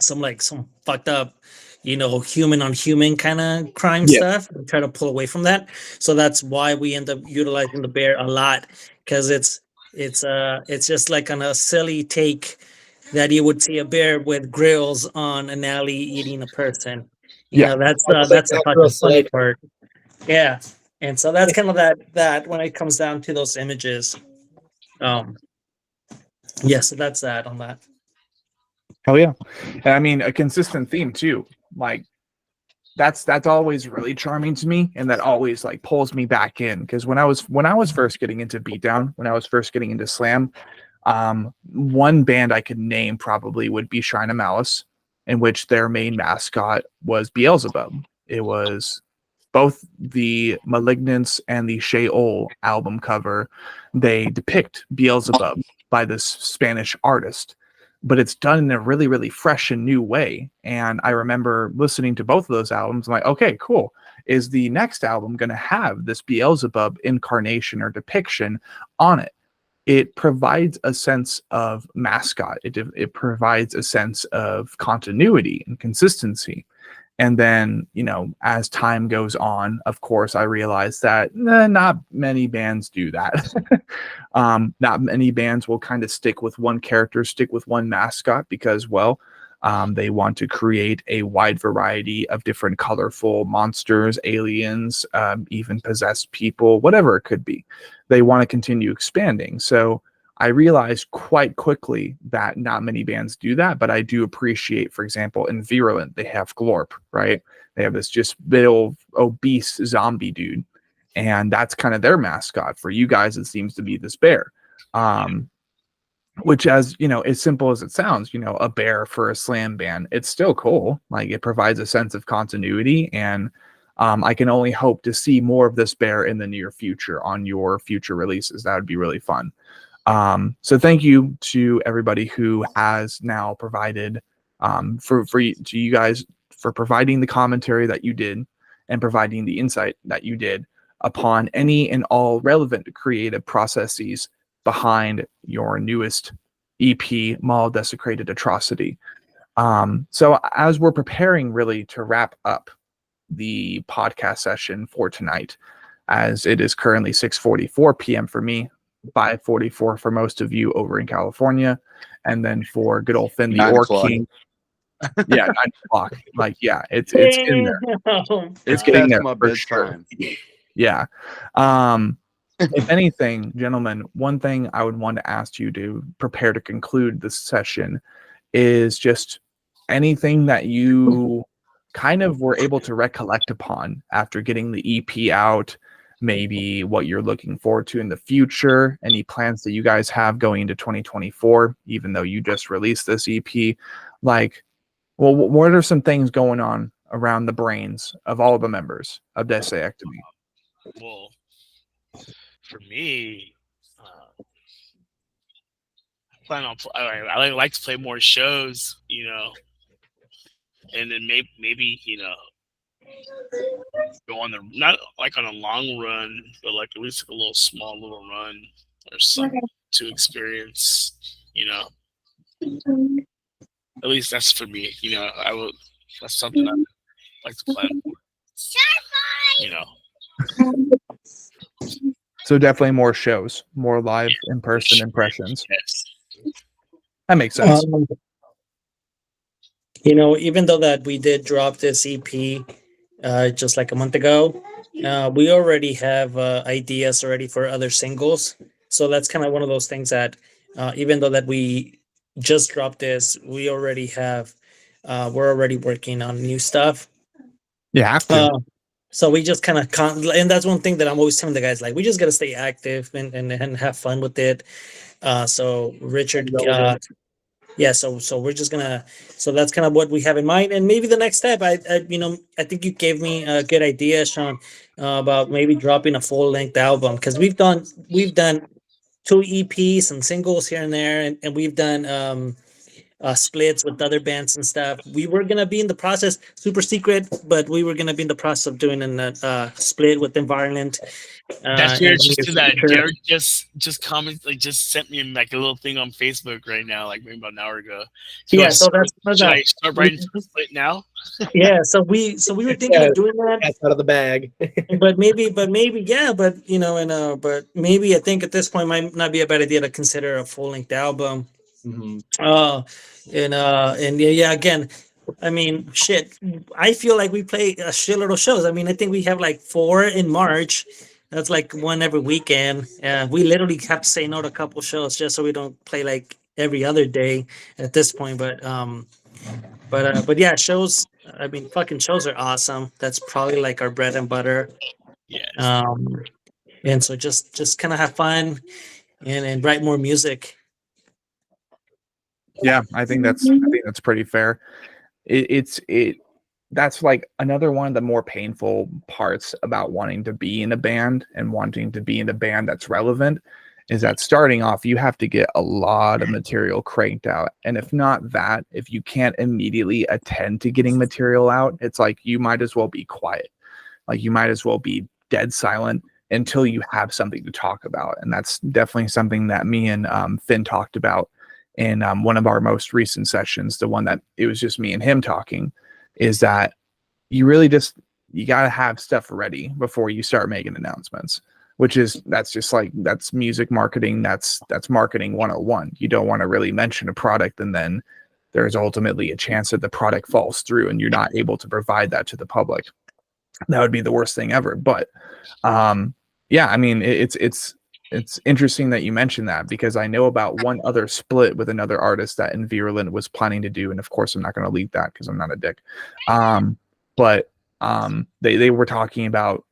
some fucked up, human on human kind of crime stuff. We try to pull away from that. So that's why we end up utilizing the bear a lot, because it's just like on a silly take that you would see a bear with grills on an alley eating a person. That's the fucking funny part. Yeah. And so that's kind of that when it comes down to those images. So that's that on that. Hell yeah. And I mean, a consistent theme too. Like that's always really charming to me, and that always like pulls me back in, because when I was first getting into beatdown, when I was first getting into slam, one band I could name probably would be Shrine of Malice, in which their main mascot was Beelzebub. It was both the Malignance and the Sheol album cover. They depict Beelzebub by this Spanish artist, but it's done in a really, really fresh and new way. And I remember listening to both of those albums. I'm like, okay, cool. Is the next album going to have this Beelzebub incarnation or depiction on it? It provides a sense of mascot. It provides a sense of continuity and consistency. And then, as time goes on, of course, I realized that not many bands do that. Not many bands will kind of stick with one character, stick with one mascot, because, well, they want to create a wide variety of different colorful monsters, aliens, even possessed people, whatever it could be. They want to continue expanding. So I realized quite quickly that not many bands do that, but I do appreciate, for example, in Virulent, they have Glorp, right? They have this just big old obese zombie dude, and that's kind of their mascot. For you guys, it seems to be this bear. Which, as as simple as it sounds, a bear for a slam band, it's still cool. Like, it provides a sense of continuity, and I can only hope to see more of this bear in the near future on your future releases. That would be really fun. So thank you to everybody who has now provided to you guys for providing the commentary that you did and providing the insight that you did upon any and all relevant creative processes behind your newest EP, Mall Desecrated Atrocity. So as we're preparing really to wrap up the podcast session for tonight, as it is currently 6:44 p.m. for me, 5:44 for most of you over in California, and then for good old Finn the 9 Orc o'clock. King, 9 o'clock. Like, yeah, it's in there. It's getting past there my for sure. bedtime. Yeah. If anything, gentlemen, one thing I would want to ask you to prepare to conclude this session is just anything that you kind of were able to recollect upon after getting the EP out, maybe what you're looking forward to in the future, any plans that you guys have going into 2024, even though you just released this EP. Like, well, what are some things going on around the brains of all the members of Desoectomy? Well, for me, I like to play more shows, and then maybe go on not like on a long run, but like at least like a little run or something to experience. At least that's for me. That's something I like to plan for. So definitely more shows, more live in-person impressions. Yes. That makes sense. Even though that we did drop this EP just like a month ago, we already have ideas already for other singles. So that's kind of one of those things that even though that we just dropped this, we already have we're already working on new stuff. You have to. So we just kind of and that's one thing that I'm always telling the guys, like, we just got to stay active and have fun with it. So Richard, yeah, so we're just gonna, so that's kind of what we have in mind, and maybe the next step, I think you gave me a good idea, Sean, about maybe dropping a full length album, because we've done 2 EPs and singles here and there, and we've done splits with other bands and stuff. We were gonna be in the process, super secret, but we were gonna be in the process of doing a split with Environment. That's very interesting that Derek just commented, like, just sent me like a little thing on Facebook right now, like maybe about an hour ago. Yeah, so that's should I start writing for the split now? Yeah, so we were thinking of doing that. That's out of the bag. but maybe, yeah, but but maybe I think at this point might not be a bad idea to consider a full length album. And yeah, again, I mean, shit, I feel like we play a shitload of shows. I mean, I think we have like 4 in March. That's like one every weekend. We literally have to say no to a couple shows just so we don't play like every other day at this point. But yeah, shows. I mean, fucking shows are awesome. That's probably like our bread and butter. Yes. And so just kind of have fun and write more music. Yeah, I think that's pretty fair. That's like another one of the more painful parts about wanting to be in a band and wanting to be in a band that's relevant is that starting off you have to get a lot of material cranked out, and if not that, if you can't immediately attend to getting material out, it's like you might as well be quiet. Like you might as well be dead silent until you have something to talk about. And that's definitely something that me and Finn talked about in one of our most recent sessions, the one that it was just me and him talking, is that you really you got to have stuff ready before you start making announcements, that's music marketing. That's marketing 101. You don't want to really mention a product and then there's ultimately a chance that the product falls through and you're not able to provide that to the public. That would be the worst thing ever. But yeah, I mean, it's interesting that you mentioned that, because I know about one other split with another artist that Envirulent was planning to do, and of course I'm not going to leak that because I'm not a dick. But they were talking about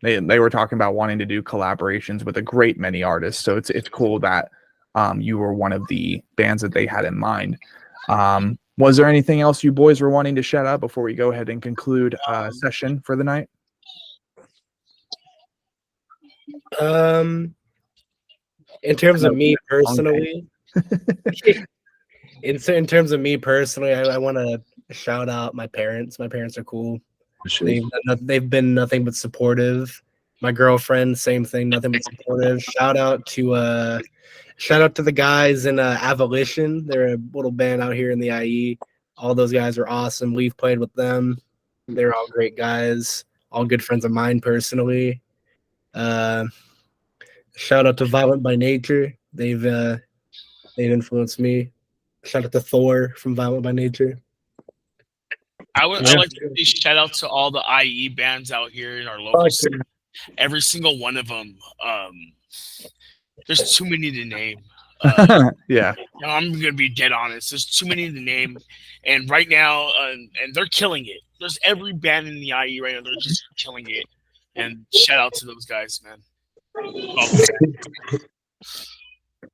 they were talking about wanting to do collaborations with a great many artists. So it's cool that you were one of the bands that they had in mind. Was there anything else you boys were wanting to shout out before we go ahead and conclude session for the night? In terms of me personally, in terms of me personally, I want to shout out my parents. My parents are cool. They've been nothing but supportive. My girlfriend, same thing, nothing but supportive. Shout out to the guys in Abolition. They're a little band out here in the IE. All those guys are awesome. We've played with them. They're all great guys. All good friends of mine personally. Shout out to Violent by Nature. They've influenced me. Shout out to Thor from Violent by Nature. I would like to say shout out to all the IE bands out here in our local city. Every single one of them. There's too many to name. Yeah. I'm going to be dead honest. There's too many to name. And right now, and they're killing it. There's every band in the IE right now. They're just killing it. And shout out to those guys, man.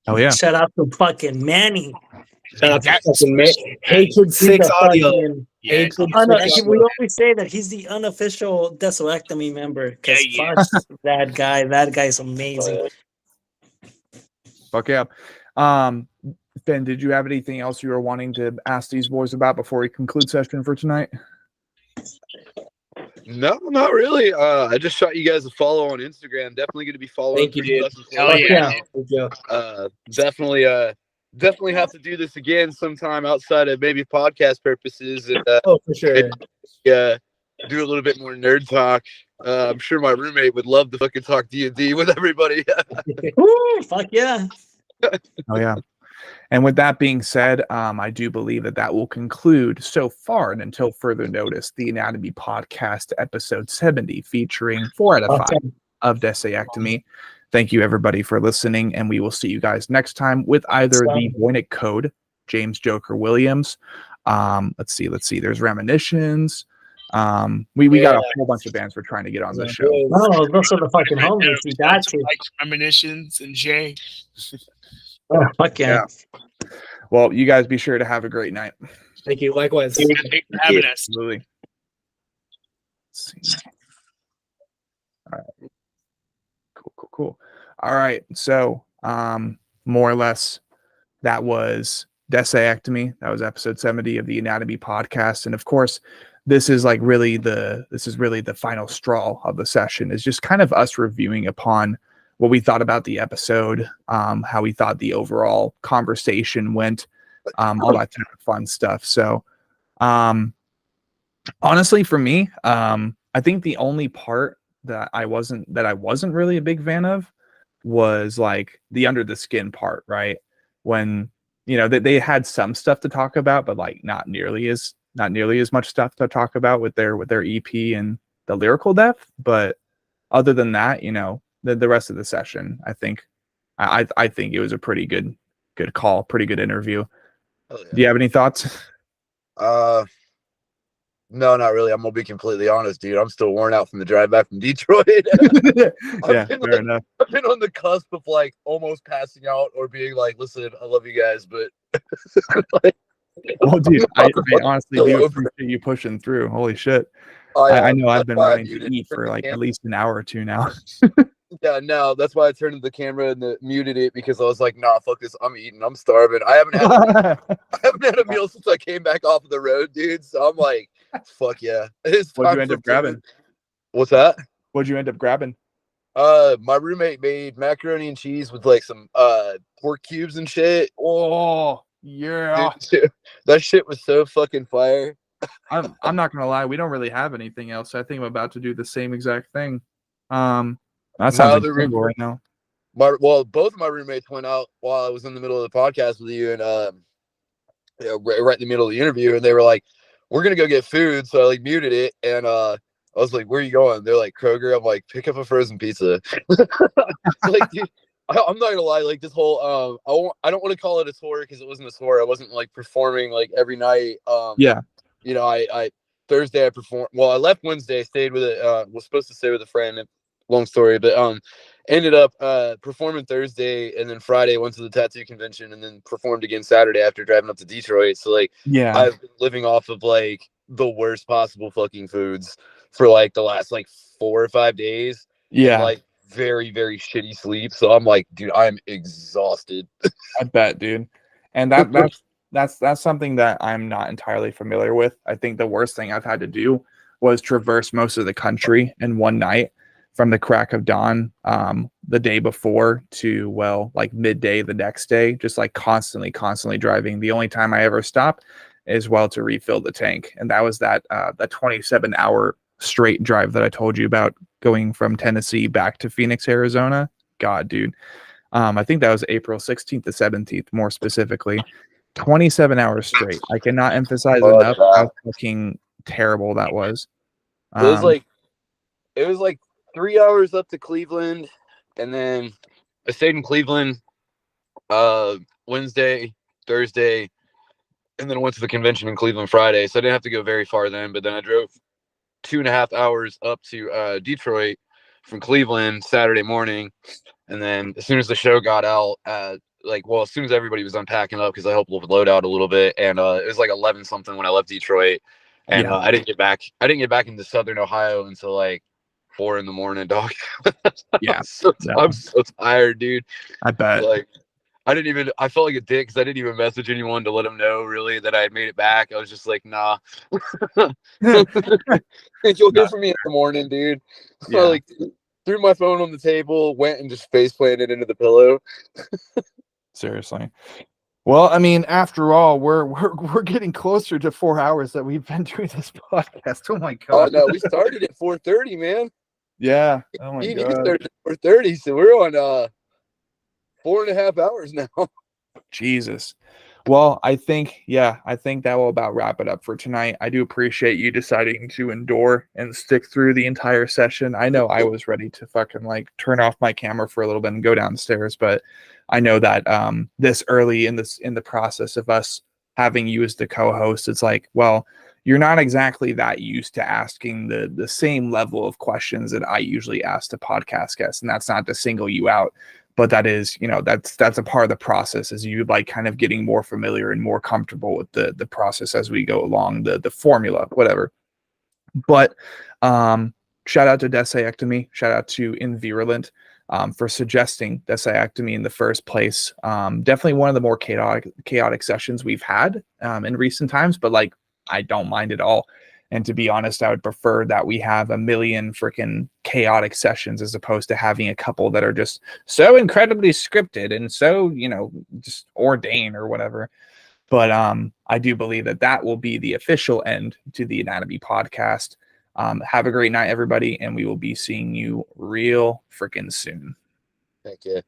Oh, yeah. Shout out to fucking Manny. Shout out to fucking Hatred 6 Audio. Yeah, we always say that he's the unofficial Desoectomy member because that guy. That guy's amazing. Fuck yeah. Ben, did you have anything else you were wanting to ask these boys about before we conclude session for tonight? No, not really. I just shot you guys a follow on Instagram. Definitely going to be following. Thank you, dude. Hell yeah. Definitely have to do this again sometime outside of maybe podcast purposes. And, for sure. Do a little bit more nerd talk. I'm sure my roommate would love to fucking talk D&D with everybody. Ooh, fuck yeah. Oh, yeah. And with that being said, I do believe that will conclude so far and until further notice the Anatomy Podcast episode 70 featuring 4 out of 5 of Desoectomy. Thank you, everybody, for listening, and we will see you guys next time with either the Voynich Code, James Joker Williams. Let's see. There's Reminiscence. We got a whole bunch of bands we're trying to get on this show. Oh, those are the fucking homies. You got to. Like Reminiscence and Jay. Oh, fuck yeah. Well, you guys be sure to have a great night. Thank you. Likewise. Thanks for having us. Absolutely. Let's see. All right. Cool. All right. So, more or less, that was Desoectomy. That was episode 70 of the Anatomy Podcast. And of course, this is really the final straw of the session, is just kind of us reviewing upon what we thought about the episode, how we thought the overall conversation went, all that kind of fun stuff. So, honestly, for me, I think the only part that I wasn't really a big fan of was like the under the skin part, right? When, they had some stuff to talk about, but like not nearly as much stuff to talk about with their EP and the lyrical depth. But other than that, the rest of the session, I think it was a pretty good good call. Pretty good interview. Oh, yeah. Do you have any thoughts? No, not really. I'm gonna be completely honest, dude. I'm still worn out from the drive back from Detroit. Yeah, fair enough. I've been on the cusp of like almost passing out or being like, listen, I love you guys, but like, Well, dude, I honestly still do over. appreciate you pushing through. Holy shit. I I know I've that's been why I wanting to muted eat the for like at camera. least an hour or two now. Yeah, no, that's why I turned the camera and muted it because I was like, nah, fuck this. I'm eating. I'm starving. I haven't had a meal since I came back off of the road, dude. So I'm like, fuck yeah. It's What'd time you end for up grabbing? food. What's that? What'd you end up grabbing? My roommate made macaroni and cheese with like some pork cubes and shit. Oh, yeah. Dude, that shit was so fucking fire. I'm not gonna lie, we don't really have anything else. So I think I'm about to do the same exact thing. That sounds other incredible right now. Both of my roommates went out while I was in the middle of the podcast with you, and right in the middle of the interview, and they were like, "We're gonna go get food," so I like muted it, and I was like, "Where are you going?" They're like, "Kroger." I'm like, "Pick up a frozen pizza." Like, dude, I'm not gonna lie, like this whole I don't want to call it a tour because it wasn't a tour. I wasn't like performing like every night. Yeah. You know, I Thursday I performed. Well, I left Wednesday, stayed with was supposed to stay with a friend. Long story, but ended up performing Thursday, and then Friday went to the tattoo convention, and then performed again Saturday after driving up to Detroit. So like, Yeah. I've been living off of like the worst possible fucking foods for like the last like 4 or 5 days. Yeah. And, like very, very shitty sleep. So I'm like, dude, I'm exhausted. I bet, dude. And that's something that I'm not entirely familiar with. I think the worst thing I've had to do was traverse most of the country in one night from the crack of dawn the day before to, well, like midday the next day, just like constantly driving. The only time I ever stop is, well, to refill the tank. And that was that 27-hour straight drive that I told you about, going from Tennessee back to Phoenix, Arizona. God, dude. I think that was April 16th to 17th, more specifically. 27 hours straight. I cannot emphasize enough how fucking terrible that was. It was like 3 hours up to Cleveland, and then I stayed in Cleveland Wednesday, Thursday, and then I went to the convention in Cleveland Friday. So I didn't have to go very far then, but then I drove 2.5 hours up to Detroit from Cleveland Saturday morning. And then as soon as the show got out, as soon as everybody was unpacking up, because I helped load out a little bit, and it was like 11 something when I left Detroit, and I didn't get back into Southern Ohio until like 4 a.m, dog. Yeah, I'm so tired, dude. I bet. Like, I felt like a dick because I didn't even message anyone to let them know really that I had made it back. I was just like, nah. You'll hear from me in the morning, dude. Yeah. I like threw my phone on the table, went and just face planted into the pillow. Seriously. Well, I mean, after all, we're getting closer to 4 hours that we've been doing this podcast. Oh my god. Oh no, we started at 4:30, man. Yeah. Oh my You god. started at 4:30, so we're on 4.5 hours now. Jesus. Well, I think that will about wrap it up for tonight. I do appreciate you deciding to endure and stick through the entire session. I know I was ready to fucking like turn off my camera for a little bit and go downstairs, but I know that this early in the process of us having you as the co-host, it's like, well, you're not exactly that used to asking the same level of questions that I usually ask to podcast guests, and that's not to single you out. But that is, that's a part of the process, is you like kind of getting more familiar and more comfortable with the process as we go along, the formula, whatever. But shout out to Desoectomy, shout out to Invirulent for suggesting Desoectomy in the first place. Definitely one of the more chaotic sessions we've had in recent times, but like, I don't mind at all. And to be honest, I would prefer that we have a million freaking chaotic sessions as opposed to having a couple that are just so incredibly scripted and so, just ordained or whatever. But I do believe that will be the official end to the Anatomy podcast. Have a great night, everybody, and we will be seeing you real freaking soon. Thank you.